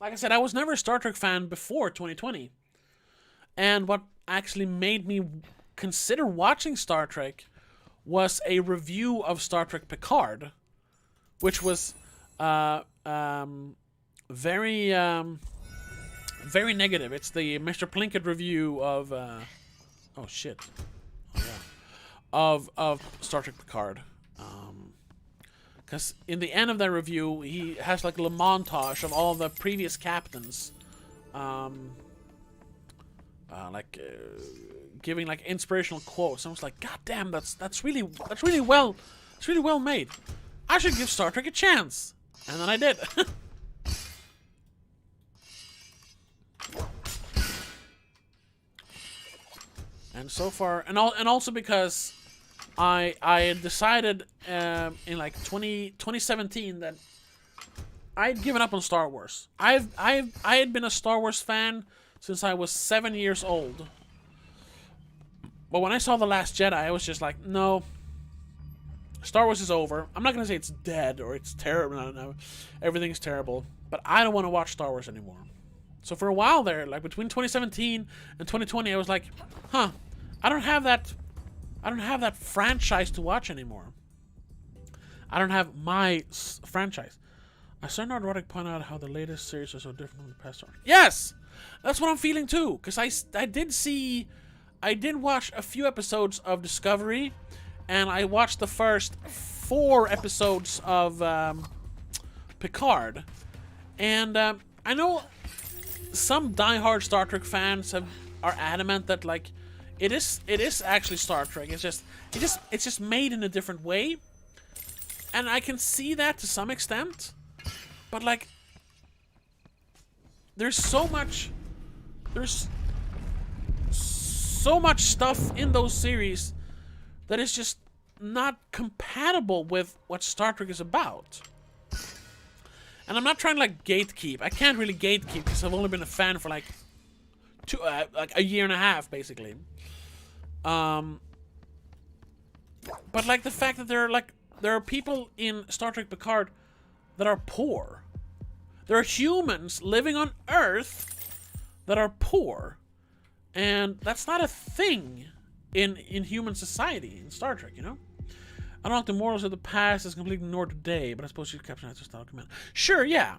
like I said, I was never a Star Trek fan before 2020. And what actually made me consider watching Star Trek was a review of Star Trek Picard, which was very very negative. It's the Mr. Plinkett review of of Star Trek Picard. Because in the end of that review, he has like a little montage of all the previous captains, giving like inspirational quotes. I was like, God damn, that's really well made. I should give Star Trek a chance, and then I did. And so far, and also because I had decided in like 2017 that I had given up on Star Wars. I had been a Star Wars fan since I was 7 years old. But when I saw The Last Jedi, I was just like, no, Star Wars is over. I'm not gonna say it's dead or it's terrible. No, everything's terrible. But I don't want to watch Star Wars anymore. So for a while there, like between 2017 and 2020, I was like, huh, I don't have that franchise to watch anymore. I don't have my franchise. I saw Nerdrotic point out how the latest series are so different from the past. Yes! That's what I'm feeling too. Because I did watch a few episodes of Discovery, and I watched the first 4 episodes of Picard. And I know some diehard Star Trek fans are adamant that like it is actually Star Trek. It's just made in a different way, and I can see that to some extent. But like, there's so much stuff in those series that is just not compatible with what Star Trek is about. And I'm not trying to like gatekeep. I can't really gatekeep because I've only been a fan for like a year and a half, basically. But like the fact that there are people in Star Trek Picard that are poor. There are humans living on Earth that are poor, and that's not a thing in human society in Star Trek, you know. I don't know if the morals of the past is completely ignored today, but I suppose she's captured as a style command. Sure, yeah.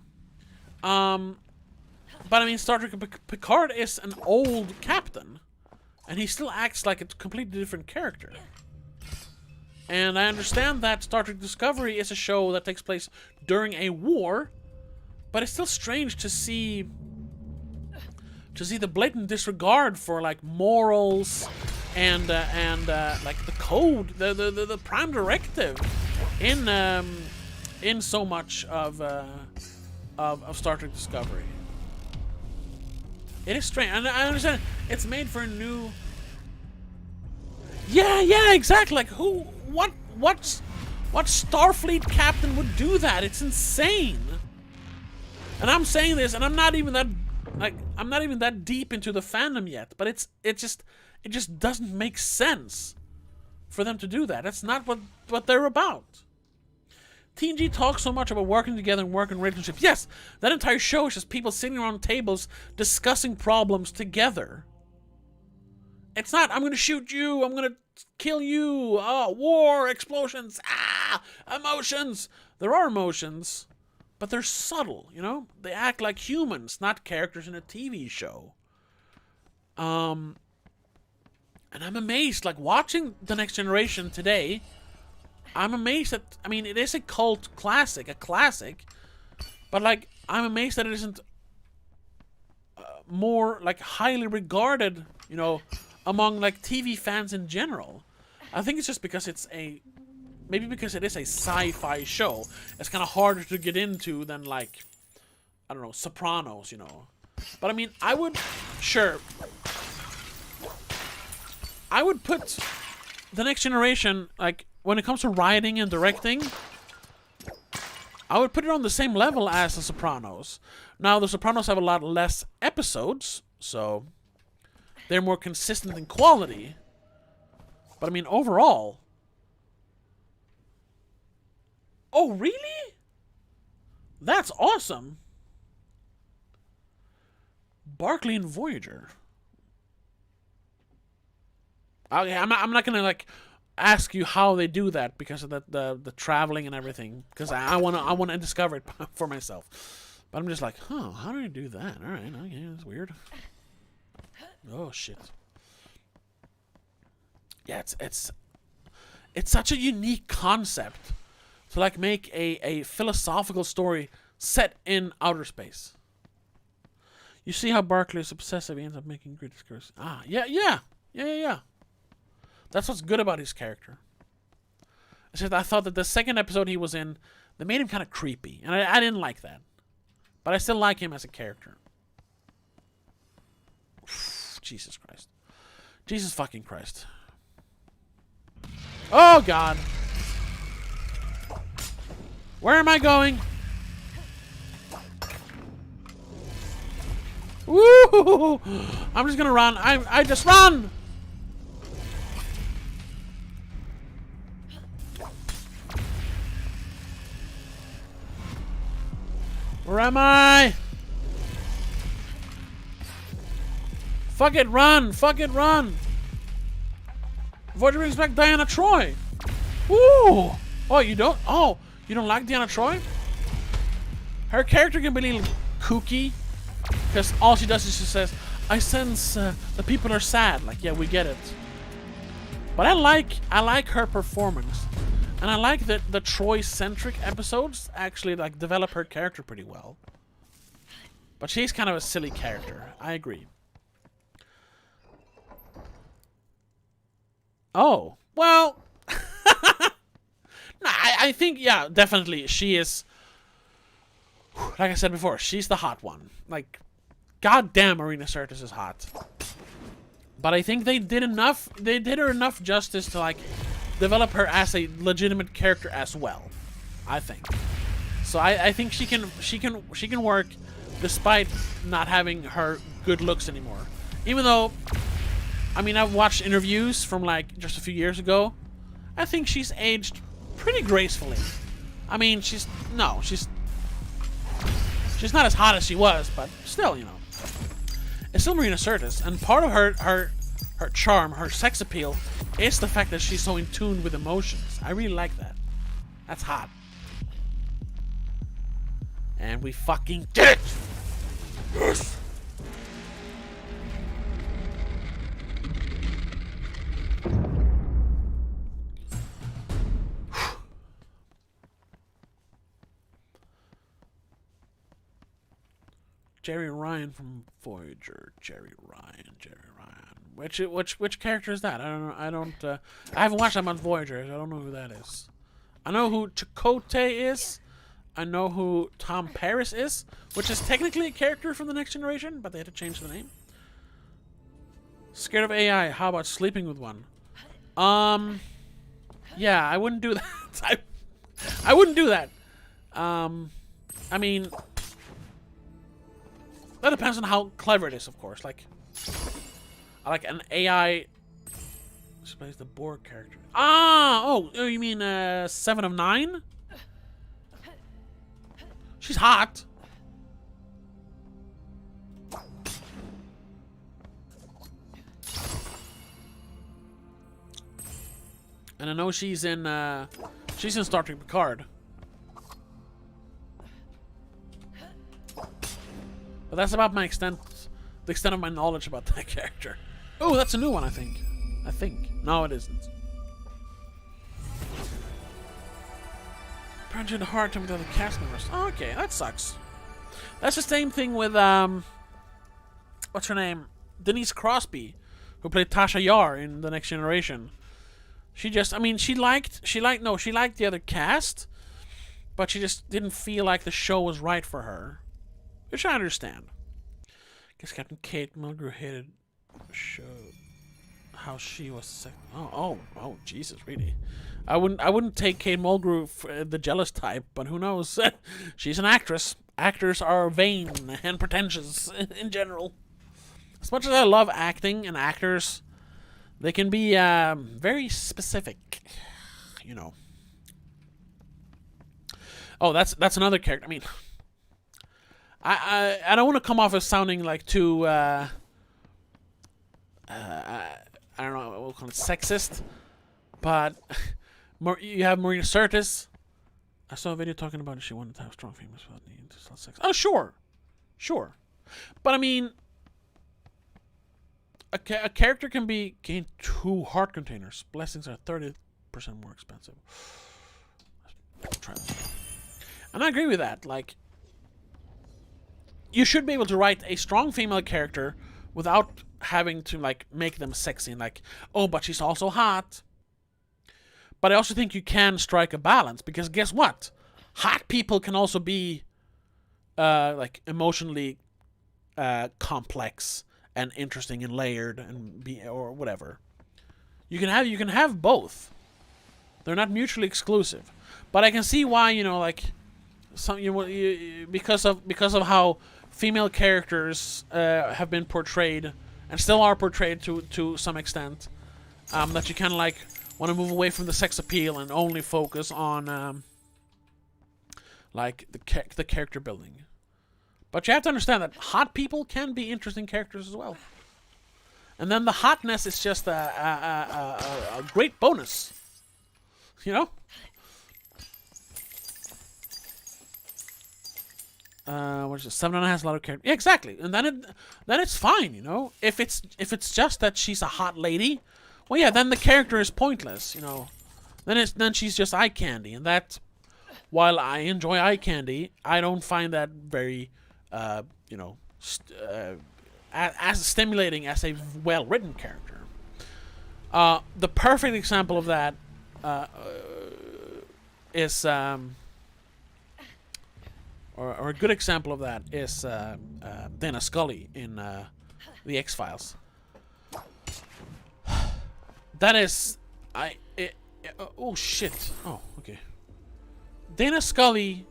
But I mean, Star Trek Picard is an old captain, and he still acts like a completely different character. And I understand that Star Trek Discovery is a show that takes place during a war, but it's still strange to see the blatant disregard for like morals and like the code, the prime directive in so much of Star Trek Discovery. It is strange, and I understand it's made for a new. Yeah, exactly. Like what Starfleet captain would do that? It's insane. And I'm saying this, and I'm not even that deep into the fandom yet. But it just doesn't make sense for them to do that. That's not what they're about. TNG talks so much about working together and working relationships. Yes, that entire show is just people sitting around tables discussing problems together. It's not, I'm going to shoot you, I'm going to kill you, war, explosions, emotions. There are emotions, but they're subtle, you know? They act like humans, not characters in a TV show. And I'm amazed, like, watching The Next Generation today, I'm amazed that, I mean, it is a cult classic, but, like, I'm amazed that it isn't more, like, highly regarded, you know, among, like, TV fans in general. I think it's just because maybe because it is a sci-fi show. It's kind of harder to get into than, like, I don't know, Sopranos, you know. But, I mean, I would put The Next Generation, like, when it comes to writing and directing, I would put it on the same level as The Sopranos. Now, The Sopranos have a lot less episodes, so they're more consistent in quality. But, I mean, overall... Oh, really? That's awesome. Barclay and Voyager. Okay, I'm not gonna like ask you how they do that because of the traveling and everything. Because I wanna discover it for myself. But I'm just like, how do you do that? All right, okay, that's weird. Oh shit. Yeah, it's such a unique concept to like make a philosophical story set in outer space. You see how Barclay is obsessive, he ends up making great discoveries. Yeah. That's what's good about his character. It's just I thought that the second episode he was in, they made him kind of creepy, and I didn't like that. But I still like him as a character. Jesus Christ. Jesus fucking Christ. Oh, God. Where am I going? Woo! I'm just gonna run. I just run! Where am I? Fuck it, run! Fuck it, run! Voyager brings back Diana Troy. Woo! Oh, you don't? Oh, you don't like Diana Troy? Her character can be a little kooky, because all she does is she says, "I sense the people are sad." Like, yeah, we get it. But I like her performance, and I like that the Troy-centric episodes actually like develop her character pretty well. But she's kind of a silly character. I agree. Oh, well, no, I think, yeah, definitely she is, like I said before, she's the hot one. Like, goddamn, Marina Sirtis is hot. But I think they did her enough justice to, like, develop her as a legitimate character as well, I think. So I think she can work despite not having her good looks anymore. Even though, I mean, I've watched interviews from like just a few years ago. I think she's aged pretty gracefully. I mean, she's not as hot as she was, but still, you know, it's still Marina Sirtis, and part of her charm, her sex appeal, is the fact that she's so in tune with emotions. I really like that. That's hot. And we fucking did it! Yes! Jerry Ryan from Voyager. Jerry Ryan. Which character is that? I haven't watched that much Voyager. So I don't know who that is. I know who Chakotay is. I know who Tom Paris is, which is technically a character from the Next Generation, but they had to change the name. Scared of AI? How about sleeping with one? Yeah, I wouldn't do that. I wouldn't do that. I mean, that depends on how clever it is, of course. Like an AI. Plays the Borg character. Oh, you mean 7 of 9? She's hot. And I know she's in Star Trek Picard. But that's about the extent of my knowledge about that character. Oh, that's a new one, I think. No, it isn't. Apparently had a hard time with other cast members. Oh, okay, that sucks. That's the same thing with, what's her name? Denise Crosby, who played Tasha Yar in The Next Generation. She liked the other cast, but she just didn't feel like the show was right for her. Which I understand. Guess Captain Kate Mulgrew hated the show. How she was oh, Jesus, really? I wouldn't take Kate Mulgrew for the jealous type, but who knows? She's an actress. Actors are vain and pretentious in general. As much as I love acting and actors, they can be very specific, you know. Oh, that's another character. I mean, I don't want to come off as sounding like too I don't know, we'll call it sexist, but you have Marina Sirtis. I saw a video talking about if she wanted to have strong females without needing to sell sex. Oh, sure. But I mean, a character can gain 2 heart containers. Blessings are 30% more expensive. Try that. And I agree with that. Like, you should be able to write a strong female character without having to like make them sexy and like, oh, but she's also hot. But I also think you can strike a balance, because guess what? Hot people can also be like emotionally complex and interesting and layered and be or whatever. You can have both. They're not mutually exclusive. But I can see why, you know, like because of how female characters have been portrayed and still are portrayed to some extent, that you kind of like want to move away from the sex appeal and only focus on like the character building. But you have to understand that hot people can be interesting characters as well. And then the hotness is just a great bonus. You know? What is it? 7.5 has a lot of character. Yeah, exactly. And then it's fine, you know? If it's just that she's a hot lady, well, yeah, then the character is pointless, you know? Then she's just eye candy. And that, while I enjoy eye candy, I don't find that very, you know, as stimulating as a well-written character. The perfect example of that is, or a good example of that is Dana Scully in The X-Files. That is, oh shit. Oh, okay. Dana Scully,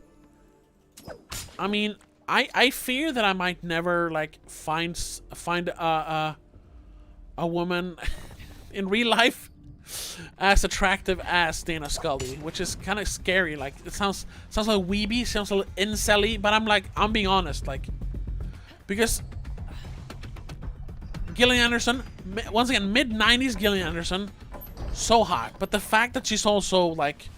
I mean, I fear that I might never like find a woman in real life as attractive as Dana Scully, which is kind of scary. Like, it sounds like weeby, sounds a little incel-y, but I'm being honest, like, because Gillian Anderson, once again, mid-90s Gillian Anderson, so hot, but the fact that she's also like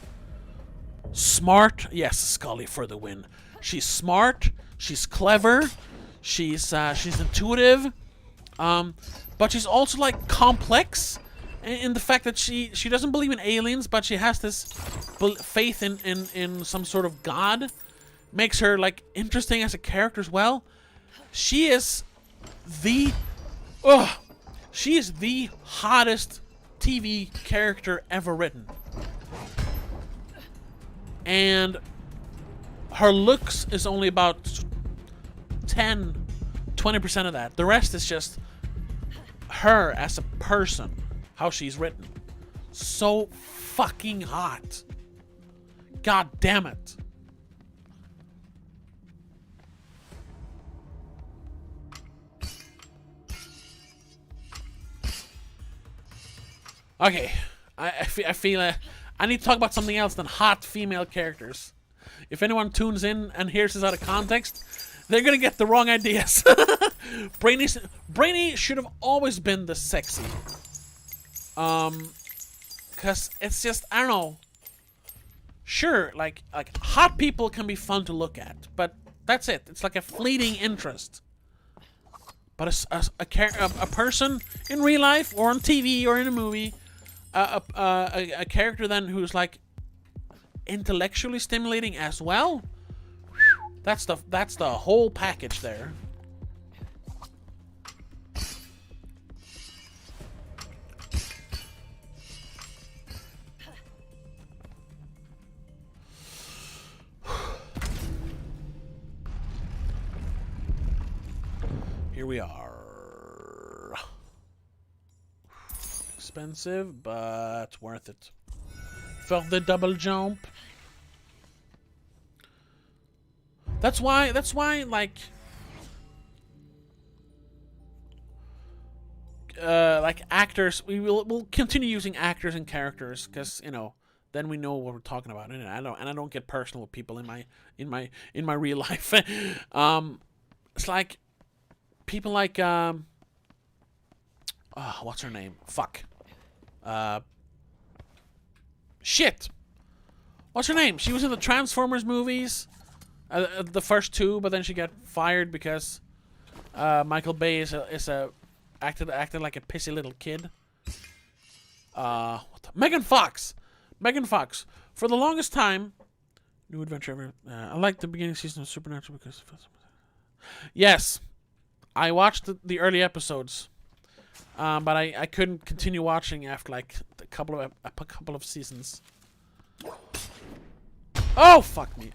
smart, yes, Scully for the win. She's smart, she's clever, she's intuitive, but she's also like complex in the fact that she doesn't believe in aliens, but she has this faith in some sort of god. Makes her like interesting as a character as well. She is the hottest TV character ever written. And her looks is only about 10-20% of that. The rest is just her as a person, how she's written. So fucking hot. God damn it. Okay, I feel I need to talk about something else than hot female characters. If anyone tunes in and hears this out of context, they're gonna get the wrong ideas. Brainy should have always been the sexy. Cause it's just, I don't know. Sure, like hot people can be fun to look at, but that's it. It's like a fleeting interest. But a person in real life or on TV or in a movie, a character then who's like intellectually stimulating as well. That's the whole package there. Here we are. Expensive, but worth it. For the double jump. That's why, like actors, we'll continue using actors and characters, because, you know, then we know what we're talking about, and I don't get personal with people in my real life. It's like people like what's her name? Fuck. Shit. What's her name? She was in the Transformers movies, the first two, but then she got fired because Michael Bay acted like a pissy little kid. Megan Fox. Megan Fox. For the longest time, new adventure ever. I liked the beginning season of Supernatural because. Yes, I watched the early episodes, but I couldn't continue watching after like a couple of seasons. Oh, fuck me.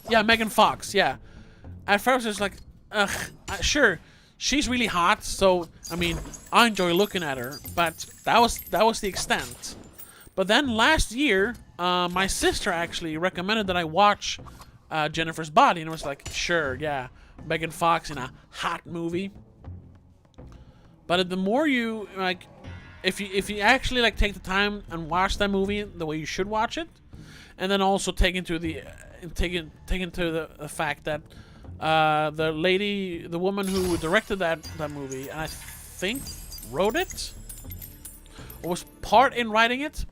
Yeah, Megan Fox, yeah. At first, it's like, ugh, sure, she's really hot, so, I mean, I enjoy looking at her, but that was the extent. But then last year, my sister actually recommended that I watch Jennifer's Body, and I was like, sure, yeah, Megan Fox in a hot movie. But the more you, like, if you actually, like, take the time and watch that movie the way you should watch it, and then also take into the fact that the woman who directed that movie, and I think wrote it, or was part in writing it,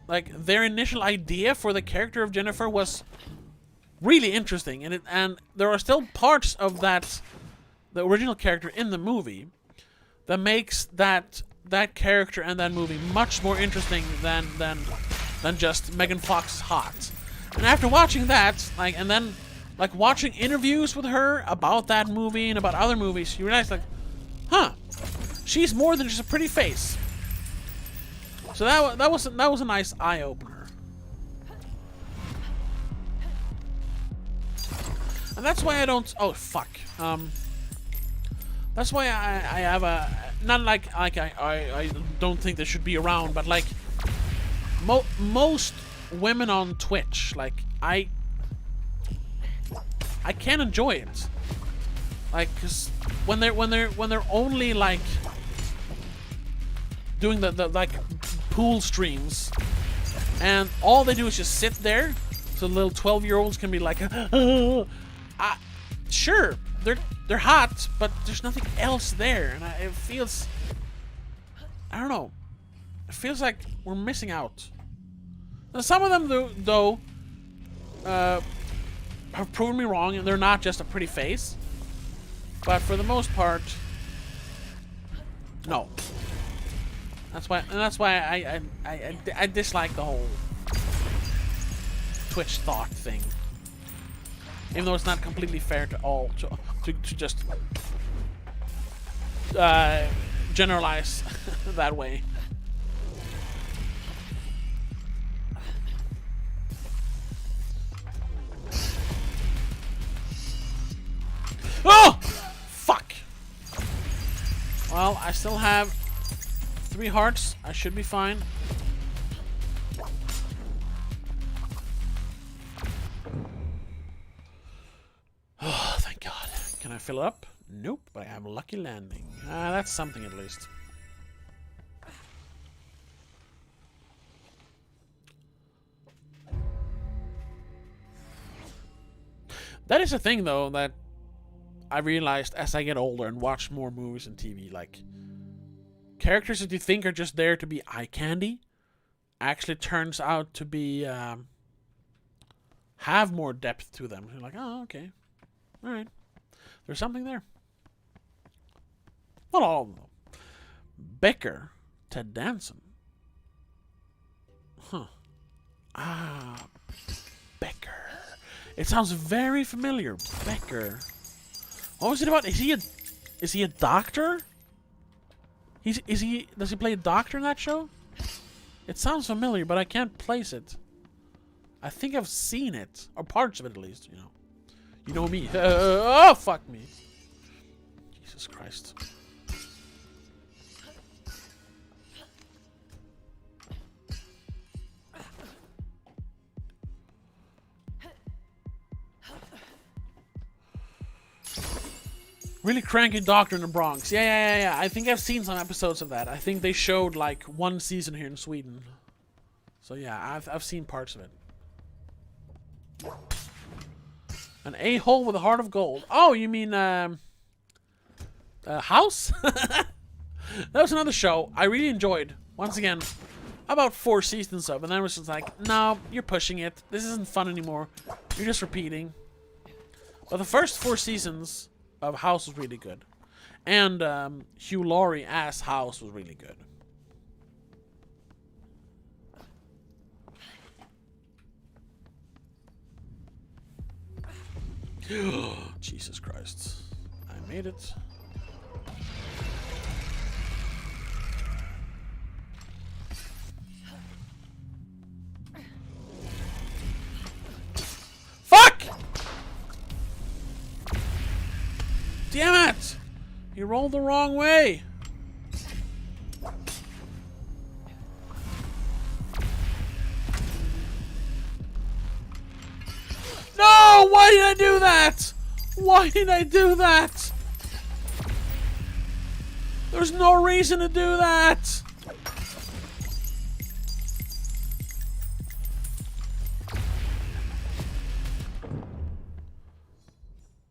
like their initial idea for the character of Jennifer was really interesting, and there are still parts of the original character in the movie that makes that character and that movie much more interesting than just Megan Fox is hot. And after watching that, and then watching interviews with her about that movie and about other movies, you realize, like, huh, she's more than just a pretty face. So that was a nice eye opener. And that's why I don't. Oh fuck. That's why I have a not like I don't think they should be around, but like. Most women on Twitch, like I can't enjoy it, like, cause when they're only like doing the like pool streams, and all they do is just sit there, so little 12-year-olds can be like, sure, they're hot, but there's nothing else there, and it feels, I don't know. It feels like we're missing out. Now, some of them, though, have proven me wrong, and they're not just a pretty face. But for the most part, no. That's why I dislike the whole Twitch thought thing. Even though it's not completely fair to all to just generalize that way. Oh! Fuck! Well, I still have 3 hearts. I should be fine. Oh, thank God. Can I fill it up? Nope, but I have a lucky landing. That's something at least. That is a thing, though, that I realized as I get older and watch more movies and TV. Like, characters that you think are just there to be eye candy actually turns out to be have more depth to them. You're like, oh, okay, all right, there's something there. Not all of them, though. Becker, Ted Danson. Huh. Becker. It sounds very familiar. Becker. What was it about? Is he a doctor? Does he play a doctor in that show? It sounds familiar, but I can't place it. I think I've seen it, or parts of it at least. You know me. Oh, fuck me. Jesus Christ. Really cranky doctor in the Bronx. Yeah. I think I've seen some episodes of that. I think they showed like one season here in Sweden. So yeah, I've seen parts of it. An a-hole with a heart of gold. Oh, you mean House? That was another show I really enjoyed. Once again, about 4 seasons of, and then I was just like, no, you're pushing it. This isn't fun anymore. You're just repeating. But the first 4 seasons of House was really good. And Hugh Laurie as House was really good. Jesus Christ. I made it. Fuck! Damn it! You rolled the wrong way. No! Why did I do that? Why did I do that? There's no reason to do that.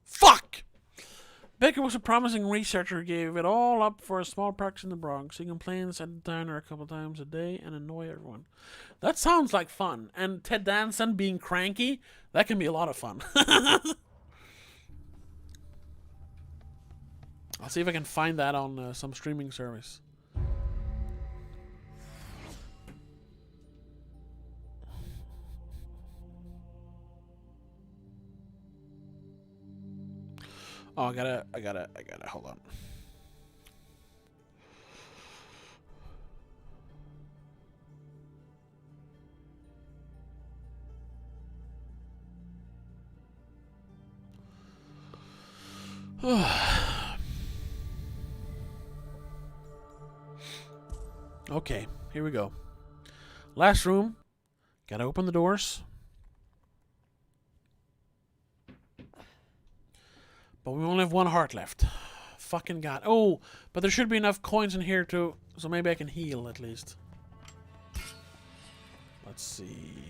Fuck! Baker was a promising researcher who gave it all up for a small practice in the Bronx. He complains at the diner a couple times a day and annoy everyone. That sounds like fun. And Ted Danson being cranky, that can be a lot of fun. I'll see if I can find that on some streaming service. Oh, I gotta, hold on. Okay, here we go. Last room. Gotta open the doors. But we only have 1 heart left. Fucking God. Oh, but there should be enough coins in here to... So maybe I can heal at least. Let's see.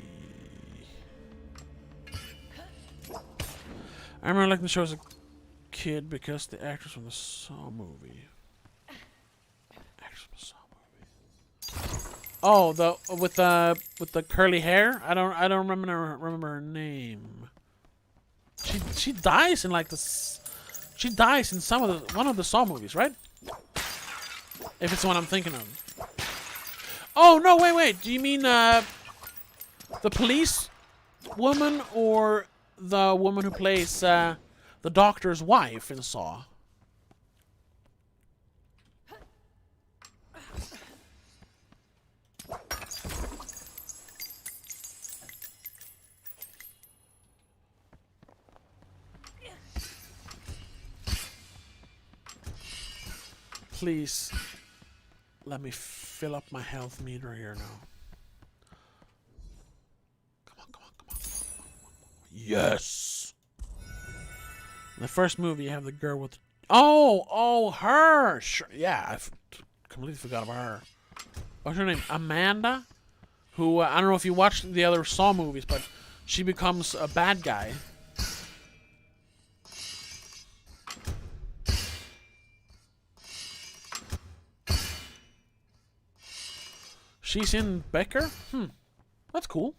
I remember liking the show as a kid because the actress from the Saw movie. Oh, with the curly hair? I don't remember her name. She dies in like she dies in one of the Saw movies, right? If it's the one I'm thinking of. Oh no, wait. Do you mean the police woman or the woman who plays the doctor's wife in Saw? Please, let me fill up my health meter here now. Come on. Yes! In the first movie, you have the girl with... Oh, her! Sure. Yeah, I completely forgot about her. What's her name? Amanda? Who, I don't know if you watched the other Saw movies, but she becomes a bad guy. She's in Becker? That's cool.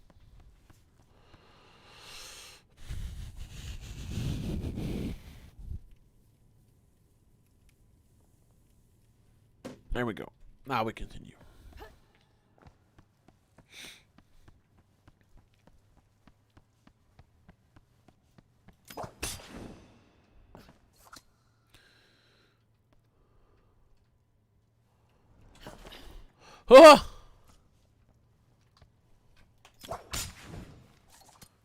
There we go. Now we continue. Oh!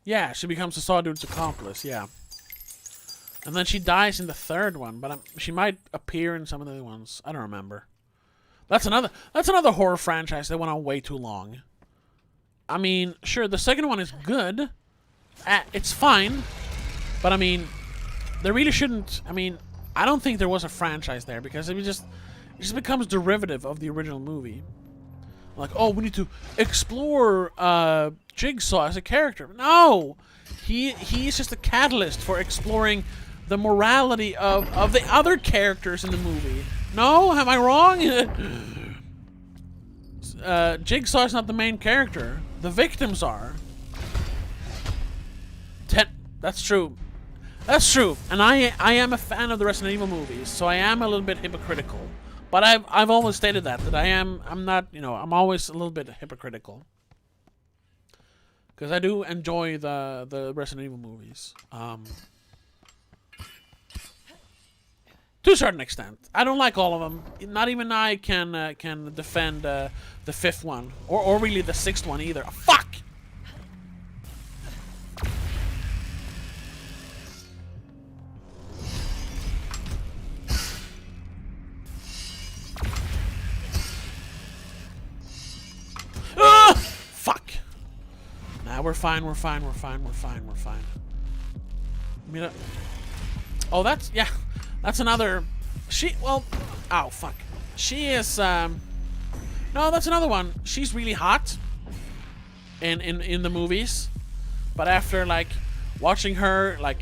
Yeah, she becomes the Saw dude's accomplice, yeah. And then she dies in the third one, but she might appear in some of the other ones. I don't remember. That's another horror franchise that went on way too long. I mean, sure, the second one is good. It's fine. But I mean, there really shouldn't... I mean, I don't think there was a franchise there because it just becomes derivative of the original movie. Like, oh, we need to explore Jigsaw as a character. No, he's just a catalyst for exploring the morality of the other characters in the movie. No, am I wrong? Jigsaw is not the main character. The victims are. That's true. That's true. And I am a fan of the Resident Evil movies, so I am a little bit hypocritical. But I've always stated that I'm not, you know, I'm always a little bit hypocritical. Because I do enjoy the Resident Evil movies. To a certain extent. I don't like all of them. Not even I can defend the fifth one. Or really the sixth one either. Oh, fuck! Ah! Fuck! Nah, we're fine, we're fine, we're fine, we're fine, we're fine. Oh, that's... yeah. That's another... well... ow, fuck. She is, no, that's another one. She's really hot. In the movies. But after, like, watching her, like,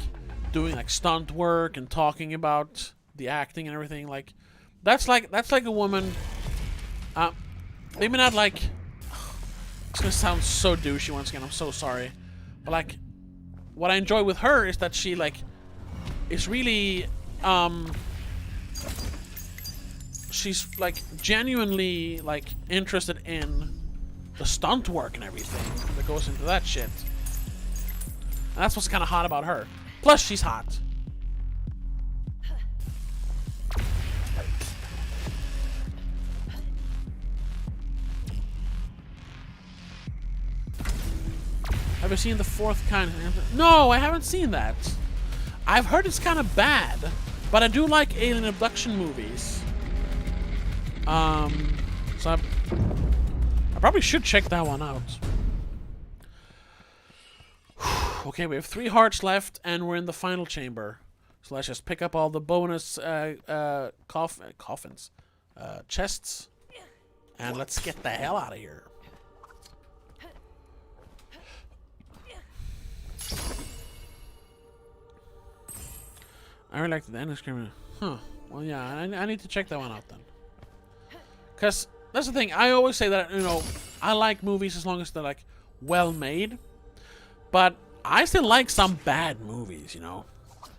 doing, like, stunt work and talking about the acting and everything, like... That's like a woman... maybe not, like... It's gonna sound so douchey once again, I'm so sorry. But, like... What I enjoy with her is that she, like... is really... she's like genuinely like interested in the stunt work and everything that goes into that shit. And that's what's kind of hot about her. Plus, she's hot. Have you seen The Fourth Kind? No, I haven't seen that. I've heard it's kind of bad. But I do like alien abduction movies. So I probably should check that one out. Okay, we have 3 hearts left, and we're in the final chamber. So let's just pick up all the bonus coffins, chests, and let's get the hell out of here. I really liked the end of Screaming. Huh. Well, yeah, I need to check that one out then. Because that's the thing. I always say that, you know, I like movies as long as they're, like, well made. But I still like some bad movies, you know.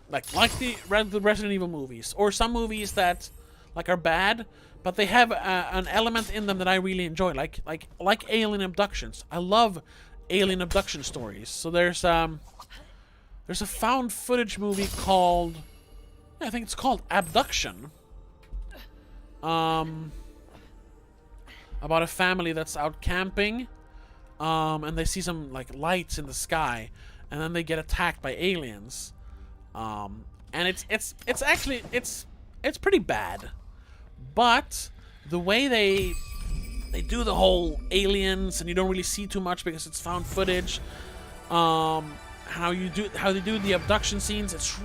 Like the Resident Evil movies. Or some movies that, like, are bad, but they have an element in them that I really enjoy. Like alien abductions. I love alien abduction stories. So there's a found footage movie called... I think it's called Abduction. About a family that's out camping, and they see some like lights in the sky, and then they get attacked by aliens. And it's actually pretty bad, but the way they do the whole aliens, and you don't really see too much because it's found footage. How they do the abduction scenes, it's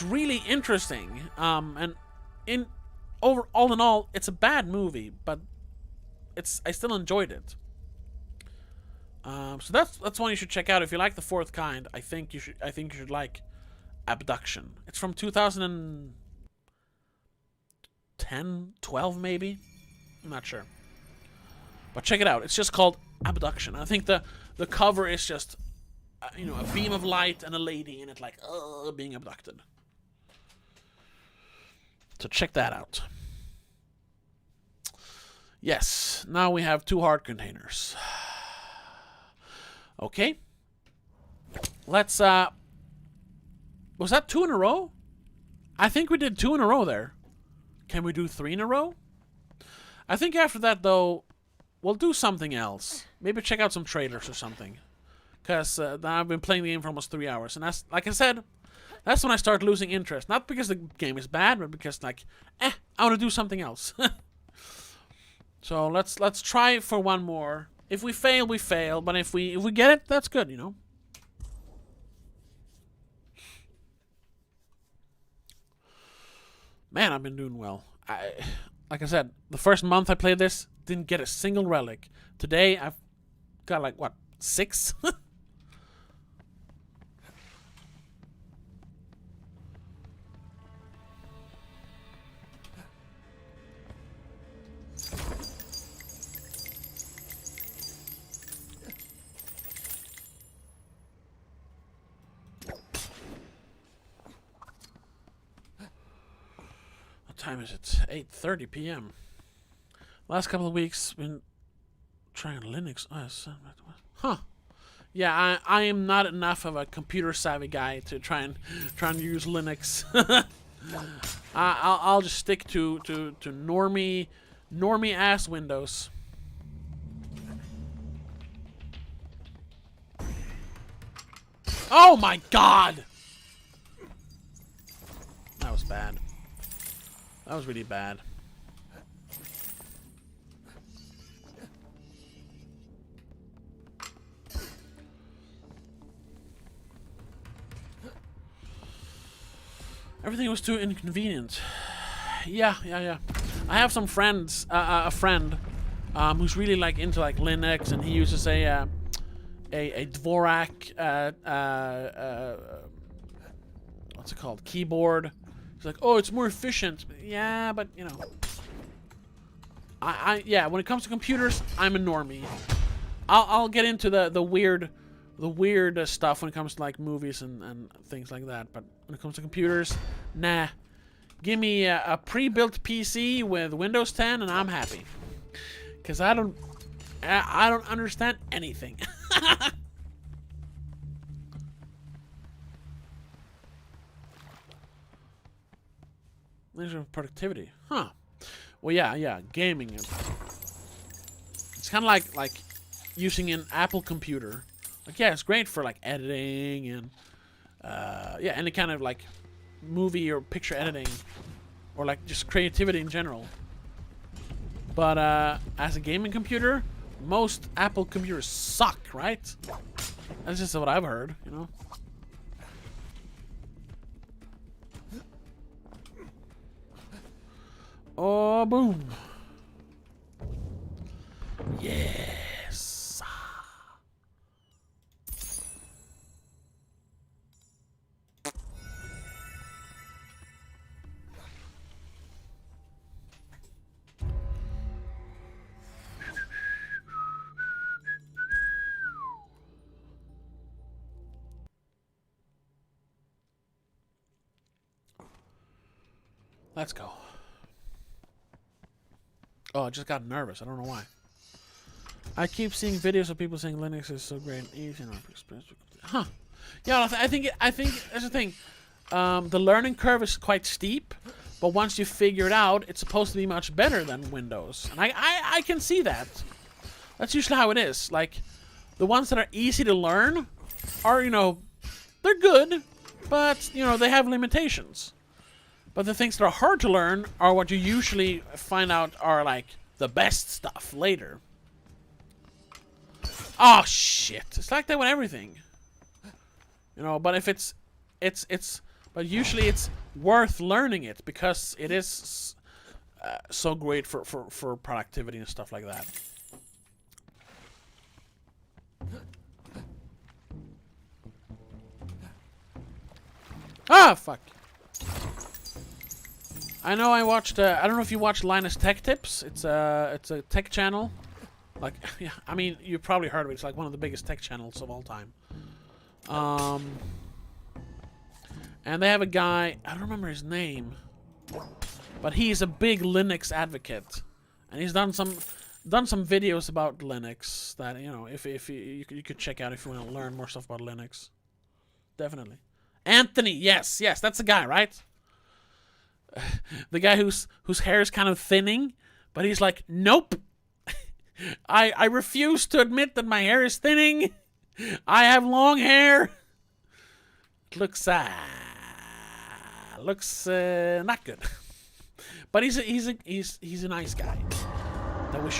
really interesting. And all in all, it's a bad movie, but I still enjoyed it. So that's one you should check out if you like The Fourth Kind. I think you should like Abduction. It's from 2010, 12 maybe. I'm not sure, but check it out. It's just called Abduction. I think the cover is just you know, a beam of light and a lady in it, like being abducted. So check that out. Yes, now we have 2 heart containers. Okay. Let's, was that 2 in a row? I think we did 2 in a row there. Can we do 3 in a row? I think after that, though, we'll do something else. Maybe check out some trailers or something. Because I've been playing the game for almost 3 hours. And that's, like I said, that's when I start losing interest. Not because the game is bad, but because, like, I want to do something else. So let's try for one more. If we fail, we fail. But if we get it, that's good, you know. Man, I've been doing well. like I said, the first month I played this, didn't get a single relic. Today, I've got like, what, 6? What time is it? 8:30 p.m. Last couple of weeks, been trying Linux. Huh. Yeah, I am not enough of a computer savvy guy to try and use Linux. I'll just stick to normie ass Windows. Oh my god! That was bad. That was really bad. Everything was too inconvenient. Yeah. I have some friends, a friend, who's really like into like Linux, and he uses a Dvorak, what's it called? Keyboard. He's like, oh, it's more efficient. Yeah, but you know, yeah. When it comes to computers, I'm a normie. I'll get into the weird stuff when it comes to like movies and things like that. But when it comes to computers, nah. Give me a pre-built PC with Windows 10 and I'm happy. Cause I don't understand anything. Measure of productivity, huh? Well, yeah, gaming. It's kind of like using an Apple computer. Like, yeah, it's great for like editing and yeah, any kind of like movie or picture editing, or like just creativity in general. But as a gaming computer, most Apple computers suck, right? That's just what I've heard, you know. Oh, boom. Yes. Let's go. Oh, I just got nervous. I don't know why. I keep seeing videos of people saying Linux is so great and easy and expensive. Huh. Yeah, I think that's the thing. The learning curve is quite steep, but once you figure it out, it's supposed to be much better than Windows. And I can see that. That's usually how it is. Like, the ones that are easy to learn are, you know, they're good, but, you know, they have limitations. But the things that are hard to learn are what you usually find out are, like, the best stuff later. Oh, shit. It's like that with everything. You know, but if but usually it's worth learning it because it is so great for productivity and stuff like that. Ah, fuck. I know I watched, I don't know if you watched Linus Tech Tips. It's a tech channel. Like, yeah, I mean, you've probably heard of it. It's like one of the biggest tech channels of all time. And they have a guy, I don't remember his name, but he's a big Linux advocate. And he's done some videos about Linux that, you know, if you could check out if you want to learn more stuff about Linux. Definitely. Anthony, yes, that's the guy, right? The guy whose hair is kind of thinning, but he's like, nope. I refuse to admit that my hair is thinning. I have long hair. It looks not good. But he's a nice guy. That we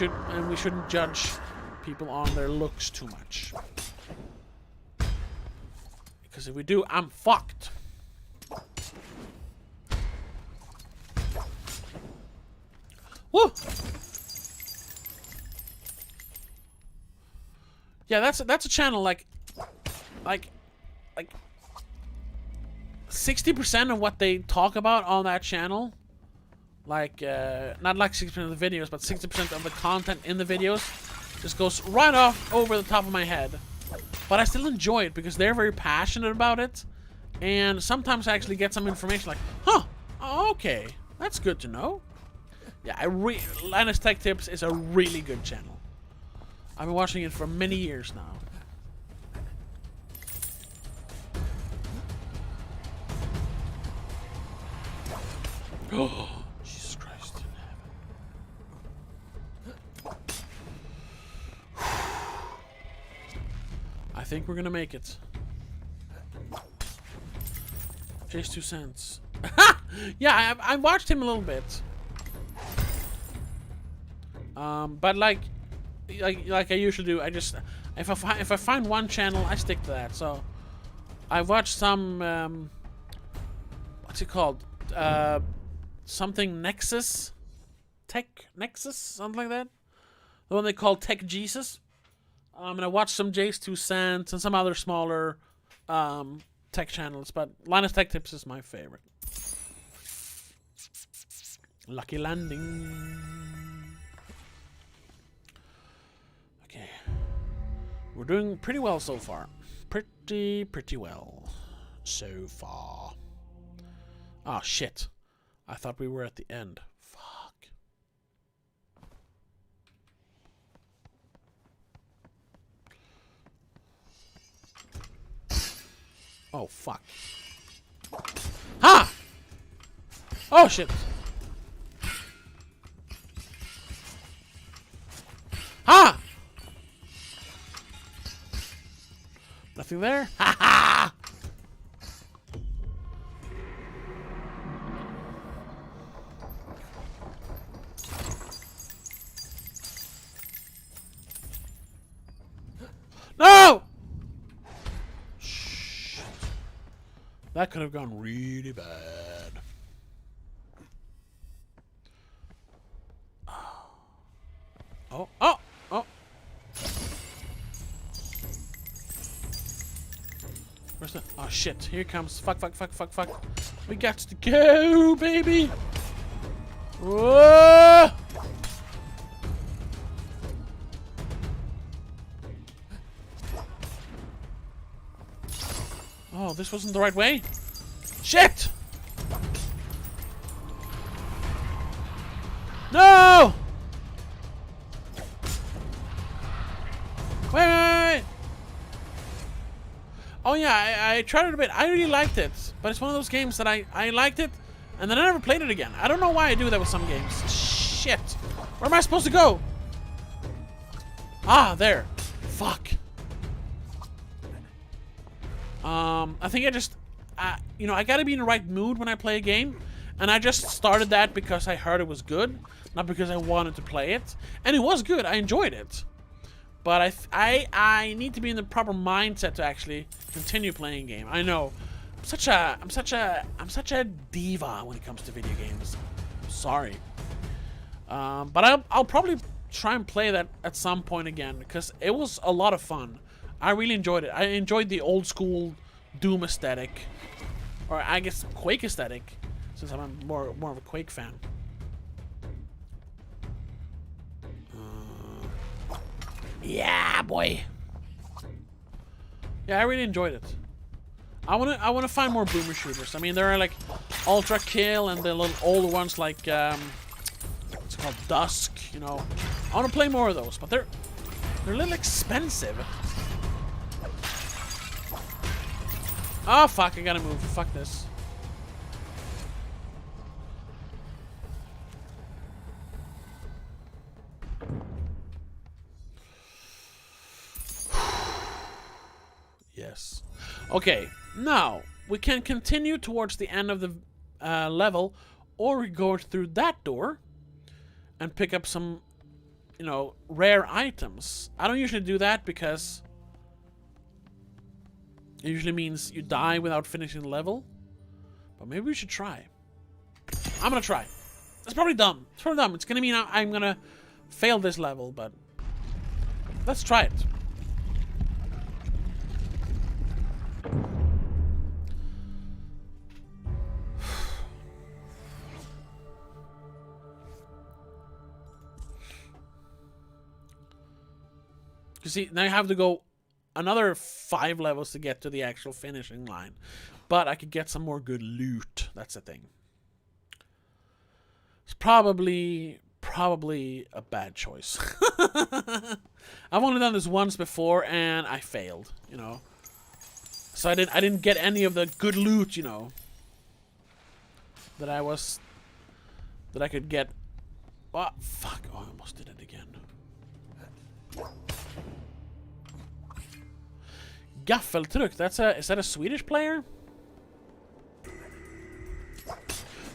shouldn't judge people on their looks too much. Because if we do, I'm fucked. Woo! Yeah, that's a channel like 60% of what they talk about on that channel, like not like 60% of the videos, but 60% of the content in the videos just goes right off over the top of my head. But I still enjoy it because they're very passionate about it, and sometimes I actually get some information like, huh, oh, okay, that's good to know. Yeah, Linus Tech Tips is a really good channel. I've been watching it for many years now. Oh, Jesus Christ in heaven. I think we're gonna make it. Jay's 2 cents. Yeah, I watched him a little bit. But like I usually do, I just if I find one channel, I stick to that. So I watched some what's it called? Something Nexus, Tech Nexus, something like that. The one they call Tech Jesus. And I watched some Jay's 2 cents and some other smaller tech channels, but Linus Tech Tips is my favorite. Lucky landing. Okay, we're doing pretty well so far. Pretty well so far. Oh shit. I thought we were at the end. Fuck. Oh, fuck. Ha! Oh, shit. Ha! Nothing there? Ha ha! No! Shit. That could have gone really bad. Oh, oh, oh. Where's the... Oh, shit. Here it comes. Fuck, fuck, fuck, fuck, fuck. We got to go, baby. Whoa! Oh, this wasn't the right way? Shit! No! Wait! Oh yeah, I tried it a bit. I really liked it. But it's one of those games that I liked it, and then I never played it again. I don't know why I do that with some games. Shit! Where am I supposed to go? Ah, there. Fuck. I think I just, you know, I gotta be in the right mood when I play a game, and I just started that because I heard it was good, not because I wanted to play it, and it was good. I enjoyed it, but I need to be in the proper mindset to actually continue playing a game. I know, I'm such a diva when it comes to video games. I'm sorry, but I'll probably try and play that at some point again because it was a lot of fun. I really enjoyed it. I enjoyed the old school Doom aesthetic, or I guess Quake aesthetic, since I'm more of a Quake fan. Yeah, boy. Yeah, I really enjoyed it. I wanna find more boomer shooters. I mean, there are like Ultra Kill and the little older ones like it's called Dusk. You know, I wanna play more of those, but they're a little expensive. Oh, fuck, I gotta move. Fuck this. Yes. Okay, now, we can continue towards the end of the level, or we go through that door and pick up some, you know, rare items. I don't usually do that because it usually means you die without finishing the level. But maybe we should try. I'm gonna try. It's probably dumb. It's probably dumb. It's gonna mean I'm gonna fail this level, but let's try it. You see, now you have to go another 5 levels to get to the actual finishing line. But I could get some more good loot. That's the thing. It's probably a bad choice. I've only done this once before and I failed, you know. So I didn't get any of the good loot, you know, that I could get. Oh, fuck. Oh, I almost did it again. Gaffeltruck. Is that a Swedish player?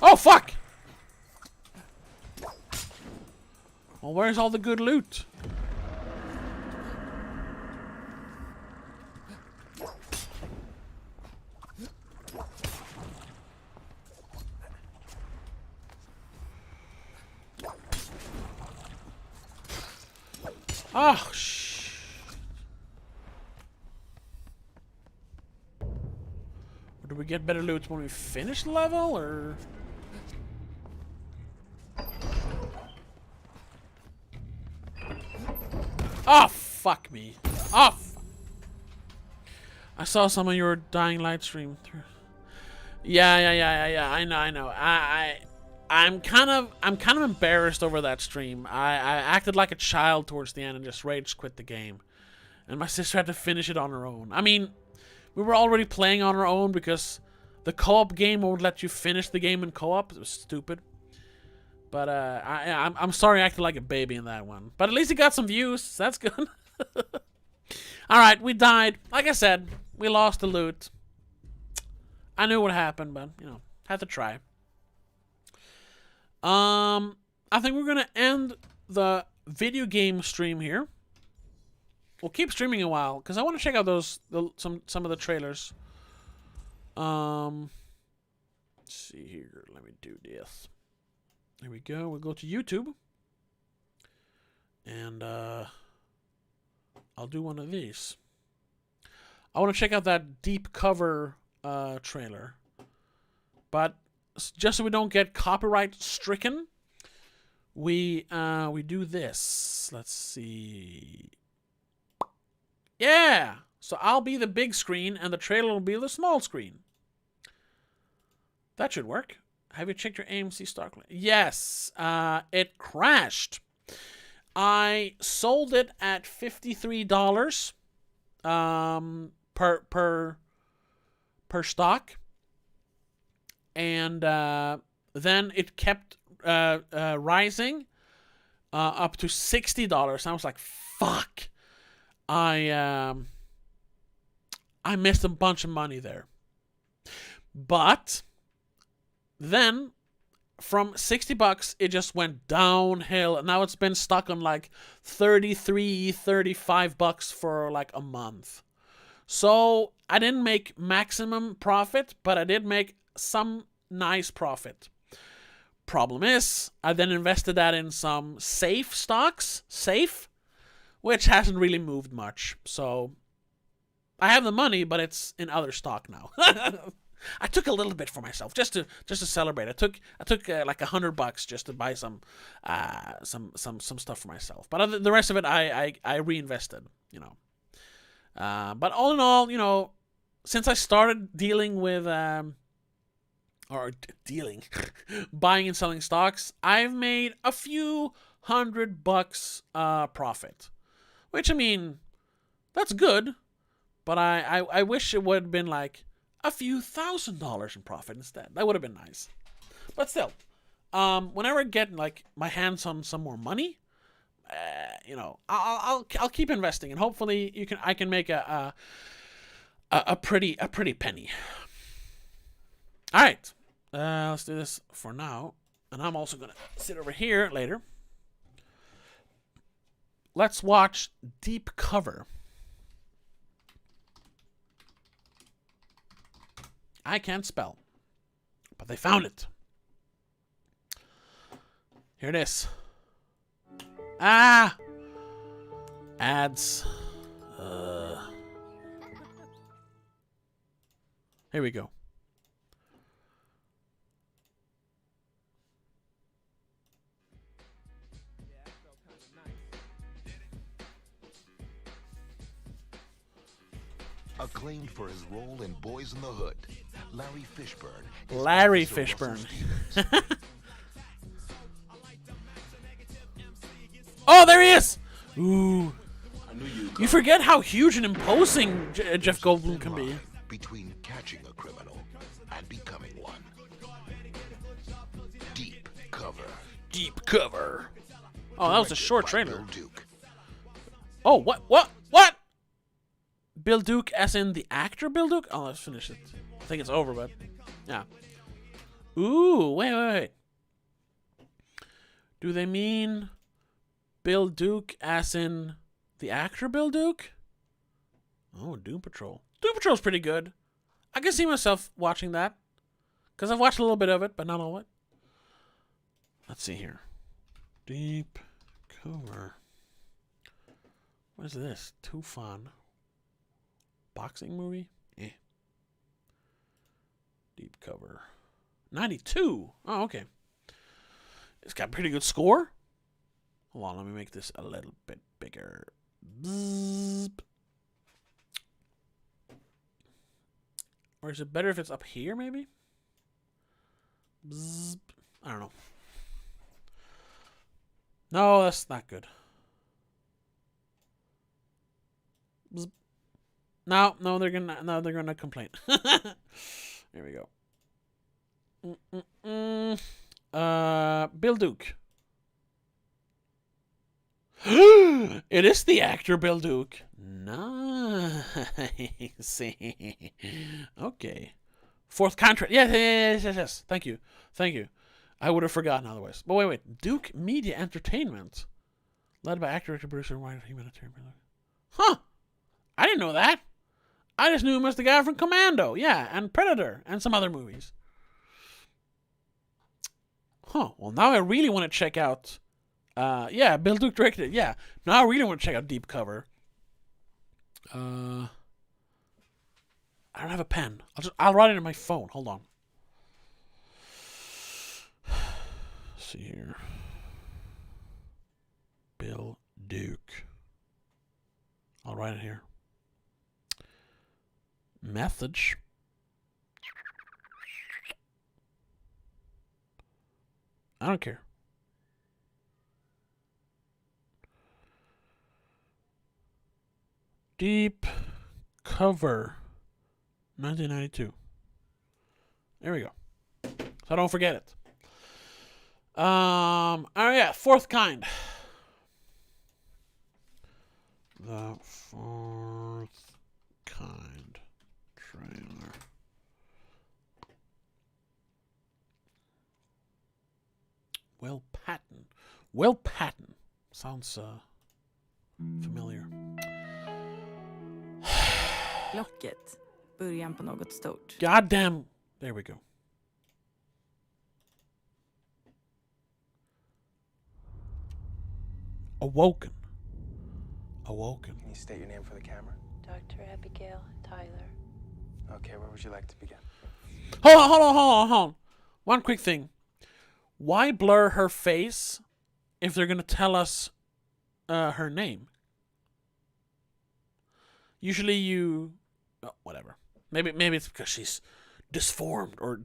Oh, fuck! Well, where's all the good loot? Oh, shh. Or do we get better loot when we finish the level, or? Oh, fuck me. Oh, I saw some of your Dying Light stream. Yeah. I know. I'm kind of embarrassed over that stream. I acted like a child towards the end and just rage quit the game. And my sister had to finish it on her own. I mean, we were already playing on our own because the co-op game won't let you finish the game in co-op. It was stupid. But I'm sorry I acted like a baby in that one. But at least it got some views. So that's good. Alright, we died. Like I said, we lost the loot. I knew what happened, but, you know, had to try. I think we're gonna end the video game stream here. We'll keep streaming a while, because I want to check out some of the trailers. Let's see here. Let me do this. There we go. We'll go to YouTube. And I'll do one of these. I want to check out that Deep Cover trailer. But just so we don't get copyright stricken, we do this. Let's see. Yeah! So I'll be the big screen and the trailer will be the small screen. That should work. Have you checked your AMC stock? Yes, it crashed. I sold it at $53 per stock, and then it kept rising up to $60. I was like, "Fuck!" I missed a bunch of money there, but then from $60 it just went downhill, and now it's been stuck on like $35 for like a month. So I didn't make maximum profit, but I did make some nice profit. Problem is, I then invested that in some safe stocks, which hasn't really moved much. So I have the money, but it's in other stock now. I took a little bit for myself just to celebrate. I took like $100 just to buy some stuff for myself. But the rest of it I reinvested, you know. But all in all, you know, since I started dealing with buying and selling stocks, I've made a few $100 profit, which, I mean, that's good. But I wish it would have been like a few $1,000s in profit instead. That would have been nice. But still, whenever I get like my hands on some more money, you know, I'll keep investing, and hopefully I can make a pretty penny. All right, let's do this for now, and I'm also gonna sit over here later. Let's watch Deep Cover. I can't spell, but they found it. Here it is. Ah! Ads. Here we go. Acclaimed for his role in Boys in the Hood, Larry Fishburne. Larry Fishburne. Oh, there he is! Ooh. You forget how huge and imposing Jeff Goldblum can be. Between catching a criminal and becoming one. Deep cover. Deep cover. Oh, that was a short trailer. Bill Duke. Oh, what? Bill Duke, as in the actor Bill Duke? Oh, let's finish it. I think it's over, but yeah. Ooh, wait. Do they mean Bill Duke, as in the actor Bill Duke? Oh, Doom Patrol. Doom Patrol's pretty good. I can see myself watching that, because I've watched a little bit of it, but not all of it. Let's see here. Deep cover. What is this? Too fun. Boxing movie? Eh. Deep cover. 92. Oh, okay. It's got a pretty good score. Hold on, let me make this a little bit bigger. Bzzz. Or is it better if it's up here, maybe? Bzzz. I don't know. No, that's not good. Bzzz. No, they're gonna complain. Here we go. Bill Duke. It is the actor Bill Duke. Nice. Okay. Fourth contract. Yes. Thank you. I would have forgotten otherwise. But wait. Duke Media Entertainment, led by actor, producer, and writer, humanitarian. Huh? I didn't know that. I just knew him as the guy from Commando, yeah, and Predator, and some other movies. Huh. Well, now I really want to check out. Yeah, Bill Duke directed it. Yeah. Now I really want to check out Deep Cover. I don't have a pen. I'll write it in my phone. Hold on. Let's see here. Bill Duke. I'll write it here. Message. I don't care. Deep cover. 1992. There we go. So don't forget it. Oh yeah, fourth kind. The fourth kind trailer. Will Patton. Sounds familiar. Locket. Början på något stort. Goddamn. There we go. Awoken. Can you state your name for the camera? Dr. Abigail Tyler. Okay, where would you like to begin? Hold on. One quick thing. Why blur her face if they're going to tell us her name? Usually you... Oh, whatever. Maybe it's because she's deformed or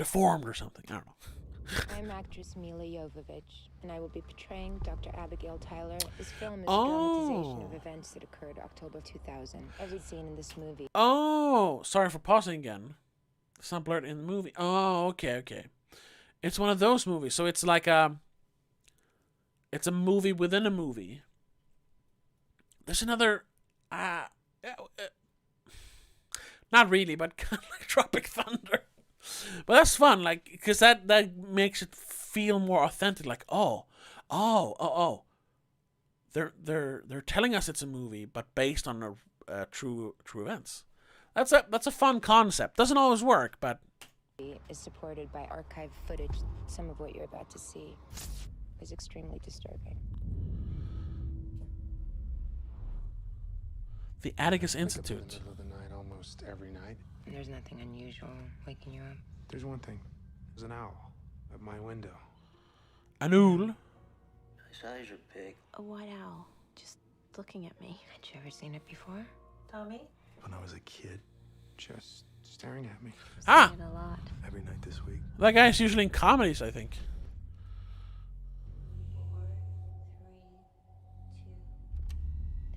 something. I don't know. I'm actress Mila Jovovich, and I will be portraying Dr. Abigail Tyler. This film is a dramatization of events that occurred October 2000. Every scene in this movie... Oh, sorry for pausing again. It's not blurred in the movie. Oh, okay. It's one of those movies. So it's like it's a movie within a movie. There's another... not really, but kind of like Tropic Thunder. But that's fun, like, because that makes it feel more authentic. Like, they're telling us it's a movie, but based on true events. That's a fun concept. Doesn't always work, but is supported by archive footage, some of what you're about to see. was extremely disturbing. The Atticus Wake up in the Institute. middle of the night almost every night. There's nothing unusual waking you up. There's one thing. There's an owl at my window. An owl. Nice eyes are big. A white owl, just looking at me. Had you ever seen it before? Tommy? When I was a kid, just staring at me Ah! Seen it a lot. every night this week. That guy's usually in comedies, I think. 4, 3,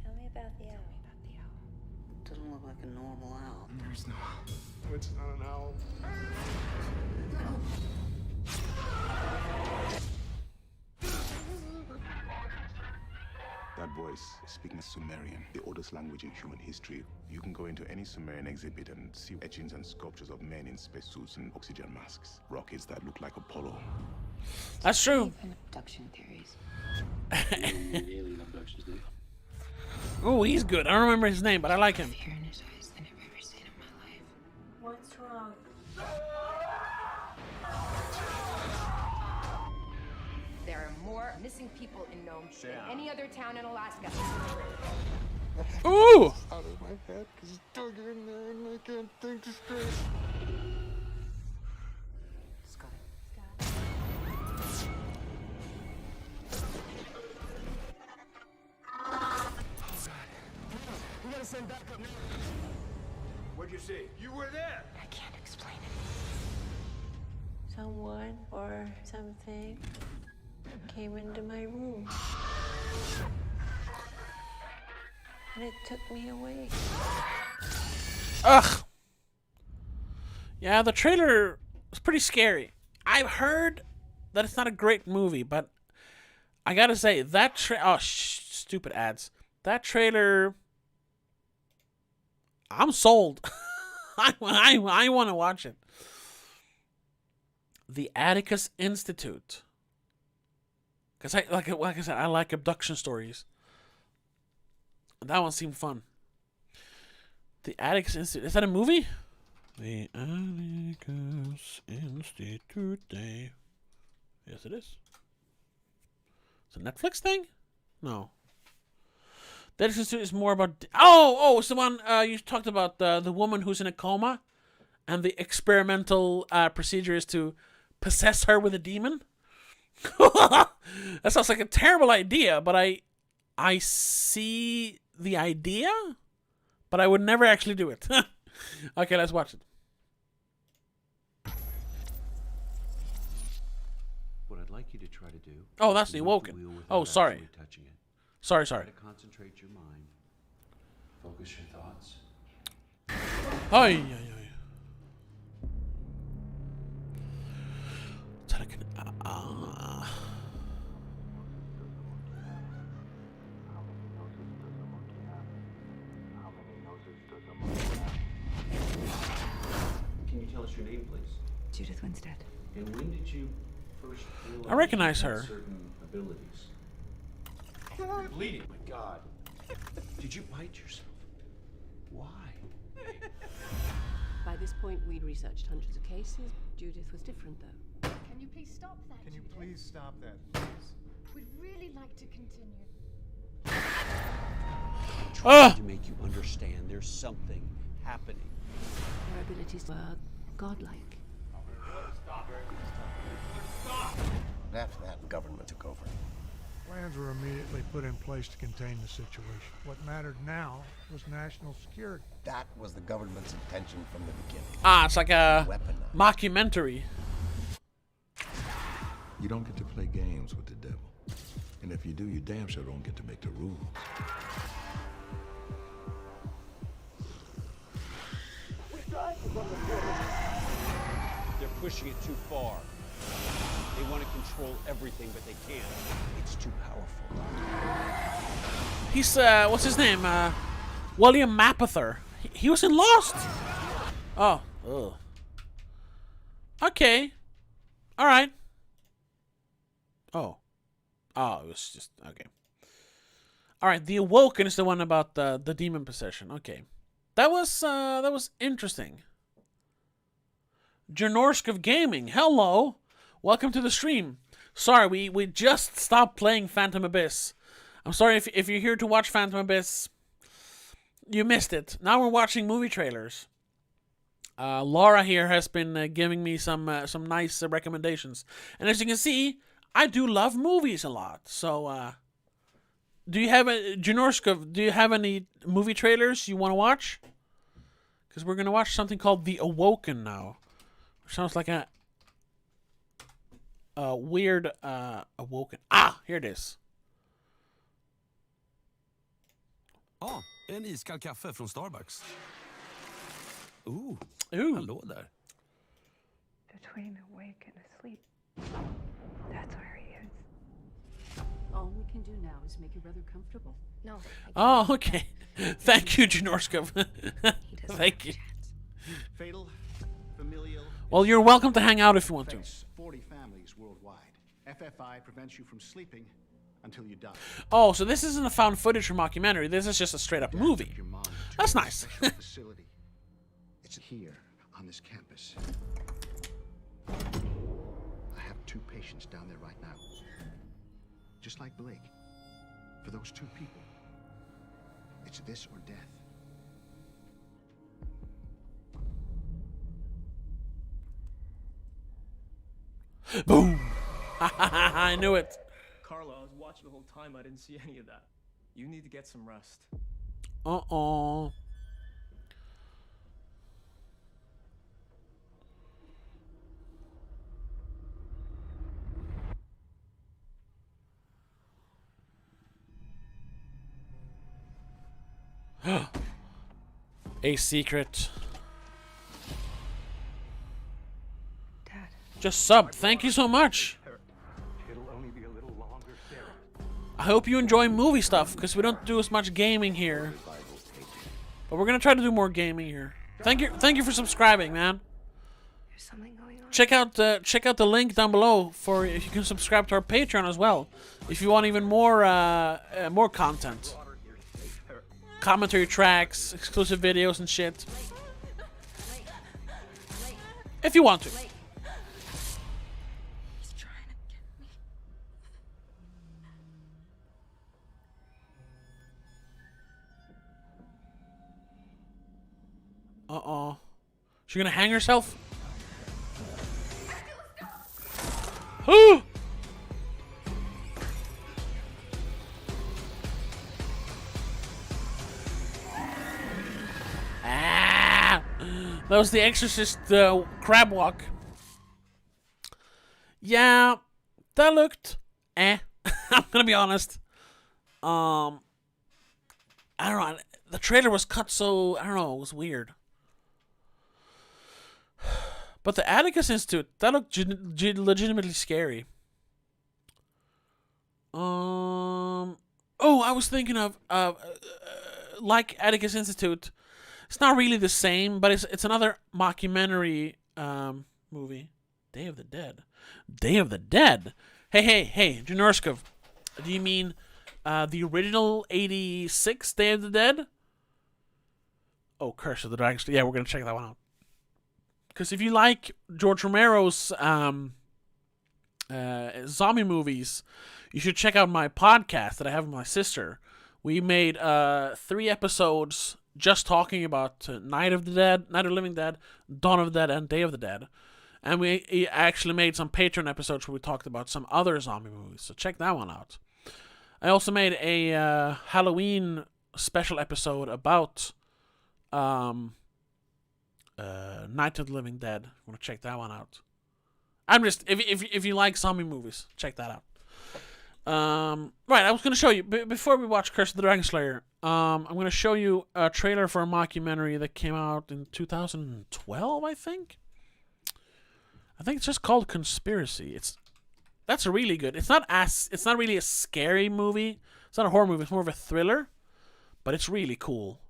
2. Tell me about the owl. Doesn't look like a normal owl. There's no owl. It's not an owl. That voice is speaking Sumerian, the oldest language in human history. You can go into any Sumerian exhibit and see etchings and sculptures of men in spacesuits and oxygen masks. Rockets that look like Apollo. That's true. Even abduction theories. Alien abductions, do you? Oh, he's good. I don't remember his name, but I like him. Fear in his eyes than I've ever seen in my life. What's wrong? There are more missing people in Nome than any other town in Alaska. Ooh! Out of my head, because it's dug in there and I can't think straight. Scott. We gotta send backup now. What'd you see? You were there. I can't explain it. Someone or something came into my room. And it took me away. Ugh. Yeah, the trailer was pretty scary. I've heard that it's not a great movie, but I gotta say that stupid ads. That trailer, I'm sold. I want to watch it. The Atticus Institute. Cause like I said, I like abduction stories. That one seemed fun. The Atticus Institute. Is that a movie? The Atticus Institute Day. Yes, it is. It's a Netflix thing? No. The Atticus Institute is more about... it's the one you talked about. The woman who's in a coma. And the experimental procedure is to possess her with a demon. That sounds like a terrible idea, but I see the idea, but I would never actually do it. Okay, let's watch it. What I'd like you to try to do. Oh, that's is the move Awoken. wheel without Oh, sorry. actually touching it. Sorry. Try to concentrate your mind. Focus your thoughts. Ay. Can you tell us your name, please? Judith Winstead. And when did you first realize I recognize you had her. certain abilities? You're bleeding. My God. Did you bite yourself? Why? By this point, we'd researched hundreds of cases. Judith was different, though. Can you please stop that? Can you Judith? please stop that, please? We'd really like to continue. Trying to make you understand there's something happening. Their abilities were godlike. After that, the government took over. Plans were immediately put in place to contain the situation. What mattered now was national security. That was the government's intention from the beginning. It's like a Weaponized. mockumentary. You don't get to play games with the devil. And if you do, you damn sure don't get to make the rules. They're pushing it too far. They want to control everything, but they can't. It's too powerful. He's what's his name? William Mapother. He was in Lost. Oh. Ugh. Okay. All right. Oh, it was just okay. All right. The Awoken is the one about the demon possession. Okay, that was interesting. Janorsk of Gaming, hello, welcome to the stream. Sorry, we just stopped playing Phantom Abyss. I'm sorry if you're here to watch Phantom Abyss, you missed it. Now we're watching movie trailers. Laura here has been giving me some nice recommendations, and as you can see, I do love movies a lot. So, do you have Janorskov? Do you have any movie trailers you want to watch? Because we're gonna watch something called The Awoken now, which sounds like a weird Awoken. Ah, here it is. En iskall kaffe från Starbucks. Ooh. Hallå där. Between awake and asleep. That's where he is. All we can do now is make your brother comfortable. No. Oh, okay. Thank you, Janorskov. Thank you. Fatal, familial. Well, you're welcome to hang out if you want to. 40 families worldwide. FFI prevents you from sleeping until you die. Oh, so this isn't a found footage or mockumentary. This is just a straight up movie. That's nice. Facility. It's here on this campus. I have 2 patients down there right now. Just like Blake. For those 2 people, it's this or death. Boom! I knew it. Carlo, I was watching the whole time. I didn't see any of that. You need to get some rest. Uh-oh. A secret. Dad. Just sub. Thank you so much. It'll only be a little longer, Sarah. I hope you enjoy movie stuff, because we don't do as much gaming here. But we're gonna try to do more gaming here. Thank you for subscribing, man. There's something going on. Check out the link down below for if you can subscribe to our Patreon as well, if you want even more more content, commentary tracks, exclusive videos and shit. If you want to. He's trying to get me. Uh-oh. She gonna hang herself? Who? Ah! That was the Exorcist crab walk. Yeah, that looked I'm gonna be honest. I don't know. The trailer was cut so I don't know. It was weird. But the Atticus Institute, that looked legitimately scary. Oh, I was thinking of like Atticus Institute. It's not really the same, but it's another mockumentary movie. Day of the Dead. Day of the Dead. Hey, Janorskov. Do you mean the original 86 Day of the Dead? Oh, Curse of the Dragon. Yeah, we're gonna check that one out. Because if you like George Romero's zombie movies, you should check out my podcast that I have with my sister. We made 3 episodes just talking about Night of the Dead, Night of the Living Dead, Dawn of the Dead, and Day of the Dead. And we actually made some Patreon episodes where we talked about some other zombie movies. So check that one out. I also made a Halloween special episode about Night of the Living Dead. I want to check that one out. I'm just if you like zombie movies, check that out. Right, I was gonna show you before we watch Curse of the Dragon Slayer. I'm gonna show you a trailer for a mockumentary that came out in 2012, I think. I think it's just called Conspiracy. That's really good. It's not really a scary movie. It's not a horror movie. It's more of a thriller, but it's really cool.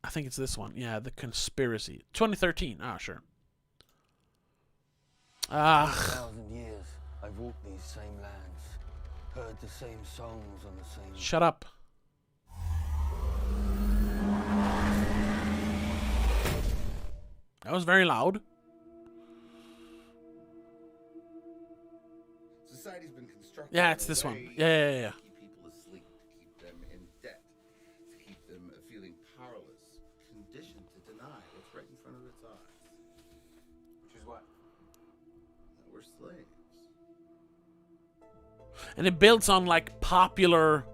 I think it's this one. Yeah, The Conspiracy. 2013. Ah, sure. 1,000 years I've walked these same lands, heard the same songs on the same... Shut up. That was very loud. society's been constructed. Yeah, it's this one. Yeah. To keep people asleep, to keep them in debt, to keep them feeling powerless, conditioned to deny what's right in front of its eyes. Which is what? That we're slaves. And it builds on like popular,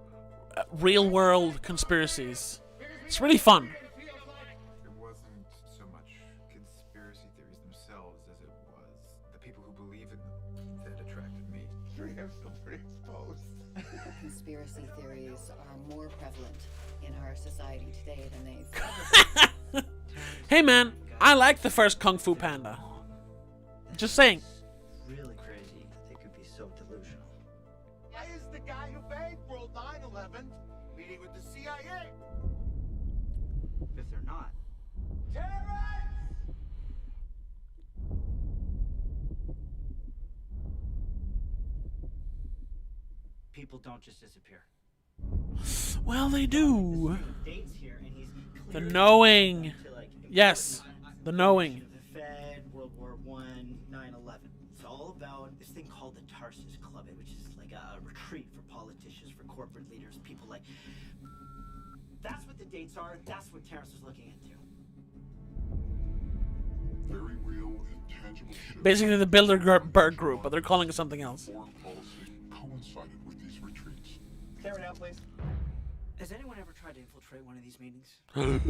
real world conspiracies. It's really fun. It wasn't so much conspiracy theories themselves as it was the people who believe in them that attracted me. I'm still pretty exposed. Conspiracy theories are more prevalent in our society today than they've ever been. Hey man, I like the first Kung Fu Panda. Just saying. Really crazy. They could be so delusional. Why is the guy who bankrolled 9/11 meeting with the CIA? If they're not. People don't just disappear. Well, they do. Dates here, and he's The knowing. Yes, the knowing. The Fed, World War I, 9/11. It's all about this thing called the Tarsus Club, which is like a retreat for politicians, for corporate leaders, people like. That's what the dates are. That's what Terrence was looking into. Very real and tangible shit. Basically the Bilderberg Group, but they're calling it something else. Foreign policy coincided with these retreats. Camera now, please. Has anyone ever tried to infiltrate one of these meetings? You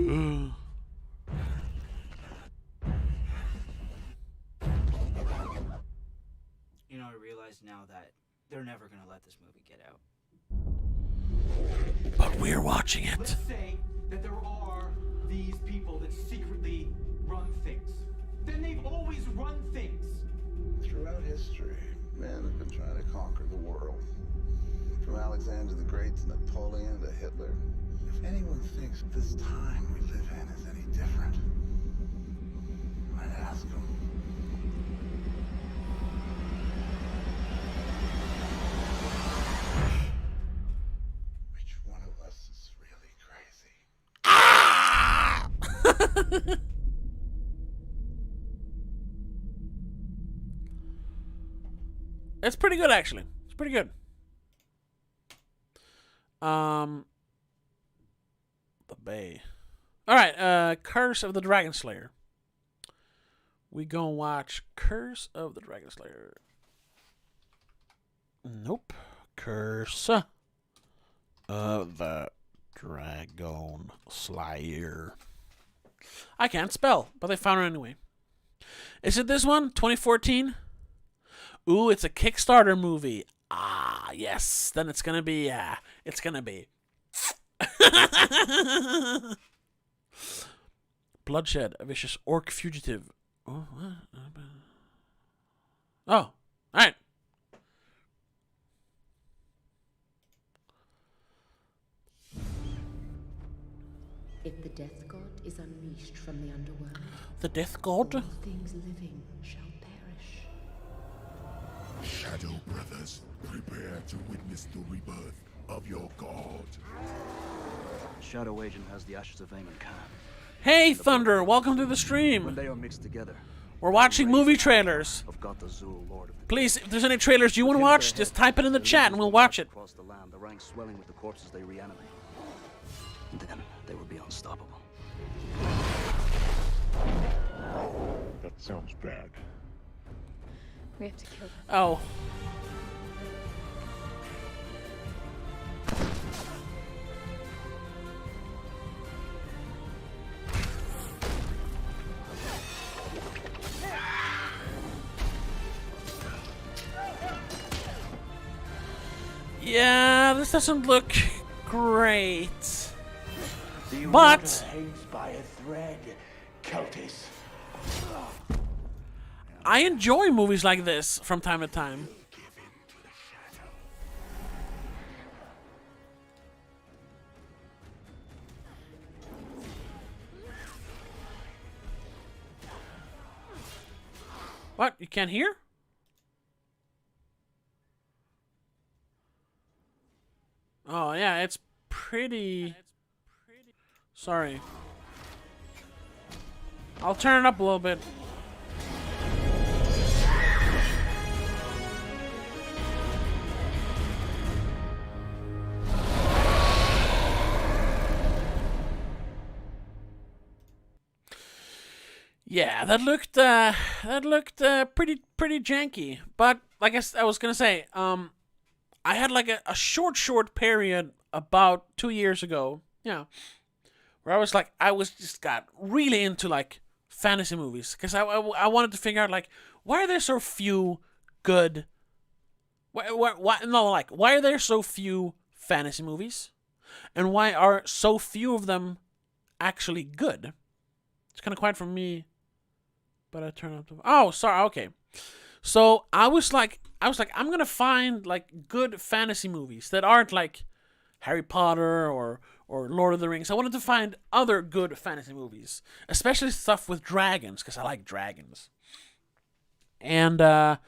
know, I realize now that they're never gonna let this movie get out. But we're watching it. Let's say that there are these people that secretly run things. Then they've always run things. Throughout history, men have been trying to conquer the world. From Alexander the Great to Napoleon to Hitler. If anyone thinks this time we live in is any different, I'd ask them. Which one of us is really crazy? It's pretty good, actually. It's pretty good. The Bay. Alright, Curse of the Dragon Slayer. We gonna watch Curse of the Dragon Slayer. Nope. Curse of the Dragon Slayer. I can't spell, but they found it anyway. Is it this one? 2014? Ooh, it's a Kickstarter movie. Ah, yes. Then it's gonna be, it's gonna be. Bloodshed, a vicious orc fugitive. Oh, what? Oh, alright. If the Death God is unleashed from the underworld, The Death God? all things living shall perish. Shadow Brothers, prepare to witness the rebirth of your god. Shadow Agent has the ashes of Amon Khan. Hey, Thunder, welcome to the stream. When they are mixed together, We're watching movie trailers. of God the Zul, Lord of the Please, if there's any trailers you want to watch, just type it in the chat and we'll watch it. across the land, the ranks swelling with the corpses they reanimate. Then they will be unstoppable. That sounds bad. We have to kill them. Oh. Yeah, this doesn't look great. But by a thread, Celtis. I enjoy movies like this from time to time. What? You can't hear? Oh, yeah, it's pretty... Sorry. I'll turn it up a little bit. Yeah, that looked pretty janky. But like I was gonna say, I had like a short period about 2 years ago, yeah, where I was just got really into like fantasy movies because I wanted to figure out like why are there so few good, why are there so few fantasy movies, and why are so few of them actually good? It's kind of quiet from me. But I turn up the... Oh, sorry. Okay. So I was like, I'm gonna find like good fantasy movies that aren't like Harry Potter or Lord of the Rings. I wanted to find other good fantasy movies, especially stuff with dragons, because I like dragons. And let's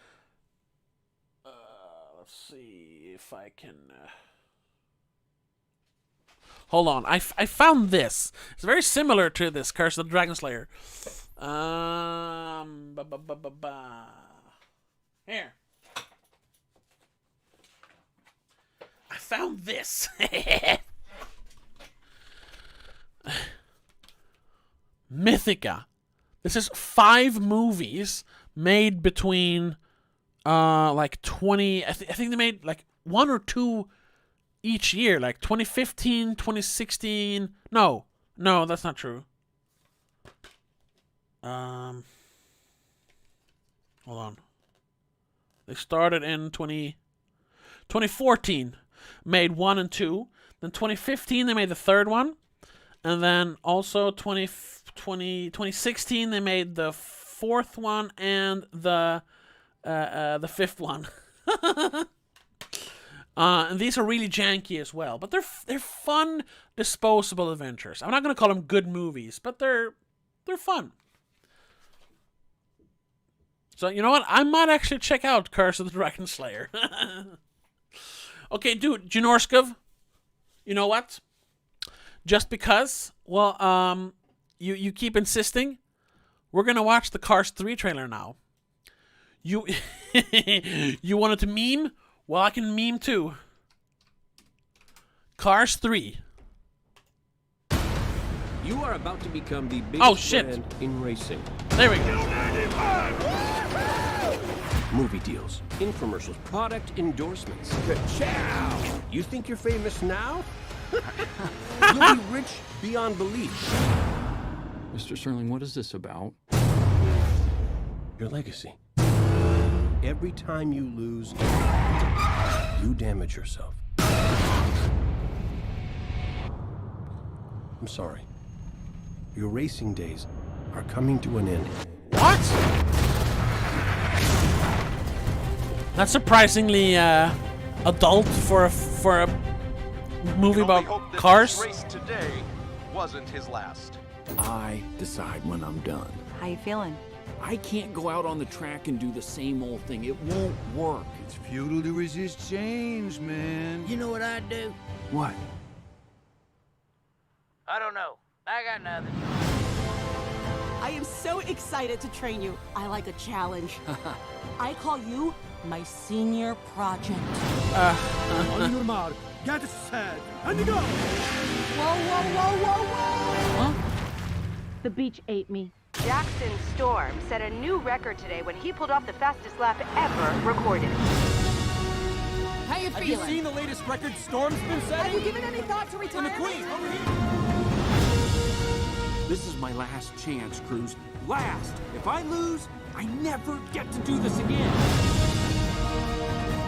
see if I can. Hold on. I found this. It's very similar to this Curse of the Dragon Slayer. Here. I found this. Mythica. This is 5 movies made between like 20 I think they made like 1 or 2 each year, like 2015, 2016. No, that's not true. Hold on. They started in 2014, made 1 and 2. Then 2015 they made the 3rd one, and then also 2016 they made the 4th one and the 5th one. And these are really janky as well, but they're fun, disposable adventures. I'm not gonna call them good movies, but they're fun. So, you know what? I might actually check out Curse of the Dragon Slayer. Okay, dude, Janorskov, you know what? Just because, well, you keep insisting, we're going to watch the Cars 3 trailer now. You wanted to meme? Well, I can meme too. Cars 3. You are about to become the biggest brand in racing. There we go. Movie deals, infomercials, product endorsements. Ka-chow! You think you're famous now? You'll be rich beyond belief. Mr. Sterling, what is this about? Your legacy. Every time you lose, you damage yourself. I'm sorry. Your racing days are coming to an end. What? That's surprisingly adult for a movie about cars. This race today wasn't his last. I decide when I'm done. How you feeling? I can't go out on the track and do the same old thing. It won't work. It's futile to resist change, man. You know what I'd do? What? I don't know. I got nothing. I am so excited to train you. I like a challenge. I call you my senior project. On your mark, get set, and go! Whoa. Huh? The beach ate me. Jackson Storm set a new record today when he pulled off the fastest lap ever recorded. How you feeling? Have you seen the latest record Storm's been setting? Have you given any thought to retirement? And the Queen, over here! This is my last chance, Cruz. Last! If I lose, I never get to do this again.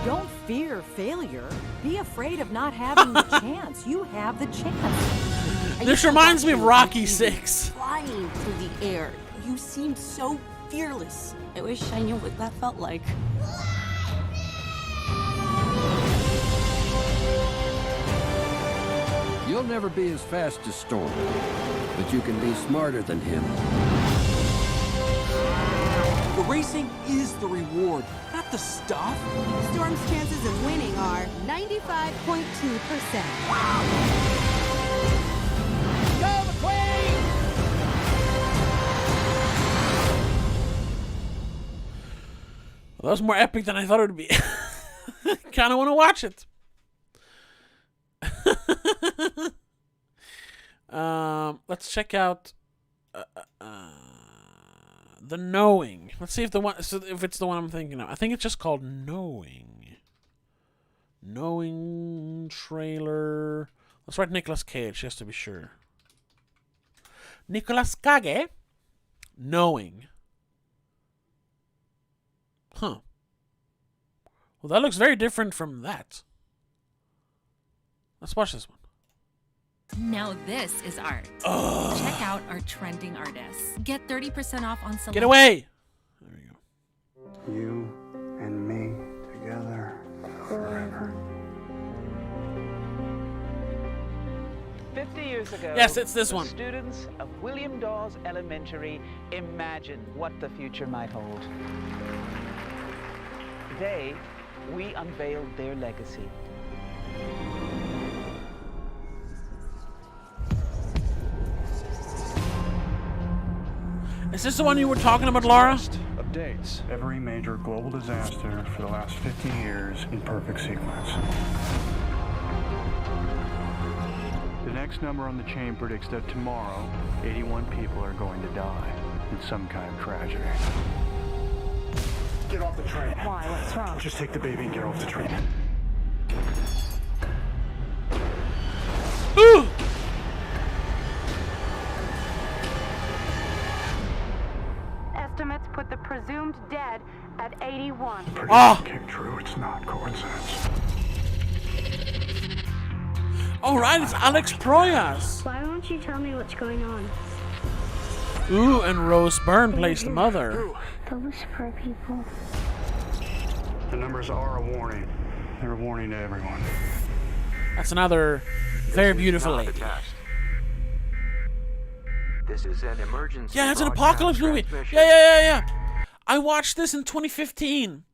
Don't fear failure. Be afraid of not having the chance. You have the chance. This reminds me of Rocky 6. Flying through the air. You seemed so fearless. I wish I knew what that felt like. You'll never be as fast as Storm, but you can be smarter than him. The racing is the reward, not the stuff. Storm's chances of winning are 95.2%. Go, McQueen! Well, that was more epic than I thought it would be. Kind of want to watch it. Let's check out. The Knowing. Let's see if if it's the one I'm thinking of. I think it's just called Knowing. Knowing trailer. Let's write Nicolas Cage just to be sure. Nicolas Cage. Knowing. Huh. Well, that looks very different from that. Let's watch this one. Now this is art. Ugh. Check out our trending artists. Get 30% off on select. Get away! There we go. You and me together forever. 50 years ago, yes, it's this the one. Students of William Dawes Elementary imagined what the future might hold. Today, we unveiled their legacy. Is this the one you were talking about, Laura? Updates. Every major global disaster for the last 50 years in perfect sequence. The next number on the chain predicts that tomorrow, 81 people are going to die in some kind of tragedy. Get off the train. Why? What's wrong? Just take the baby and get off the train. Ooh! Estimates put the presumed dead at 81. Came true. It's not coincidence. All right, it's Alex Proyas. Why won't you tell me what's going on? Ooh, and Rose Byrne plays the mother. The Whisperer people. The numbers are a warning. They're a warning to everyone. That's another very beautiful lady. This is an emergency. Yeah, it's an apocalypse movie. Yeah. I watched this in 2015.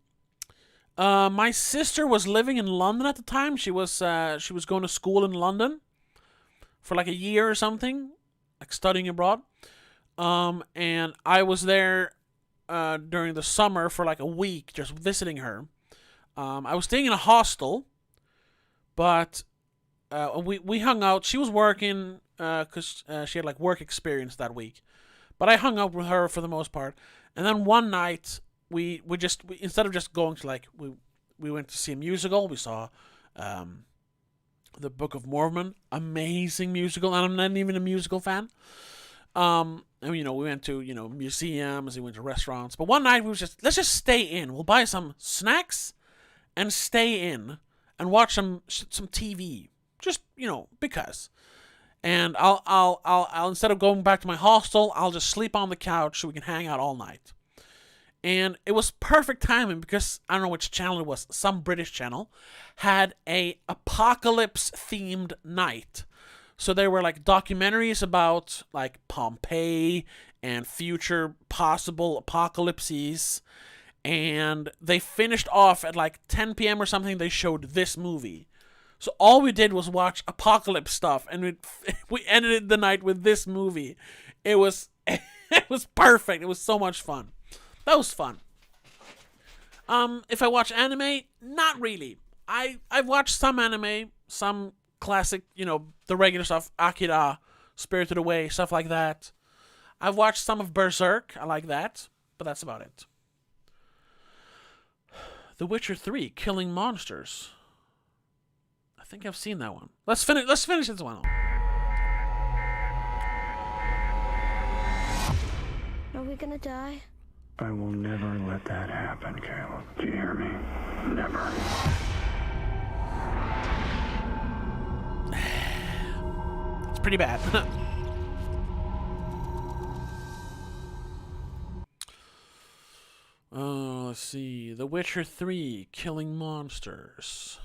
My sister was living in London at the time. She was going to school in London for like a year or something, like studying abroad. And I was there during the summer for like a week, just visiting her. I was staying in a hostel, but we hung out. She was working because she had like work experience that week, but I hung out with her for the most part. And then one night we instead of just going to like we went to see a musical. We saw the Book of Mormon, amazing musical, and I'm not even a musical fan. And we went to museums, we went to restaurants, but one night we was let's just stay in. We'll buy some snacks and stay in and watch some TV, just because. And I'll instead of going back to my hostel, I'll just sleep on the couch so we can hang out all night. And it was perfect timing because I don't know which channel it was. Some British channel had a apocalypse themed night. So there were like documentaries about like Pompeii and future possible apocalypses. And they finished off at like 10 p.m. or something. They showed this movie. So all we did was watch apocalypse stuff, and we ended the night with this movie. It was perfect. It was so much fun. That was fun. If I watch anime, not really. I've watched some anime, some classic, the regular stuff, Akira, Spirited Away, stuff like that. I've watched some of Berserk. I like that, but that's about it. The Witcher 3, Killing Monsters. I think I've seen that one. Let's finish this one. Are we gonna die? I will never let that happen, Caleb. Do you hear me? Never. It's pretty bad. Let's see. The Witcher 3, Killing Monsters.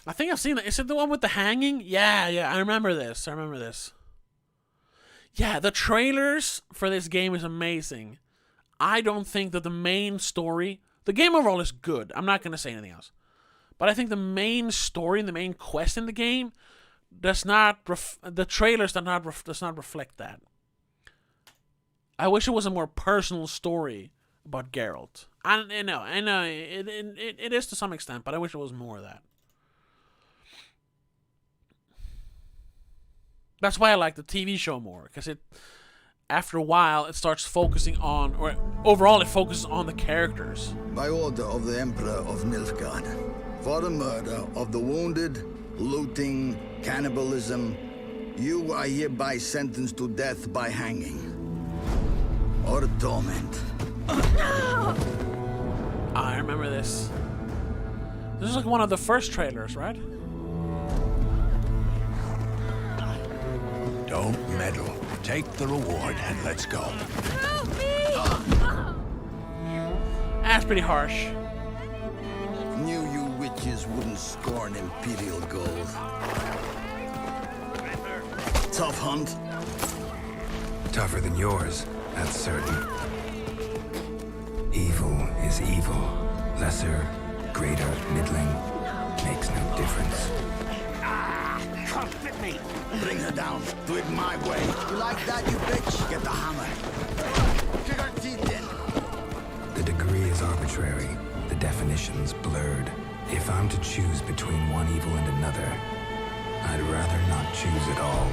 I think I've seen that. Is it the one with the hanging? Yeah, I remember this. Yeah, the trailers for this game is amazing. I don't think that the main story... The game overall is good. I'm not going to say anything else. But I think the main story and the main quest in the game does not... the trailers does not reflect that. I wish it was a more personal story about Geralt. I know. It is to some extent, but I wish it was more of that. That's why I like the TV show more, because after a while it starts focusing on, or overall it focuses on the characters. By order of the Emperor of Nilfgaard, for the murder of the wounded, looting, cannibalism, you are hereby sentenced to death by hanging or torment. I remember this. This is like one of the first trailers, right? Don't meddle. Take the reward and let's go. Help me! That's pretty harsh. Knew you witches wouldn't scorn imperial gold. Tough hunt. Tougher than yours, that's certain. Evil is evil. Lesser, greater, middling, makes no difference. Come with me. Bring her down. Do it my way. You like that, you bitch? Get the hammer. Kick her teeth in. The degree is arbitrary, the definition's blurred. If I'm to choose between one evil and another, I'd rather not choose at all.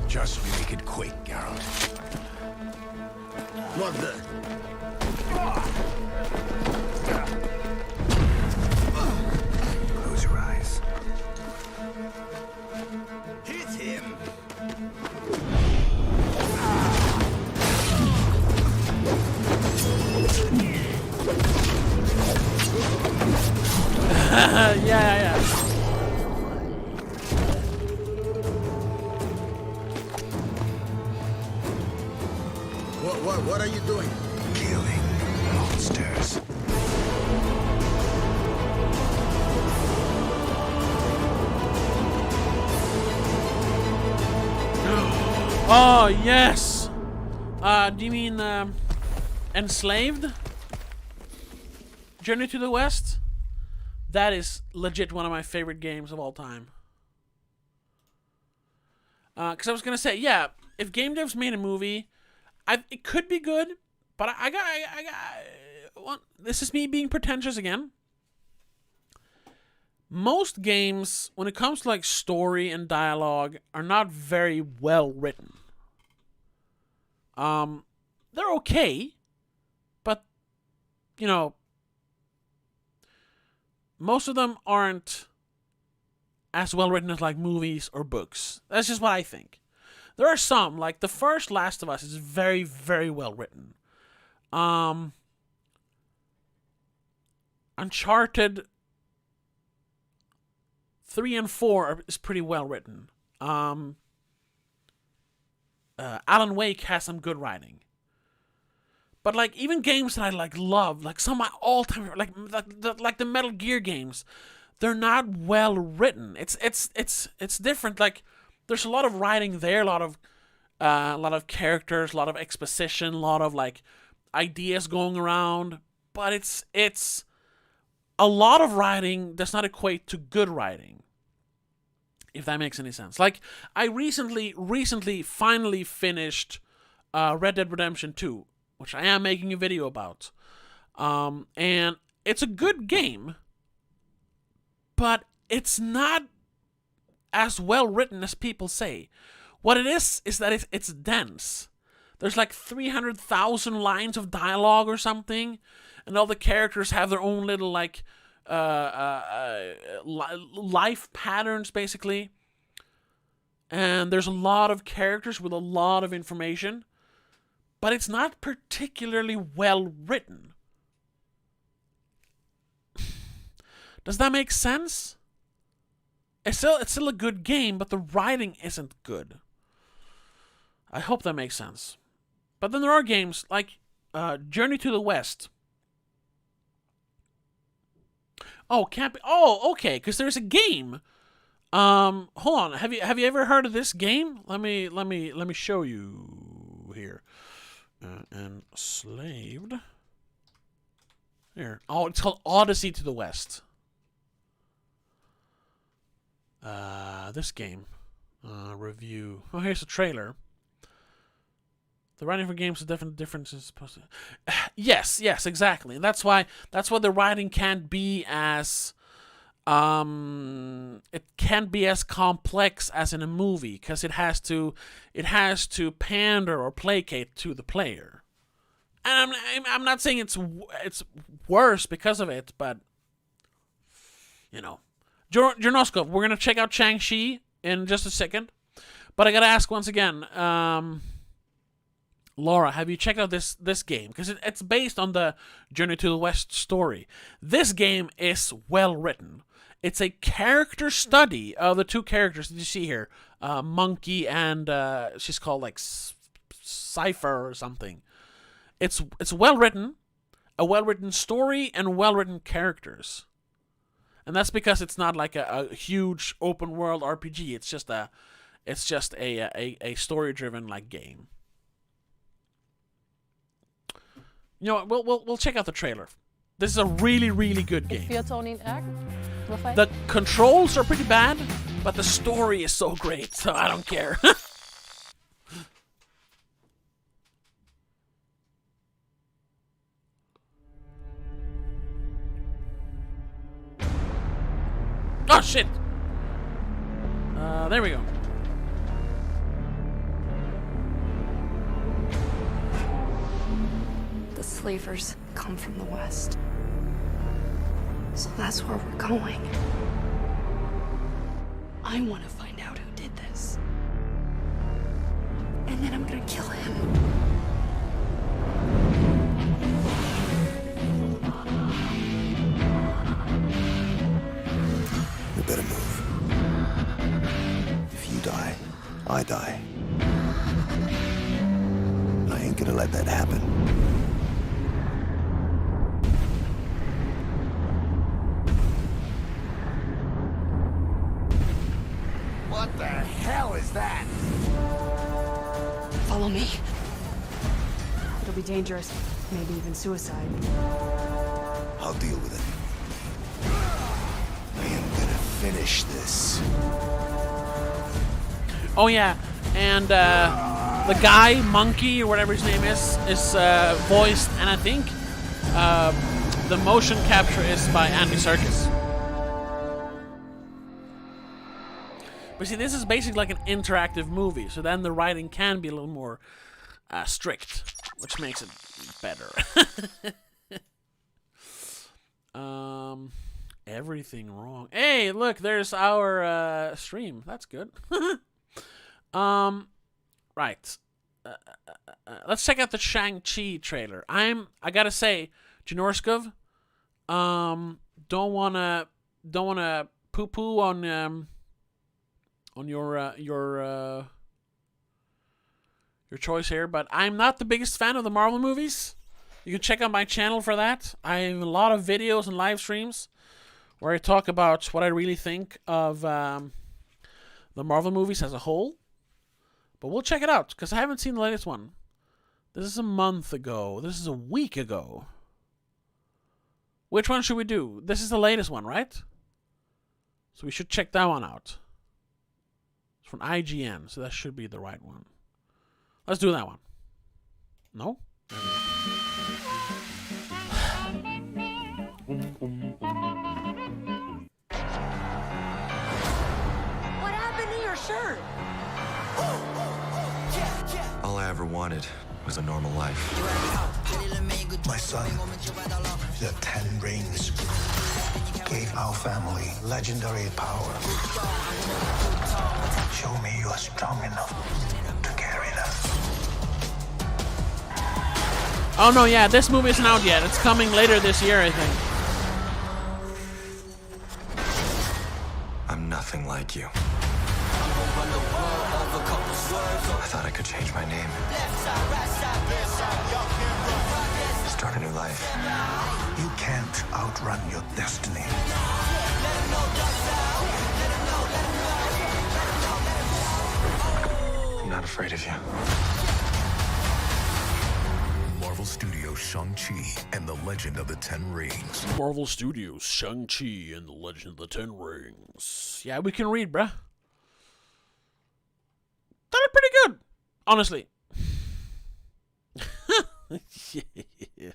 Just make it quick, Geralt. What the? Close your eyes. Hit him. Yeah. What are you doing? Killing monsters. Oh, yes! Do you mean, Enslaved? Journey to the West? That is legit one of my favorite games of all time. Because I was gonna say, yeah, if game devs made a movie, it could be good, but I got this is me being pretentious again. Most games, when it comes to like story and dialogue, are not very well written. They're okay, but you know, most of them aren't as well written as like movies or books. That's just what I think. There are some, like the first Last of Us is very, very well written. Uncharted 3 and 4 is pretty well written. Alan Wake has some good writing. But like even games that I like love, like some of my all-time, like the Metal Gear games, they're not well written. It's different. Like there's a lot of writing there, a lot of characters, a lot of exposition, a lot of like ideas going around. But it's a lot of writing does not equate to good writing. If that makes any sense. Like I recently finally finished Red Dead Redemption 2, which I am making a video about. And it's a good game, but it's not as well written as people say. What it is that it's dense. There's like 300,000 lines of dialogue or something, and all the characters have their own little like life patterns basically. And there's a lot of characters with a lot of information, but it's not particularly well written. Does that make sense? It's still a good game, but the writing isn't good. I hope that makes sense. But then there are games like Journey to the West. Oh, can't be. Oh, okay, because there's a game. Hold on. Have you ever heard of this game? Let me show you here. Enslaved. Here. Oh, it's called Odyssey to the West. This game. Review. Oh, here's a trailer. The writing for games is definitely different. Yes, exactly. And that's why the writing can't be as it can't be as complex as in a movie because it has to pander or placate to the player. And I'm not saying it's worse because of it, but you know, Jornoskov, we're gonna check out Shang-Chi in just a second, but I gotta ask once again, Laura, have you checked out this game? Because it's based on the Journey to the West story. This game is well written. It's a character study of the two characters that you see here, Monkey and she's called like Cypher or something. It's well written, a well written story and well written characters, and that's because it's not like a huge open world RPG. It's just a story driven like game. You know what? We'll check out the trailer. This is a really, really good game. The controls are pretty bad, but the story is so great, so I don't care. Oh, shit! There we go. The slavers come from the west. So that's where we're going. I want to find out who did this. And then I'm gonna kill him. We better move. If you die, I die. I ain't gonna let that happen. What the hell is that? Follow me. It'll be dangerous, maybe even suicide. I'll deal with it. I am gonna finish this. Oh yeah, and the guy, Monkey or whatever his name is voiced, and I think the motion capture is by Andy Serkis. But see, this is basically like an interactive movie, so then the writing can be a little more strict, which makes it better. Everything wrong. Hey, look, there's our stream. That's good. Right. Let's check out the Shang-Chi trailer. I gotta say, Janorskov, don't wanna poo-poo on your choice here, but I'm not the biggest fan of the Marvel movies. You can check out my channel for that. I have a lot of videos and live streams where I talk about what I really think of the Marvel movies as a whole. But we'll check it out, because I haven't seen the latest one. This is a month ago. This is a week ago. Which one should we do? This is the latest one, right? So we should check that one out. It's from IGN, so that should be the right one. Let's do that one. No? What happened to your shirt? All I ever wanted was a normal life. My son, the Ten Rings, gave our family legendary power. Show me you are strong enough to carry them. Oh no, yeah, this movie isn't out yet. It's coming later this year, I think. I'm nothing like you. I thought I could change my name. Start a new life. You can't outrun your destiny. I'm not afraid of you. Marvel Studios' Shang-Chi and the Legend of the Ten Rings. Marvel Studios, Shang-Chi and the Legend of the Ten Rings. Yeah, we can read, bruh. That is pretty good, honestly. Yeah.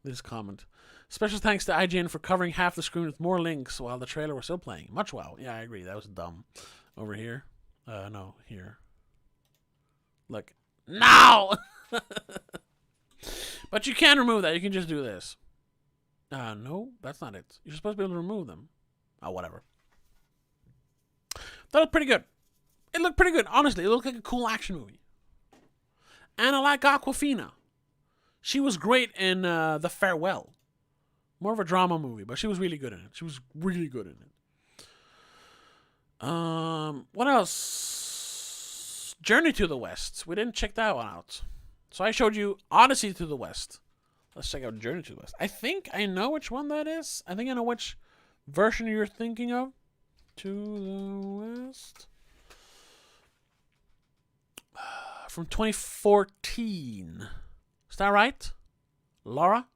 This comment. Special thanks to IGN for covering half the screen with more links while the trailer was still playing. Much wow. Yeah, I agree. That was dumb. Over here. No, here. Look. Now! But you can remove that. You can just do this. No, that's not it. You're supposed to be able to remove them. Oh, whatever. That looked pretty good. It looked pretty good. Honestly, it looked like a cool action movie. And I like Awkwafina. She was great in The Farewell. More of a drama movie, but she was really good in it. She was really good in it. What else? Journey to the West. We didn't check that one out. So I showed you Odyssey to the West. Let's check out Journey to the West. I think I know which one that is. I think I know which version you're thinking of. To the West. From 2014. Is that right? Laura?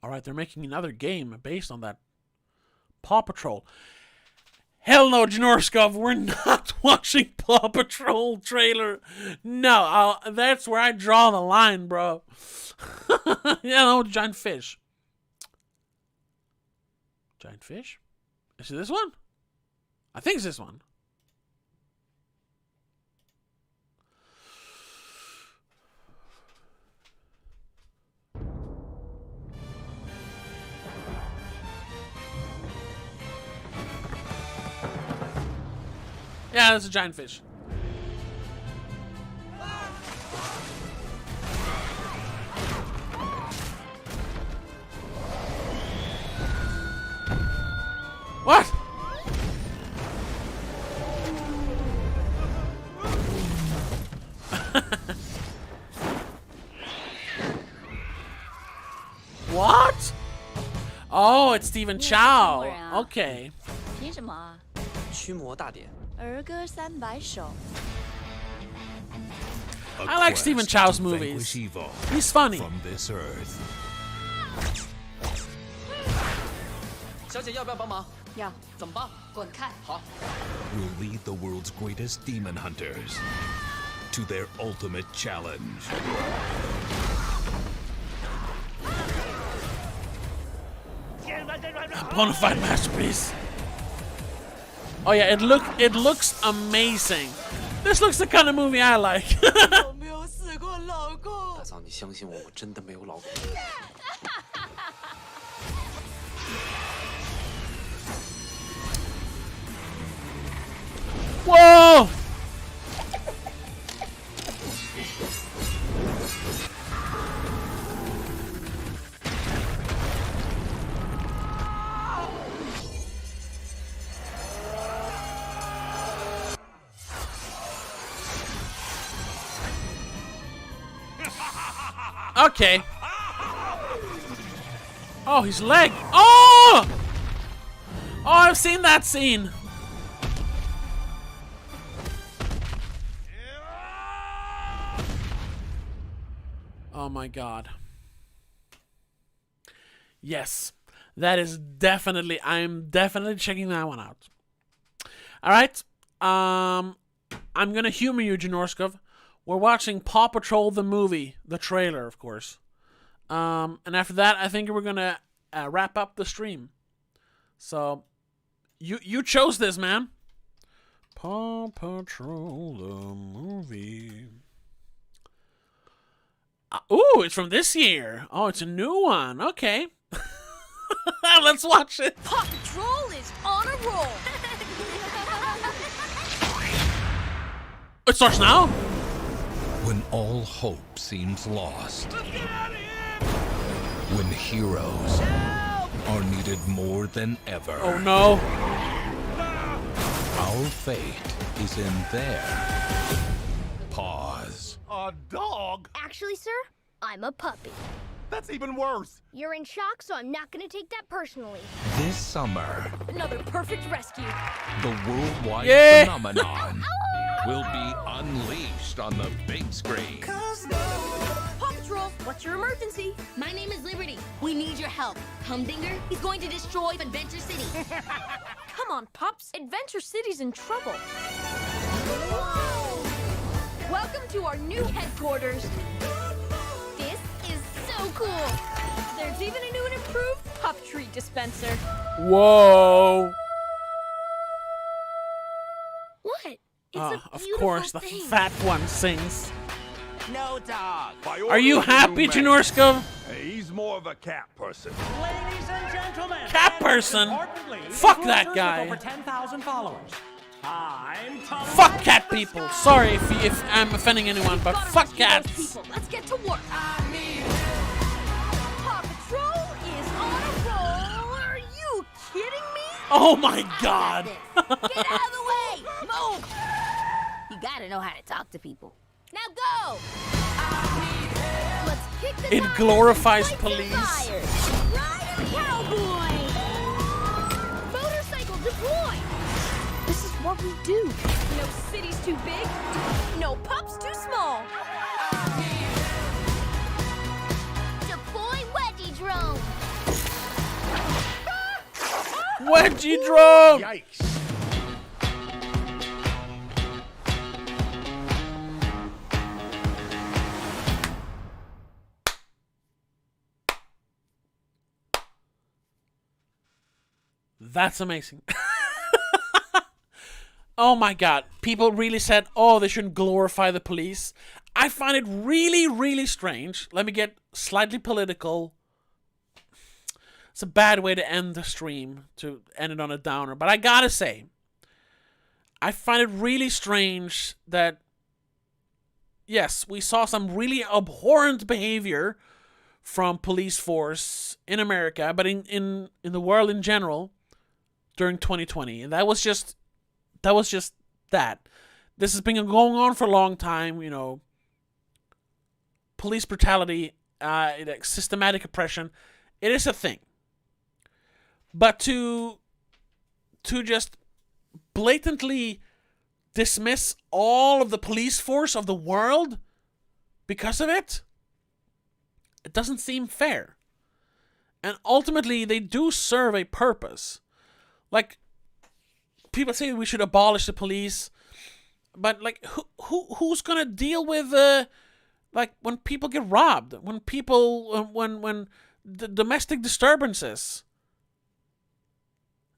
Alright, they're making another game based on that. Paw Patrol. Hell no, Janorskov, we're not watching Paw Patrol trailer. No, that's where I draw the line, bro. Giant fish. Giant fish? Is it this one? I think it's this one. Yeah, that's a giant fish. What? What? Oh, it's Stephen Chow. Okay. 凭什么？驱魔大典。儿歌300首。 I like Stephen Chow's movies. He's funny. From this earth. 小姐要不要帮忙？要。怎么帮？滚开。好。 Will lead the world's greatest demon hunters to their ultimate challenge. A bona fide masterpiece. Oh yeah, it looks amazing. This looks the kind of movie I like. 我没有死过老公。大嫂，你相信我，我真的没有老公。Whoa! Okay. Oh, his leg. Oh! Oh, I've seen that scene. Oh my god. Yes. That is definitely, I'm definitely checking that one out. Alright. I'm gonna humor you, Janorskov. We're watching Paw Patrol the movie, the trailer, of course. And after that, I think we're gonna wrap up the stream. So, you chose this, man. Paw Patrol the movie. Ooh, it's from this year. Oh, it's a new one. Okay. Let's watch it. Paw Patrol is on a roll. It starts now? When all hope seems lost. When heroes are needed more than ever. Oh no. Our fate is in their paws. A dog? Actually, sir, I'm a puppy. That's even worse. You're in shock, so I'm not going to take that personally. This summer, Another perfect rescue. the worldwide phenomenon will be unleashed on the big screen. Paw Patrol, what's your emergency? My name is Liberty. We need your help. Humdinger, he's going to destroy Adventure City. Come on, Pops. Adventure City's in trouble. Welcome to our new headquarters. This is so cool. There's even a new and improved pup treat dispenser. Whoa. What? It's a Of beautiful course, the thing. fat one sings. No dog. Are you happy, Janorska? He's more of a cat person. Ladies and gentlemen. Cat and most person? importantly, Fuck that influencers guy. With over 10,000 followers. Time to Fuck cat people. Sorry if I'm offending anyone, but fuck cats. People, let's get to work. Paw Patrol is on a roll. Are you kidding me? Oh my god. Get out of the way! Move! You gotta know how to talk to people. Now go! Let's kick the It tires glorifies and fight police. some fires. Ride 'em, cowboy! Motorcycle deploy! This is what we do. No city's too big. No pups too small. Deploy wedgie drone! Wedgie drone. Yikes. That's amazing. Oh my god. People really said, oh, they shouldn't glorify the police. I find it really, really strange. Let me get slightly political. It's a bad way to end the stream, to end it on a downer. But I gotta say, I find it really strange that, yes, we saw some really abhorrent behavior from police force in America, but in the world in general during 2020. And that was just that. This has been going on for a long time, you know. Police brutality, systematic oppression. It is a thing. But to just blatantly dismiss all of the police force of the world because of it, it doesn't seem fair. And ultimately, they do serve a purpose. Like, people say we should abolish the police, but like, who's gonna deal with like when people get robbed, when people when the domestic disturbances?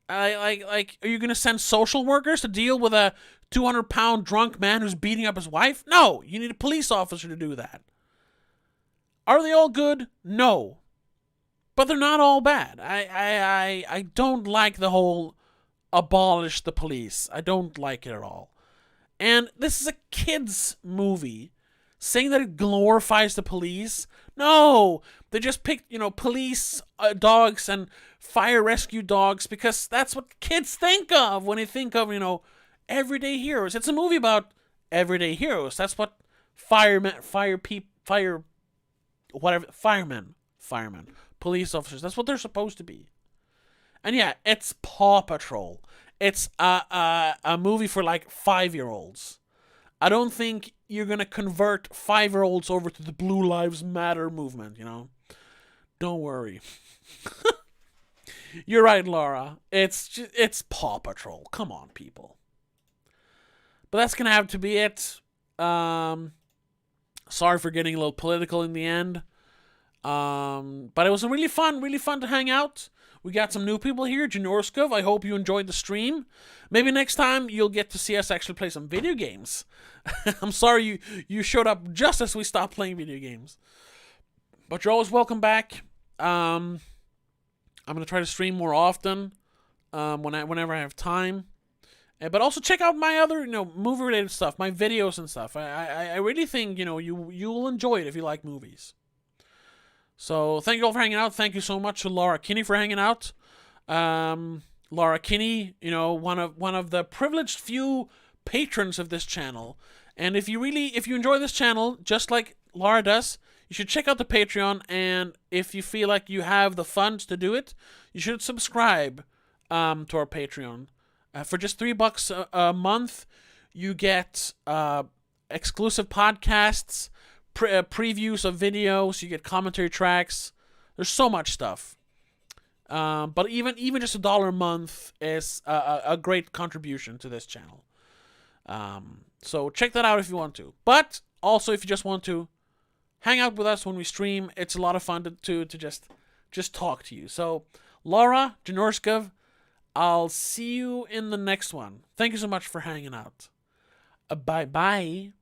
Like, are you gonna send social workers to deal with a 200-pound drunk man who's beating up his wife? No, you need a police officer to do that. Are they all good? No, but they're not all bad. I don't like the whole abolish the police. I don't like it at all. And this is a kids movie. Saying that it glorifies the police? No, they just picked, police dogs and fire rescue dogs because that's what kids think of when they think of, everyday heroes. It's a movie about everyday heroes. That's what firemen, police officers. That's what they're supposed to be. And yeah, it's Paw Patrol. It's a movie for like 5-year-olds. I don't think you're going to convert 5-year-olds over to the Blue Lives Matter movement, Don't worry. You're right, Laura. It's Paw Patrol. Come on, people. But that's going to have to be it. Sorry for getting a little political in the end. But it was really fun to hang out. We got some new people here, Janorskov. I hope you enjoyed the stream. Maybe next time you'll get to see us actually play some video games. I'm sorry you showed up just as we stopped playing video games. But you're always welcome back. I'm going to try to stream more often whenever I have time. But also check out my other, movie-related stuff, my videos and stuff. I really think, you'll enjoy it if you like movies. So thank you all for hanging out. Thank you so much to Laura Kinney for hanging out. Laura Kinney, one of the privileged few patrons of this channel. And if you enjoy this channel, just like Laura does, you should check out the Patreon. And if you feel like you have the funds to do it, you should subscribe to our Patreon. For just $3 a month, you get exclusive podcasts, previews of videos, you get commentary tracks. There's so much stuff. But even just $1 a month is a great contribution to this channel. So check that out if you want to. But also, if you just want to hang out with us when we stream, it's a lot of fun to just talk to you. So, Laura Janorskov, I'll see you in the next one. Thank you so much for hanging out. Bye-bye.